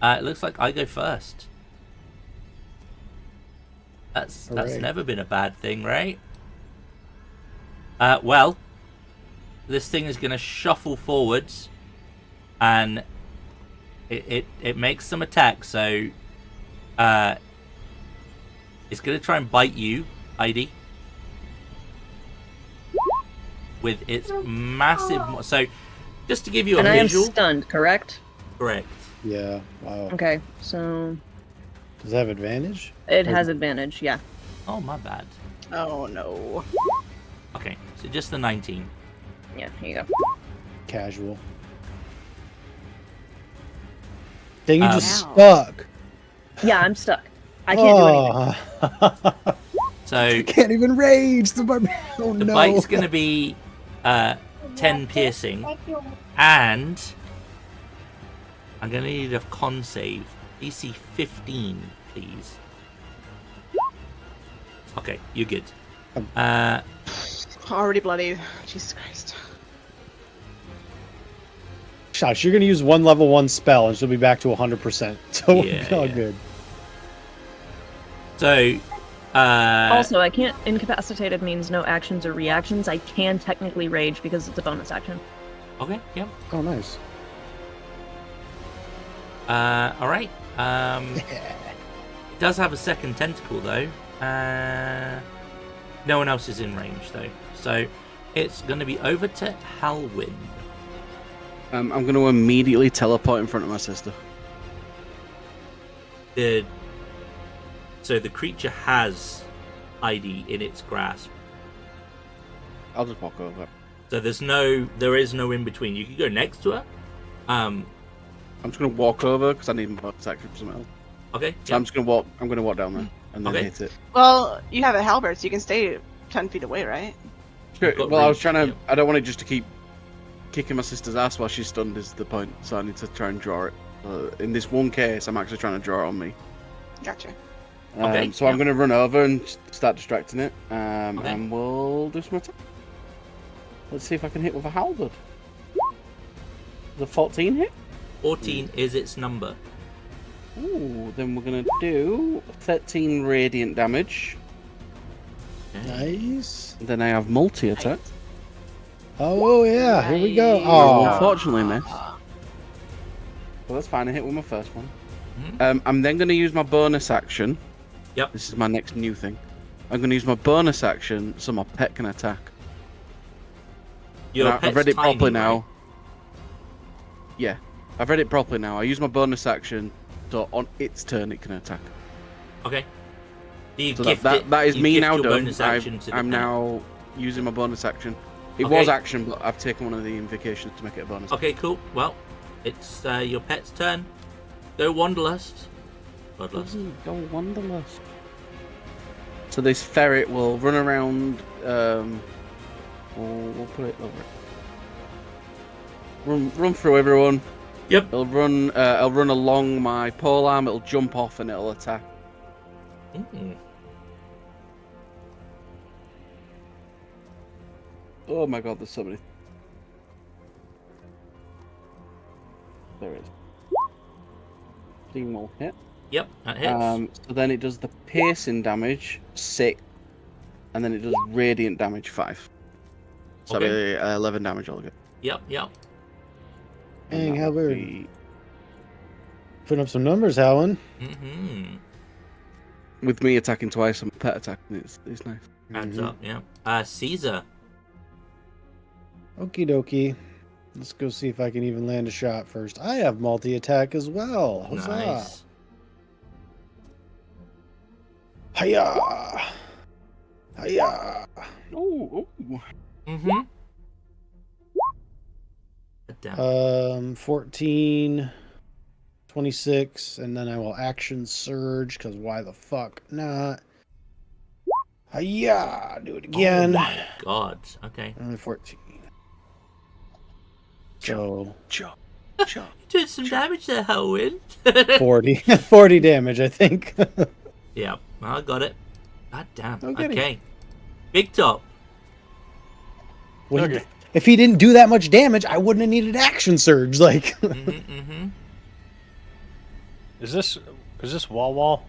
It looks like I go first. That's Hooray. never been a bad thing, right? Well, this thing is going to shuffle forwards, and it makes some attacks. So, it's going to try and bite you, Heidi, with its massive. So, just to give you a And I am visual, stunned, correct? correct. Yeah. Wow. Okay, so Does it have advantage? it has advantage, yeah. Oh, my bad. Oh, no. Okay, so just the 19. Yeah, here you go. Casual. Dang, you just Ow. stuck. Yeah, I'm stuck. I can't do anything. anything. So Can't even rage. The oh the no. bite's going to be 10 piercing, and I'm going to need a con save. DC 15, please. Okay, you're good. Already bloody. Jesus Christ. Shush, you're gonna use one level 1 spell and she'll be back to 100%. So we'll Yeah, be all yeah. good. So, Also, I can't. Incapacitated means no actions or reactions. I can technically rage because it's a bonus action. okay, yeah. Oh, nice. All right. It does have a second tentacle though. No one else is in range though, so it's going to be over to Halwyn. I'm going to immediately teleport in front of my sister. So the creature has Heidi in its grasp. I'll just walk over. So there is no in between. You could go next to her. I'm just going to walk over because I need my bonus action for something else. Okay. So I'm just going to walk. I'm going to walk down there and then Okay. hit it. Well, you have a halberd, so you can stay 10 feet away, right? You've got Well, I was reach, trying to. yeah. I don't want it just to keep kicking my sister's ass while she's stunned. Is the point? So I need to try and draw it. In this one case, I'm actually trying to draw it on me. Gotcha. Okay, So I'm yeah. going to run over and start distracting it, Okay. and we'll do some attack. Let's see if I can hit with a halberd. The 14 hit. 14 is its number. Ooh, then we're going to do 13 radiant damage. Nice. Then I have multi-attack. Oh, yeah. Here we go. Nice. Oh, Unfortunately, miss. Well, that's fine. I hit with my first one. Mhm. I'm then going to use my bonus action. Yep. This is my next new thing. I'm going to use my bonus action so my pet can attack. Your Now, I've pet's read it tiny, properly now. right? Yeah, I've read it properly now. I use my bonus action so on its turn it can attack. Okay. So you So gift that is you me gift now your done. bonus action to the I'm pet. now using my bonus action. It Okay. was action, but I've taken one of the invocations to make it a bonus. Okay, cool. Well, it's your pet's turn. Go Wanderlust. Bloodlust. Go Wanderlust. So this ferret will run around. We'll put it over. Run through everyone. Yep. It'll run. I'll run along my pole arm. It'll jump off and it'll attack. Mm. Oh my god, there's so many. There it is. Thing will hit. Yep, that hits. So then it does the piercing damage 6, and then it does radiant damage 5. So Okay. that'll be 11 damage altogether. Yep. And Dang, that would Halberd. be- Putting up some numbers, Howland. Mm-hmm. With me attacking twice, I'm pet attacking. It's nice. Adds Mhm. up, yeah. Caesar. Okie dokie. Let's go see if I can even land a shot first. I have multi-attack as well. Huzzah. Nice. Hiya! Hiya! Oh, Mm-hmm. Damn. 14, 26, and then I will action surge, because why the fuck not? Hiya! Do it again. Oh my god. Okay. And 14. So, chop. You did some damage there, Howard. 40. 40 damage, I think. Yeah, I got it. God damn. Okay. Okay. Big Top. Well, Okay. if he didn't do that much damage, I wouldn't have needed action surge. Like, Mm-hmm. Is this wall?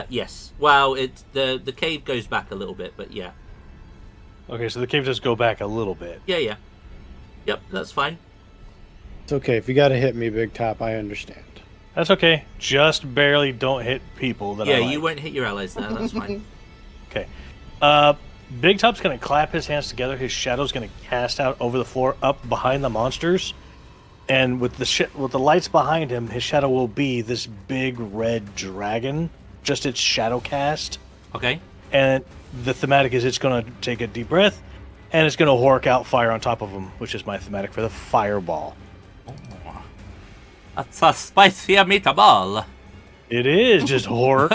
Yes. Well, it's the cave goes back a little bit, but yeah. Okay, so the cave does go back a little bit. Yeah. Yep, that's fine. it's okay. If you got to hit me, Big Top, I understand. That's okay. Just barely don't hit people that Yeah, I like. you won't hit your allies there. That's fine. Okay. Big Top's gonna clap his hands together. His shadow's gonna cast out over the floor, up behind the monsters, and with the lights behind him, his shadow will be this big red dragon. Just its shadow cast, Okay. and the thematic is it's gonna take a deep breath, and it's gonna hork out fire on top of him, which is my thematic for the fireball. Oh, that's a spicy meatball. It is just hork.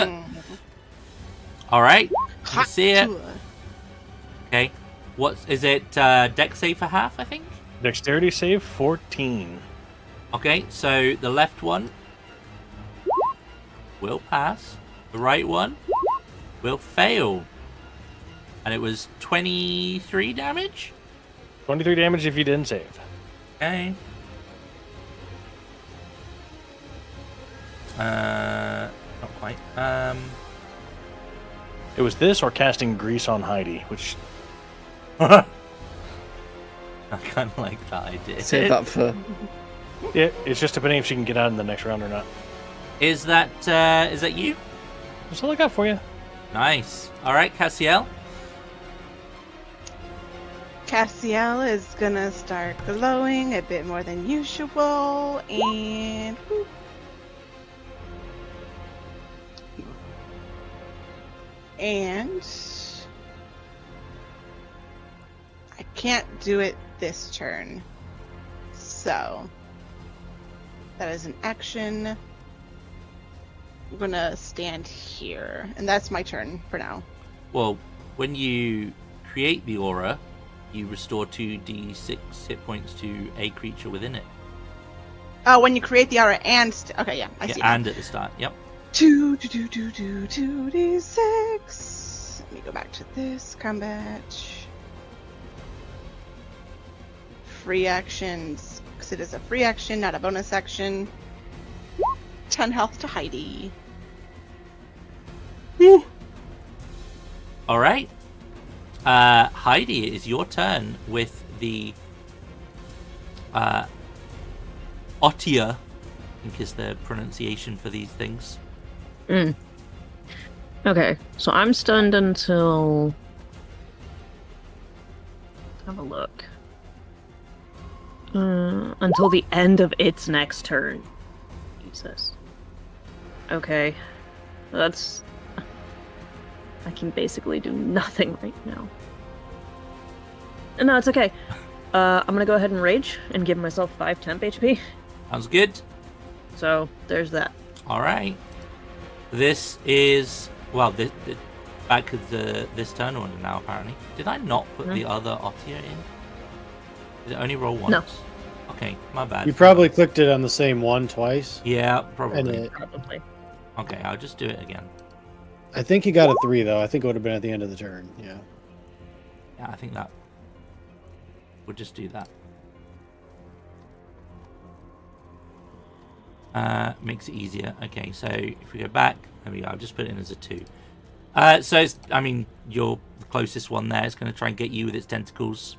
All right. You Hot see it? tour. Okay. What is it? Dex save for half, I think. Dexterity save 14. Okay. So the left one will pass. The right one will fail. And it was 23 damage. 23 damage if you didn't save. Okay. Not quite. It was this or casting grease on Heidi, which I kind of like that idea. Save that for. it's just depending if she can get out in the next round or not. Is that you? That's all I got for you. Nice. All right, Cassiel. Cassiel is gonna start glowing a bit more than usual, and whoop. And I can't do it this turn, so that is an action. I'm gonna stand here, and that's my turn for now. Well, when you create the aura, you restore 2d6 hit points to a creature within it. Oh, when you create the aura and okay, yeah, I see. now. And at the start. Yep. 2d6. Let me go back to this combat. Free actions, because it is a free action, not a bonus action. 10 health to Heidi. All right. Heidi, it is your turn with the Otia, I think is the pronunciation for these things. Okay, so I'm stunned until. Have a look. Until the end of its next turn. Jesus. Okay. That's. I can basically do nothing right now. No, it's okay. I'm gonna go ahead and rage and give myself 5 temp HP. Sounds good. So, there's that. All right. This is back of this turn order now. Apparently, did I not put the other Otia in? Did it only roll once? No. Okay, my bad. You probably clicked it on the same one twice. Yeah, And probably. Probably. Okay, I'll just do it again. I think you got a 3 though. I think it would have been at the end of the turn. Yeah. Yeah, I think that. We'll just do that. Makes it easier. Okay, so if we go back, there we go. I'll just put it in as a 2. So it's, I mean, you're the closest one there. It's going to try and get you with its tentacles.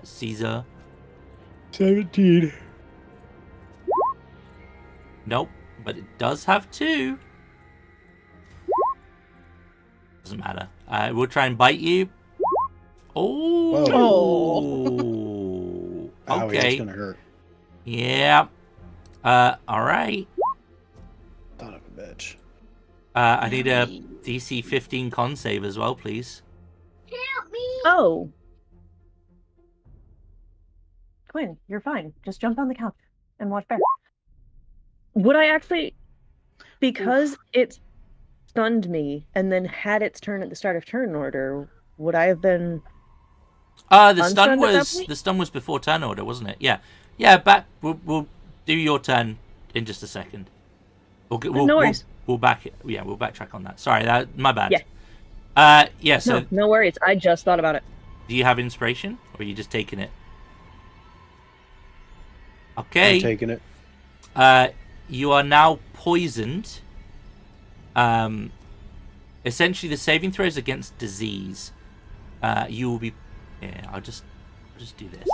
Caesar. 17. Nope, but it does have 2. Doesn't matter. We'll try and bite you. Oh. Owie, that's Okay. gonna hurt. Yeah. All right. Son of a bitch. I need a DC 15 con save as well, please. Oh. Quinn, you're fine. Just jump on the couch and watch Bear. Would I actually, because it stunned me and then had its turn at the start of turn order, would I have been The stun unstunned at that was point? before turn order, wasn't it? Yeah. Yeah. Back. We'll do your turn in just a second. No worries. We'll backtrack on that. Sorry, my bad. Yeah. Yeah. So, No worries. I just thought about it. do you have inspiration, or are you just taking it? Okay. I'm taking it. You are now poisoned. Essentially, the saving throws against disease. You will be. Yeah, I'll just do this.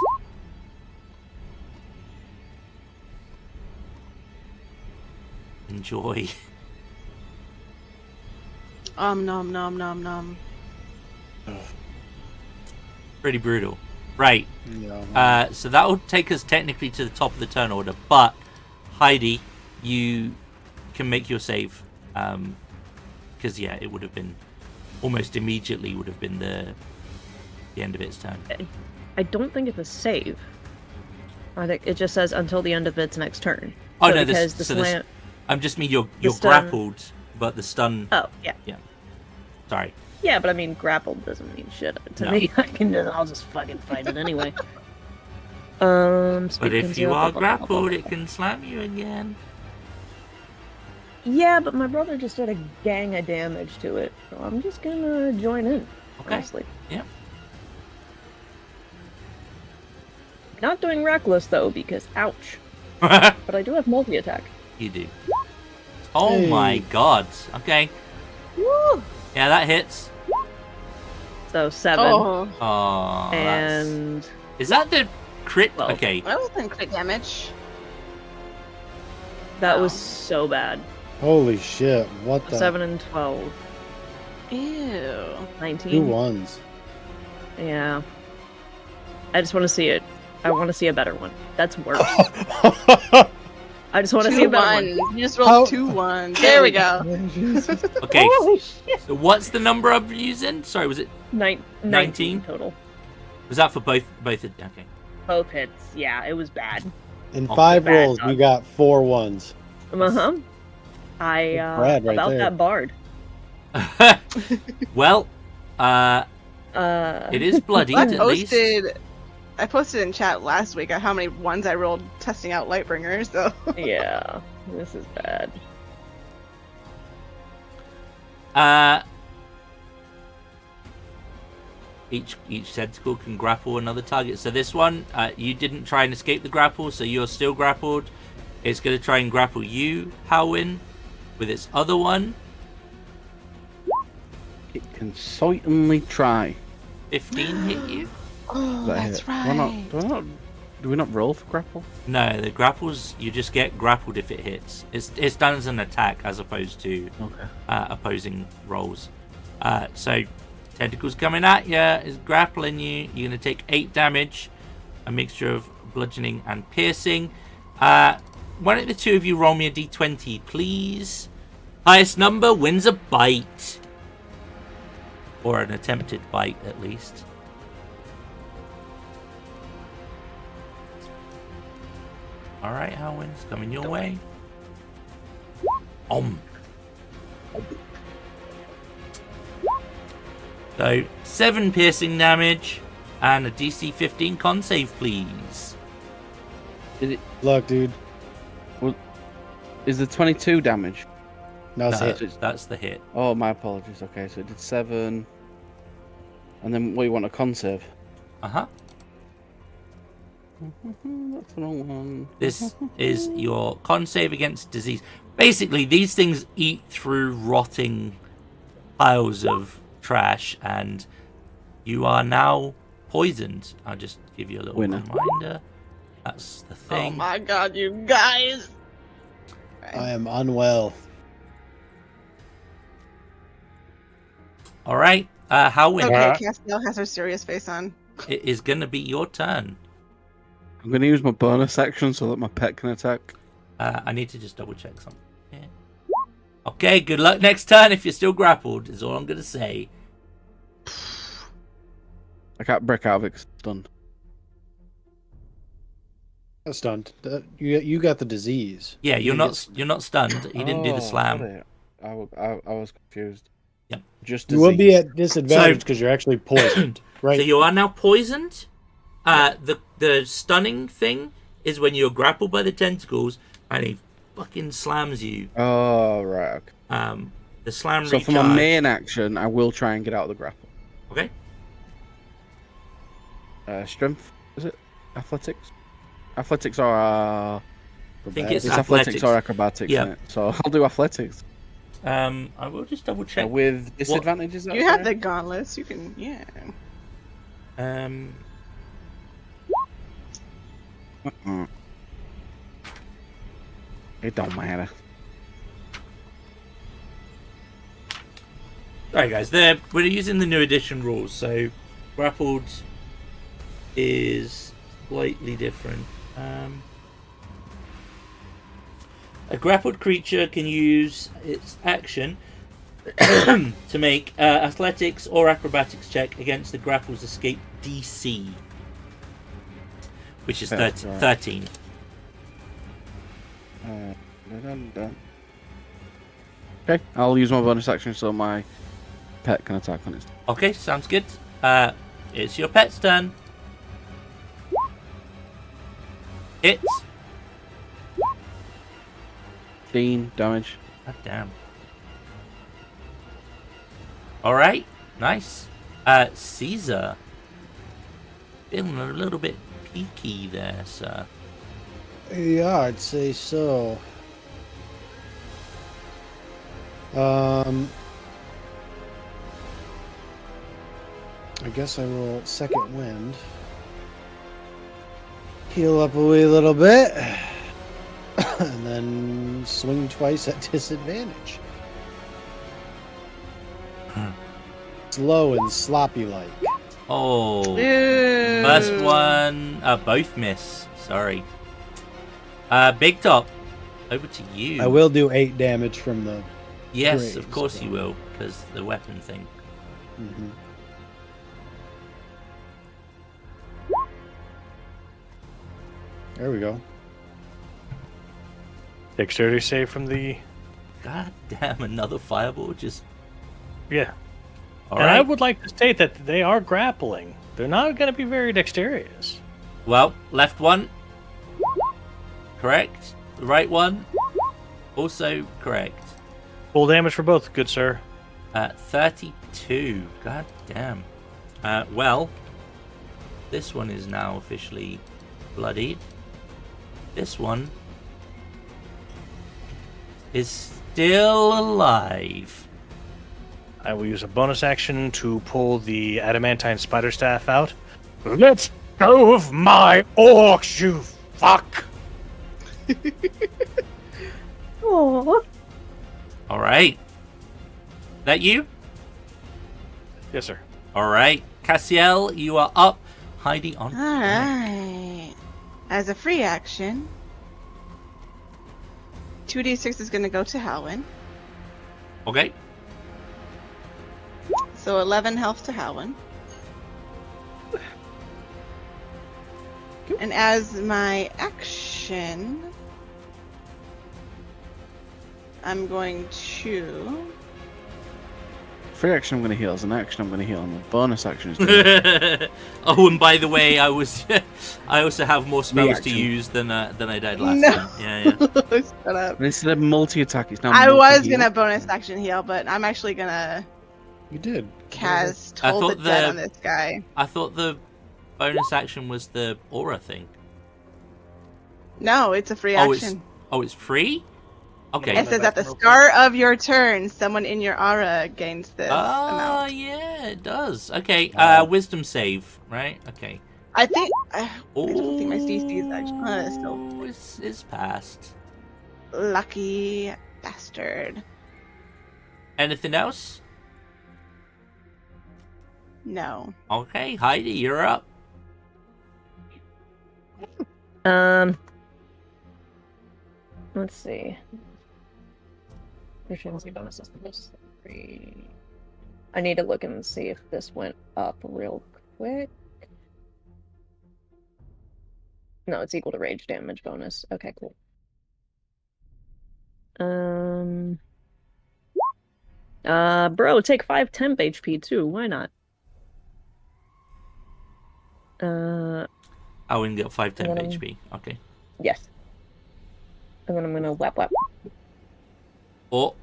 Enjoy. Nom nom nom. Pretty brutal. Right. Yeah. So that will take us technically to the top of the turn order, but Heidi, you can make your save. Because yeah, it would have been almost immediately would have been the end of its turn. I don't think it's a save. I think it just says until the end of its next turn. Oh So no, because this, the so this, slam. I'm just mean you're stun- grappled, but the stun. Oh yeah. Sorry. Yeah, but I mean, grappled doesn't mean shit to No. me. I'll just fucking fight it anyway. But speed if you conceal, are blah, blah, blah, blah, grappled, blah. it can slam you again. Yeah, but my brother just did a gang of damage to it, so I'm just gonna join in. Okay. Honestly. Yeah. Not doing reckless though, because ouch. But I do have multi attack. You do. Oh Hey. my god. Okay. Woo! Yeah, that hits. So 7. Oh, Oh. and Is that the crit? Well, Okay. that wasn't crit damage. that was Wow. so bad. Holy shit! What the? 7 and 12. Ew. 19. 2 1s. Yeah. I just want to see it. I want to see a better one. That's worse. I just want to see a better one. You just rolled How- 2 1s. There we go. Okay. Holy shit! So what's the number I'm using? Sorry, was it? 19 19? total. Was that for both? Okay. Both hits. Yeah, it was bad. In Oh, 5 bad rolls, dog. we got 4 1s. Uh-huh. Brad right about there. that bard. Well, it is bloodied at least. I posted in chat last week how many ones I rolled testing out Lightbringer, so Yeah, this is bad. Each tentacle can grapple another target. So this one, you didn't try and escape the grapple, so you're still grappled. It's going to try and grapple you, Howin, with its other one. It can certainly try. 15 hit you? oh, That that's hit. right. Do we not roll for grapple? No, the grapples, you just get grappled if it hits. It's done as an attack as opposed to Okay. opposing rolls. So, tentacles coming at you, is grappling you. You're going to take 8 damage, a mixture of bludgeoning and piercing. Why don't the two of you roll me a d20, please? Highest number wins a bite. Or an attempted bite, at least. Alright, Howin, it's coming your way. So 7 piercing damage and a DC 15 con save, please. Look, dude. Is the 22 damage? No, it's No, hit. that's the hit. Oh, my apologies. Okay, so it did 7. And then what you want a con save? Uh-huh. That's the wrong one. This is your con save against disease. Basically, these things eat through rotting piles of trash, and you are now poisoned. I'll just give you a little Winner. reminder. That's the Oh thing. my god, you guys! I am unwell. All right, Howin, Okay, Castiel has her serious face on. it is going to be your turn. I'm going to use my bonus action so that my pet can attack. I need to just double check something. Yeah. Okay, good luck next turn if you're still grappled, is all I'm going to say. I can't break out of it 'cause it's stunned. That's stunned. You got the disease. Yeah, you're You not stunned. He didn't do the Oh, slam. got it. I was confused. Yep. Just You will be disease. at disadvantage So- because you're actually poisoned, right? So you are now poisoned. The stunning thing is when you're grappled by the tentacles and he fucking slams you. Oh, right. Okay. The slam So recharge. for my main action, I will try and get out of the grapple. Okay. Strength, is it? Athletics? Athletics or I think it's athletics athletics. or acrobatics, Yeah. innit? So I'll do athletics. I will just double check. With disadvantages, You have the gauntlets, you can, yeah. It don't matter. Alright guys, we're using the new edition rules, so grappled is slightly different. A grappled creature can use its action to make athletics or acrobatics check against the grapple's escape DC, which is 13. Okay, I'll use my bonus action so my pet can attack on it. Okay, sounds good. It's your pet's turn. Hits. 15 damage. God damn. Alright, nice. Caesar. Feeling a little bit peaky there, sir. Yeah, I'd say so. I guess I will second wind. Heal up a wee little bit. And then swing twice at disadvantage. Slow and sloppy like. Oh. Ew. First one, both miss. Sorry. Big Top, over to you. I will do 8 damage from the. Yes, Graves, of course but- you will, because the weapon thing. Mhm. There we go. Dexterity save from the. God damn, another fireball just. Yeah. All And right. I would like to state that they are grappling. They're not going to be very dexterous. Well, left one. Correct. The right one. Also correct. Full damage for both, good sir. 32. God damn. Well, this one is now officially bloodied. This one is still alive. I will use a bonus action to pull the adamantine spider staff out. Let go of my orcs, you fuck! Aww. All right. That you? Yes, sir. All right. Cassiel, you are up. Heidi on. Alright. As a free action, 2d6 is going to go to Halwyn. Okay. So 11 health to Halwyn. And as my action, I'm going to free action I'm going to heal. As an action I'm going to heal. And the bonus action is doing Oh, and by the way, I also have more spells to Reaction. use than I did last No. time. Yeah. Shut up. And instead of multi-attack, it's now I was multi-heal. gonna bonus action heal, but I'm actually gonna You did. cast I Toll the thought Dead the- on this guy. I thought the bonus action was the aura thing. No, it's a free Oh, action. it's free? Okay. It says at the start of your turn, someone in your aura gains this Oh, amount. yeah, it does. Okay, Oh. wisdom save, right? Okay. I think. I don't think my CC is actually. Still It's passed. lucky bastard. Anything else? No. Okay, Heidi, you're up. Let's see. Efficiency bonuses plus 3. I need to look and see if this went up real quick. No, it's equal to rage damage bonus. Okay, cool. Bro, take 5 temp HP too. Why not? I wouldn't get 5 temp Um, HP. Okay. Yes. And then I'm gonna whap. Or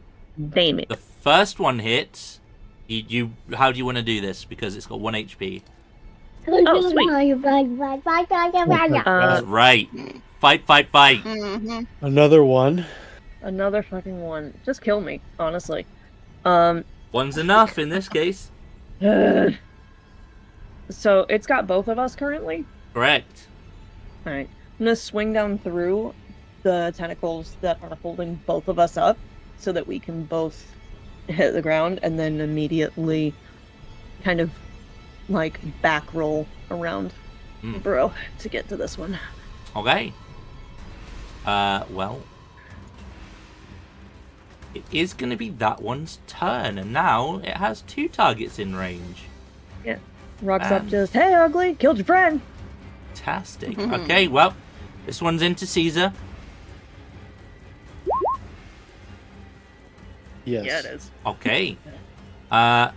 Damn it. the first one hits. You how do you want to do this? Because it's got 1 HP. Oh, sweet. That's right. Fight. Mm-hmm. Another one. Another fucking one. Just kill me, honestly. One's enough in this case. So it's got both of us currently? Correct. Alright. I'm gonna swing down through the tentacles that are holding both of us up so that we can both hit the ground and then immediately kind of like back roll around bro to get to this one. Okay. Well, it is going to be that one's turn, and now it has 2 targets in range. Rocks up just, hey ugly, killed your friend. Fantastic. Okay, well, this one's into Caesar. Yes. Yeah, it is. Okay. So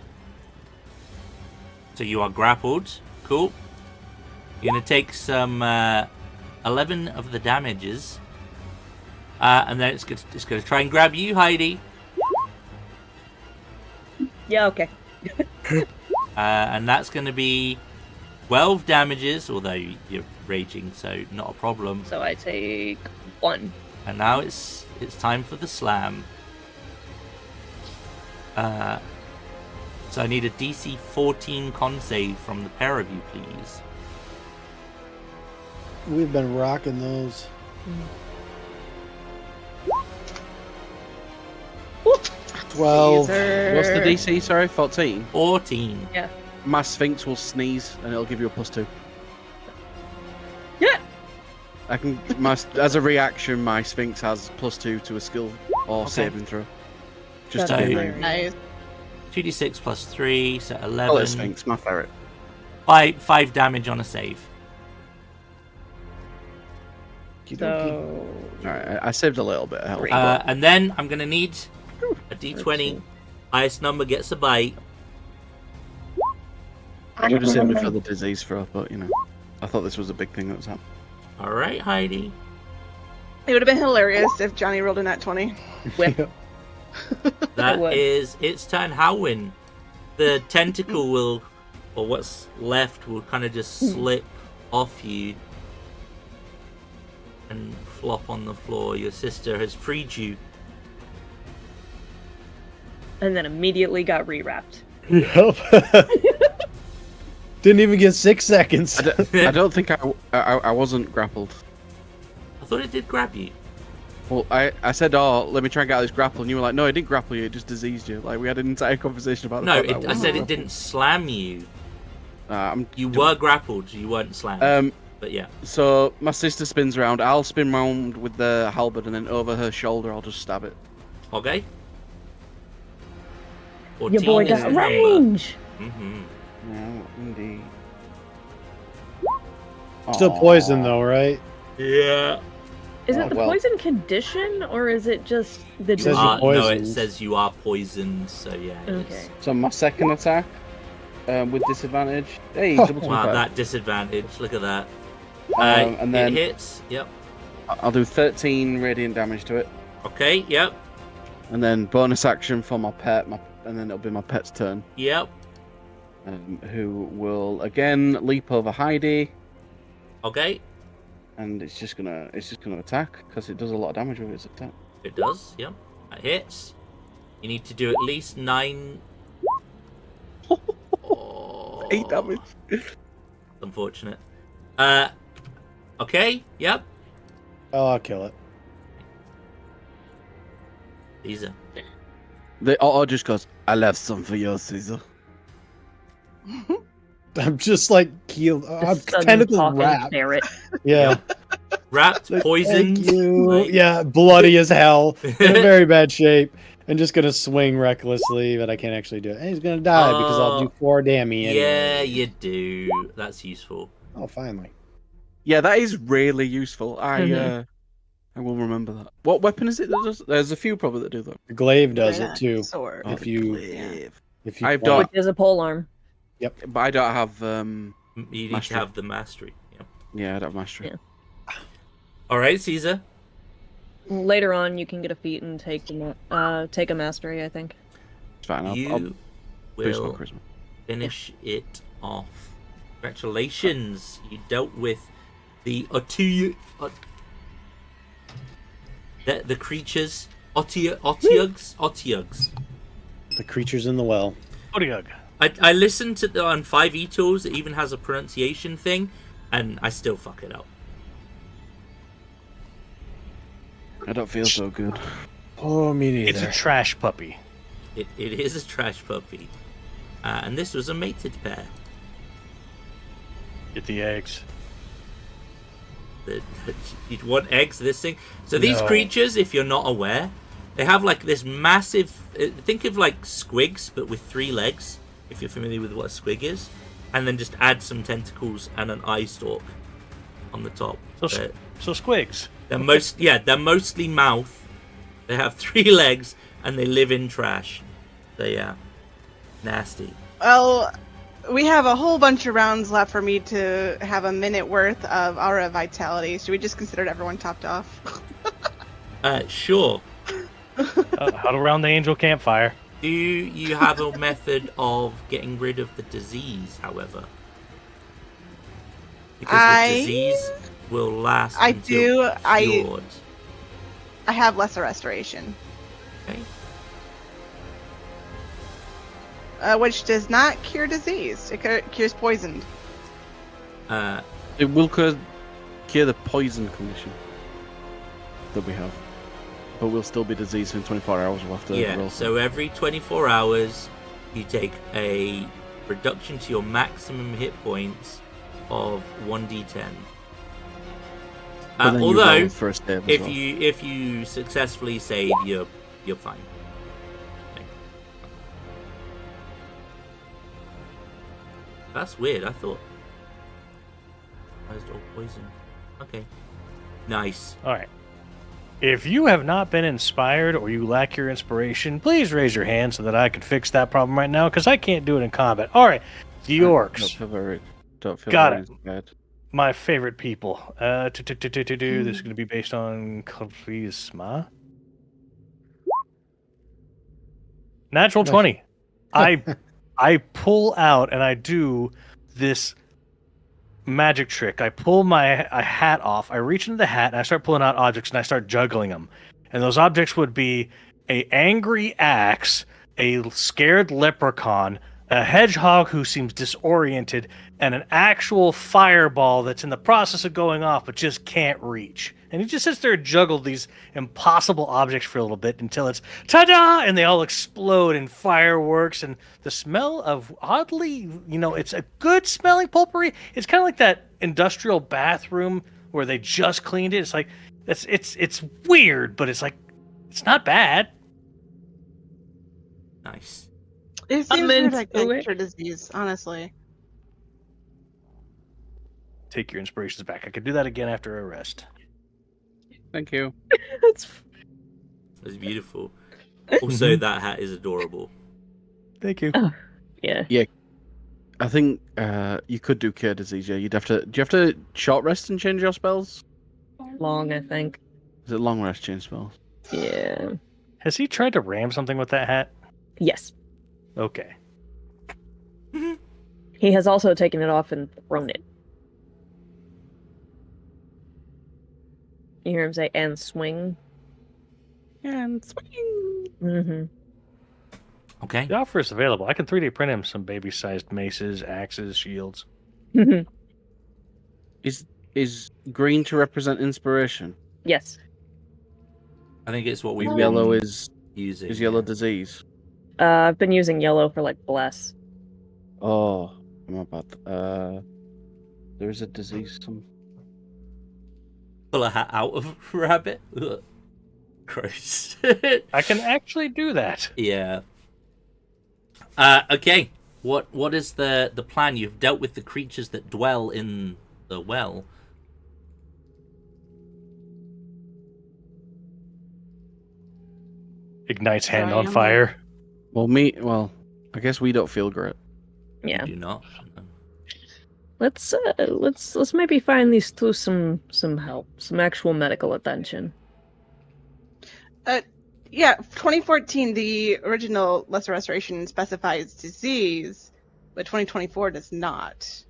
you are grappled. Cool. You're going to take some 11 of the damages. And then it's going to try and grab you, Heidi. Yeah, okay. And that's going to be 12 damages, although you're raging, so not a problem. So I take 1. And now it's time for the slam. So I need a DC 14 con save from the pair of you, please. We've been rocking those. 12. Caesar. What's the DC? Sorry, 14. 14. My Sphinx will sneeze and it'll give you a +2. Yeah. I can. As a reaction, my Sphinx has +2 to a skill or saving throw. Just to That's be hilarious. Nice. 2d6 plus 3, so 11. Oh, it's Sphinx, my ferret. 5 damage on a save. So Alright, I saved a little bit of health. And then I'm going to need a d20. Highest number gets a bite. I would have saved me for the disease throw, but you know, I thought this was a big thing that was happening. All right, Heidi. It would have been hilarious if Johnny rolled a nat 20. That would. is its turn. Howin. The tentacle will, or what's left, will kind of just slip off you and flop on the floor. Your sister has freed you. and then immediately got rewrapped. Yep. Didn't even get 6 seconds. I don't think I wasn't grappled. I thought it did grab you. Well, I said, oh, let me try and get out of this grapple, and you were like, no, it didn't grapple you, it just diseased you. Like, we had an entire conversation about No, that. I said it didn't slam you. You were grappled, you weren't slammed. But yeah. So, my sister spins around, I'll spin round with the halberd, and then over her shoulder, I'll just stab it. Okay. Your boy got Mm-hmm. range. No, indeed. Still poison though, right? Yeah. Is Oh, it the well. poison condition or is it just the Says disease? you're No, it poisoned. says you are poisoned, so yeah. Okay. So my second attack with disadvantage. Hey, Oh, double Wow, 25. that disadvantage. Look at that. And then it hits. Yep. I'll do 13 radiant damage to it. Okay. Yep. And then bonus action for my pet, and then it'll be my pet's turn, Yep. who will again leap over Heidi, Okay. and it's just gonna attack because it does a lot of damage with its attack. It does. Yep. That hits. You need to do at least 9. Oh, 8 damage. Unfortunate. Okay. Yep. Oh, I'll kill it. Caesar. The Otto just goes, "I left some for you, Caesar." I'm just like keeled. I'm Sudden technically talking wrapped. ferret. Yeah. Wrapped, Like, poisoned. Thank you. like- Yeah, bloody as hell, in a very bad shape, and just gonna swing recklessly, but I can't actually do it. And he's gonna die because I'll do 4 damage anyway. Yeah, you do. That's useful. Oh, finally. Yeah, that is really useful. Mhm. I will remember that. What weapon is it that does? There's a few probably that do that. The glaive does Yeah, it too. Sword. If the you- glaive. If you I've want. Which is a polearm. But I don't have. You need Mastery. to have the mastery. Yep. Yeah, I don't have mastery. Yeah. All right, Caesar. Later on, you can get a feat and take a mastery. I think. It's fine. I'll You boost my will charisma. finish it off. Congratulations. You dealt with the the creatures. Otyugs. The creatures in the well. Odiug. I listened to on 5e tools. It even has a pronunciation thing, and I still fuck it up. I don't feel so good. Oh, me neither. It's a trash puppy. It is a trash puppy, and this was a mated pair. Get the eggs. You'd want eggs. This thing. So these No. creatures, if you're not aware, they have like this massive. Think of like squigs, but with 3 legs. If you're familiar with what a squig is, and then just add some tentacles and an eye stalk on the top. So squigs. They're mostly mouth. They have 3 legs and they live in trash. So yeah, nasty. Well, we have a whole bunch of rounds left for me to have a minute worth of aura vitality. Should we just consider everyone topped off? Sure. Huddle around the angel campfire. Do you have a method of getting rid of the disease, however? Because the disease will last until cured. I have lesser restoration, Okay. which does not cure disease. It cures poisoned. It will cure the poison condition that we have. But we'll still be diseased in 24 hours. We'll have to Yeah, roll. so every 24 hours, you take a reduction to your maximum hit points of 1d10. But then you Although, roll for a save as if well. you successfully save, you're fine. Okay. That's weird. I thought I was all poison. Okay, nice. All right. If you have not been inspired or you lack your inspiration, please raise your hand so that I can fix that problem right now, because I can't do it in combat. All right. The orcs. Don't feel Got very it. bad. My favorite people. This is going to be based on charisma. Natural 20. I pull out and I do this magic trick. I pull my hat off. I reach into the hat and I start pulling out objects and I start juggling them. And those objects would be a angry axe, a scared leprechaun, a hedgehog who seems disoriented, and an actual fireball that's in the process of going off but just can't reach. And he just sits there and juggles these impossible objects for a little bit until it's ta-da! And they all explode in fireworks. And the smell of oddly, it's a good smelling potpourri. It's kind of like that industrial bathroom where they just cleaned it. It's like, it's weird, but it's like, it's not bad. Nice. It I'm seems weird I into can't it. cure disease, honestly. Take your inspirations back. I could do that again after a rest. Thank you. That's It's beautiful. Also, that hat is adorable. Thank you. yeah. I think you could do cure disease. Yeah, you'd have to. Do you have to short rest and change your spells? Long, I think. Is it long rest change spells? Yeah. Has he tried to ram something with that hat? Yes. Okay. He has also taken it off and thrown it. You hear him say, and swing? And swing. Mm-hmm. Okay. The offer is available. I can 3D print him some baby-sized maces, axes, shields. Is green to represent inspiration? Yes. I think it's what we've And been yellow is using. yellow yeah. disease. I've been using yellow for, like, bless. Oh, my bad. There is a disease. Pull a hat out of a rabbit. Ugh. Gross. I can actually do that. Yeah. Okay. What is the plan? You've dealt with the creatures that dwell in the well. Ignites hand Sorry, on I'm fire. Well, I guess we don't feel great. Yeah. You do not. Let's maybe find these two some help, some actual medical attention. Yeah, 2014, the original Lesser Restoration specifies disease, but 2024 does not.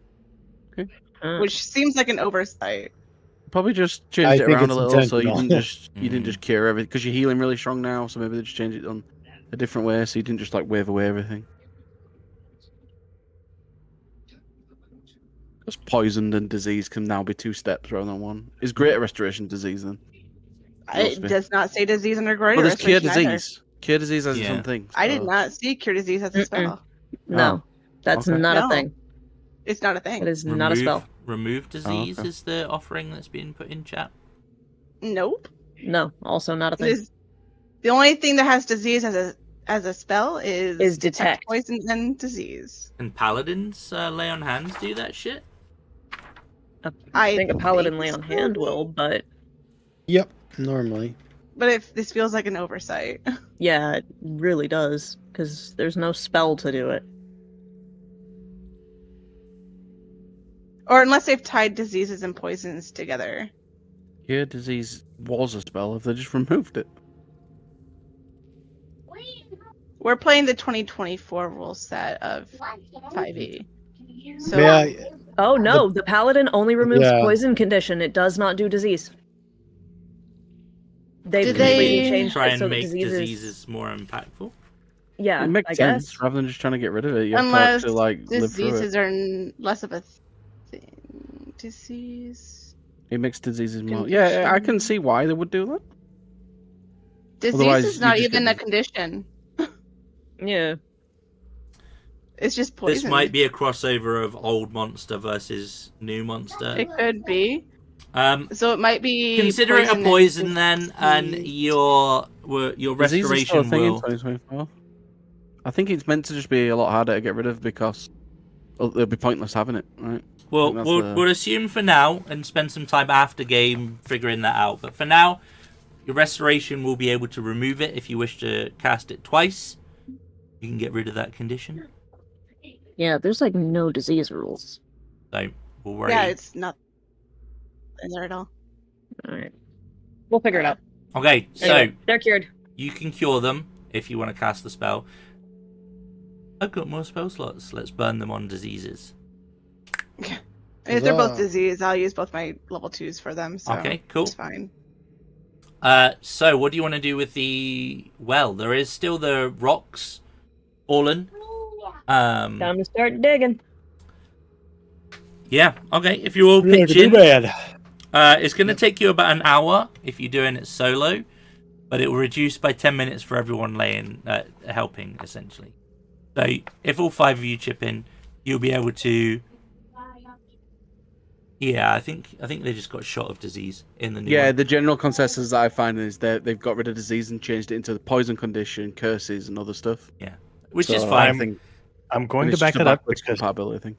Which seems like an oversight. Probably just I changed it think around a it's little, so you intentional. didn't just cure everything because you're healing really strong now. So maybe they just changed it on a different way, so you didn't just like wave away everything. Because poisoned and disease can now be 2 steps rather than 1. Is greater restoration disease then? Must It be. does not say disease under greater Well, there's cure restoration either. disease. Cure disease has its Yeah. own thing. I did so- not see cure disease as a spell. No, that's okay. not No. a thing. It's not a thing. It is not a spell. Remove disease okay. is the offering that's being put in chat. Nope. No, also not a It thing. is, the only thing that has disease as a spell is detect. poison and disease. And paladins lay on hands do that shit? I think a paladin think lay on so. hand will, but Yep, normally. But if this feels like an oversight. yeah, it really does, because there's no spell to do it. Or unless they've tied diseases and poisons together. Cure disease was a spell if they just removed it. We're playing the 2024 rule set of 5e. So Yeah, Oh no, the paladin only removes Yeah. poison condition. It does not do disease. They've Did completely they changed Try it and so that make diseases. diseases more impactful. Yeah, It makes I sense guess. rather than just trying to get rid of it. You have unless to actually like live through it. diseases are less of a thing. Disease. It makes diseases more. Yeah, I can Condition. see why they would do that. Disease Otherwise, is you not just even get a condition. Yeah. It's just poison. This might be a crossover of old monster versus new monster. It could be. Um, So it might be. consider it a and poison then, and disease. your Disease is still a restoration thing in will. 2024. I think it's meant to just be a lot harder to get rid of because it'll be pointless having it, right? Well, that's we'll, the- we'll assume for now and spend some time after game figuring that out. But for now, your restoration will be able to remove it if you wish to cast it twice. You can get rid of that condition. Yeah, there's like no disease rules. So we'll worry. Yeah, it's not in there at all. Alright. We'll figure it out. Okay, so Anyway, they're cured. you can cure them if you want to cast the spell. I've got more spell slots. Let's burn them on diseases. If they're both Huzzah. disease, I'll use both my level 2s for them. So Okay, cool. It's fine. So what do you want to do with the well? There is still the rocks fallen. Time to start digging. Yeah, okay. If you all Yeah, pitch too in, bad. it's going to take you about an hour if you're doing it solo, but it will reduce by 10 minutes for everyone helping, essentially. So if all 5 of you chip in, you'll be able to. Yeah, I think they just got a shot of disease in the new Yeah, one. the general consensus that I find is that they've got rid of disease and changed it into the poison condition, curses, and other stuff. Which is So fine. I think I'm going it's to back just a that up backwards because compatibility thing.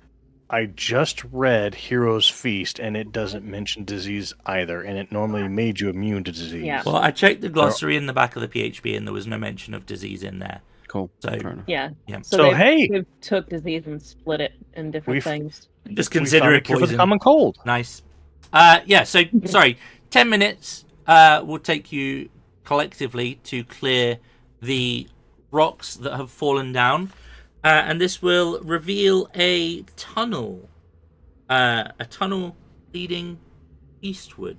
I just read Hero's Feast, and it doesn't mention disease either, and it normally made you immune to disease. Yeah. Well, I checked the glossary in the back of the PHP, and there was no mention of disease in there. Cool. So Fair enough. Yeah. Yeah. So, hey! They've took disease and split it in different We've- things. just We consider found a it cure for the poison. common cold. Nice. Yeah. So sorry. 10 minutes. Will take you collectively to clear the rocks that have fallen down, and this will reveal a tunnel. A tunnel leading eastward.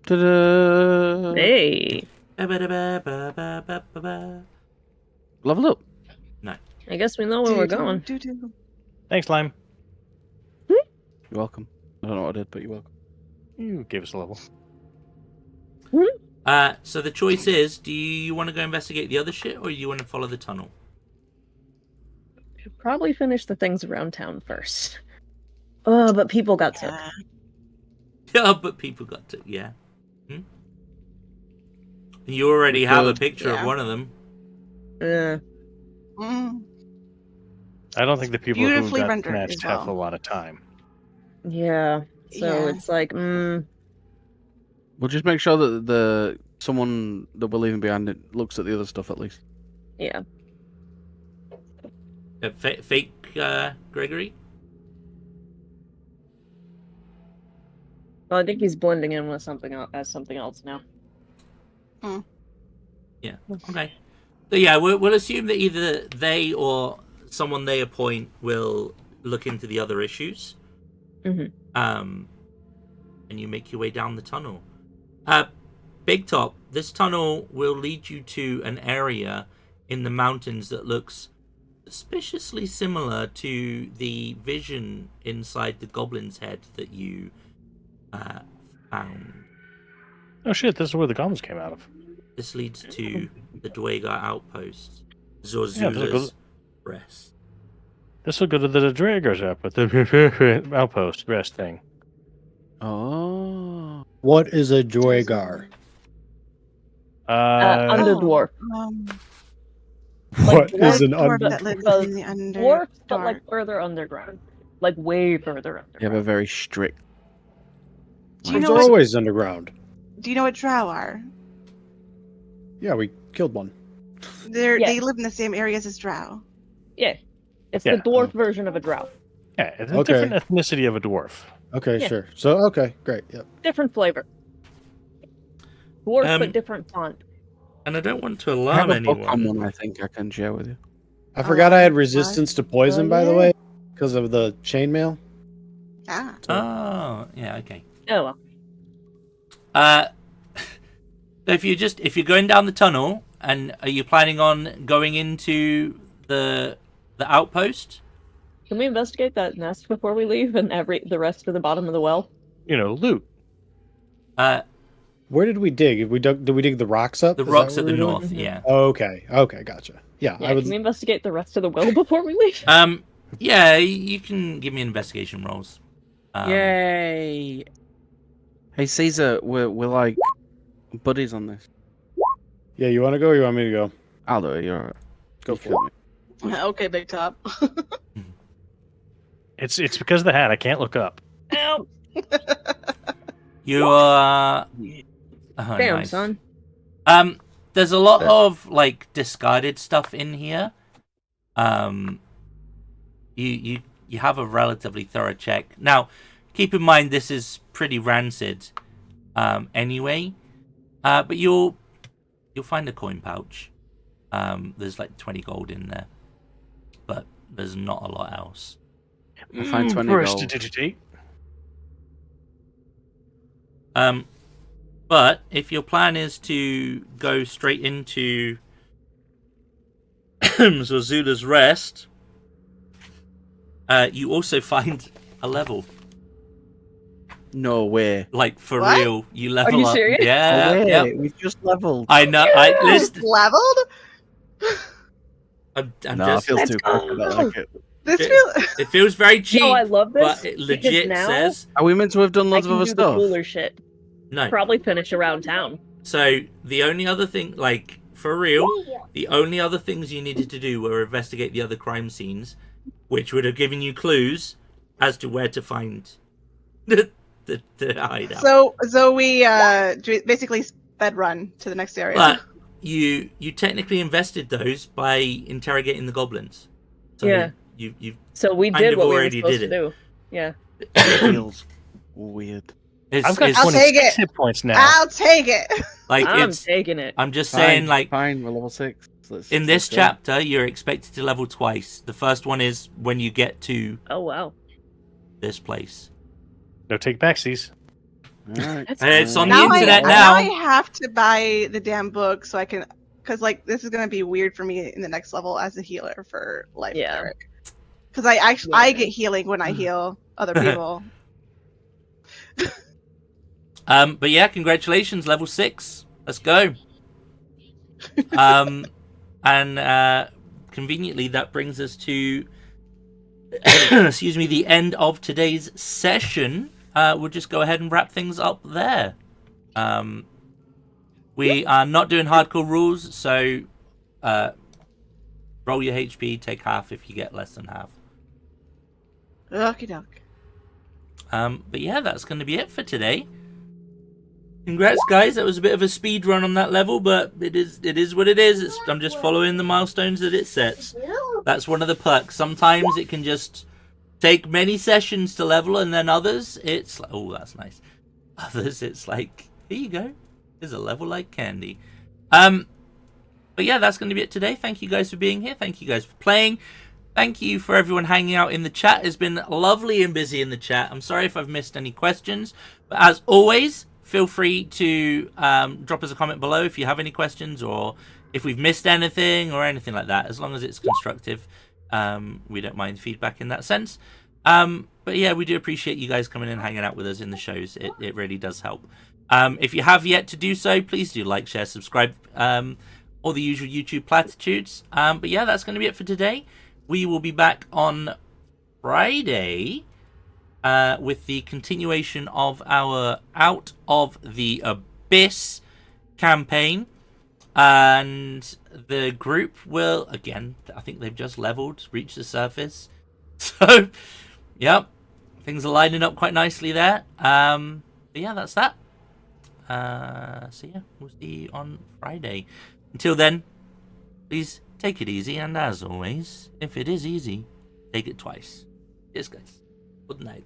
Ta-da! Hey, Ba-ba-da-ba-ba-ba-ba-ba. Level up. I guess we know where we're going. Thanks, Lime. You're welcome. I don't know what I did, but you're welcome. You gave us a level. So the choice is: do you want to go investigate the other shit, or do you want to follow the tunnel? Should probably finish the things around town first. Oh, but people got took. Yeah. Yeah, but people got to. Yeah. You already have a picture of Yeah. one of them. Mm. I don't think the people who Beautifully got rendered snatched as have a well. lot of time. Yeah. So Yeah. it's like, We'll just make sure that someone that we're leaving behind it looks at the other stuff at least. yeah. Fake Gregory. Well, I think he's blending in with something else as something else now. Yeah. Okay. So yeah, we'll assume that either they or someone they appoint will look into the other issues. Mhm. And you make your way down the tunnel. Big Top, this tunnel will lead you to an area in the mountains that looks suspiciously similar to the vision inside the goblin's head that you found. Oh shit, this is where the goblins came out of. This leads to the Dwagar outpost, Yeah, Zorzula's rest. This will go to the Draggers up with the outpost rest thing. Oh. What is a Joygar? Underdwarf. What dwarf is an dwarf under? that lives Because in the under Dwarf, but dark. like further underground. Like way further You have underground. a very strict. Do you It's know what? always underground. Do you know what drow are? Yeah, we killed one. They Yeah. live in the same areas as drow. Yeah. It's Yeah. the dwarf version of a drow. Yeah, it's a Okay. different ethnicity of a dwarf. Okay, Yeah. sure. So okay, great. Yep. Different flavor. Dwarf, Um, but different font. And I don't want to I have alarm a book on anyone. one I think I can share with you. I forgot I had what? resistance to poison, by the yeah. way, because of the chainmail. Ah. Oh, yeah, okay. Oh well. If you're going down the tunnel, and are you planning on going into the outpost? Can we investigate that nest before we leave and the rest of the bottom of the well? You know, loot. Where did we dig? Did we dig the rocks up? The Is that rocks what at the we were doing? north, yeah. Okay. Okay. Gotcha. Yeah. Yeah, I would. can we investigate the rest of the well before we leave? Yeah, you can give me investigation rolls. Yay! Hey Caesar, we're like buddies on this. Yeah. You want to go? Or you want me to go? I'll do it. You're alright. Go You for kill it. me. Okay, Big Top. It's because of the hat. I can't look up. Ow! You are. Oh, Damn, nice. son. There's a lot of like discarded stuff in here. You have a relatively thorough check. Now, keep in mind this is pretty rancid, anyway. But you'll find a coin pouch. There's like 20 gold in there, but there's not a lot else. I'll find 20 First gold. digity. But if your plan is to go straight into Zorzula's rest, you also find a level. No way. Like for What? real, you level Are you up. serious? Yeah, No way. yeah. We just leveled. I know. I list. Leveled? I'm No, just. it feels Let's too quick. I go. don't like it. This It- feels. It feels very cheap, No, I love this. but it because legit now says Are we meant to have done I loads can of other do the stuff? cooler shit. no. Probably finish around town. So the only other thing, like for real, the only other things you needed to do were investigate the other crime scenes which would have given you clues as to where to find the hideout. So we basically sped run to the next area. But you technically invested those by interrogating the goblins. So Yeah. you So we kind did of what we were already supposed did to it. do. Yeah. Feels weird. I've got I'll take 26 it. hit points now. I'll take it. like I'm it's. taking it. I'm just saying, like fine, we're level 6. in this chapter, you're expected to level twice. The first one is when you get to Oh wow. this place. No take backsies. Alright. That's It's on the Now internet now I now. have to buy the damn book so I can, because like this is gonna be weird for me in the next level as a healer for life Yeah. cleric. Because I get healing when I heal other people. But yeah, congratulations, level 6. Let's go. And conveniently, that brings us to excuse me, the end of today's session. We'll just go ahead and wrap things up there. We are not doing hardcore rules, so roll your HP, take half if you get less than half. Okie doke. But yeah, that's going to be it for today. Congrats, guys. That was a bit of a speed run on that level, but it is what it is. I'm just following the milestones that it sets. That's one of the perks. Sometimes it can just take many sessions to level, and then others, it's like, oh, that's nice. Others, it's like, here you go. There's a level like candy. But yeah, that's going to be it today. Thank you guys for being here. Thank you guys for playing. Thank you for everyone hanging out in the chat. It's been lovely and busy in the chat. I'm sorry if I've missed any questions, but as always, feel free to drop us a comment below if you have any questions or if we've missed anything or anything like that. As long as it's constructive, we don't mind feedback in that sense. But yeah, we do appreciate you guys coming and hanging out with us in the shows. It really does help. If you have yet to do so, please do like, share, subscribe, all the usual YouTube platitudes. But yeah, that's going to be it for today. We will be back on Friday with the continuation of our Out of the Abyss campaign. And the group will, again, I think they've just leveled, reached the surface. So, yep, things are lining up quite nicely there. But yeah, that's that. So yeah, we'll see you on Friday. Until then, please take it easy, and as always, if it is easy, take it twice. Cheers, guys. Good night.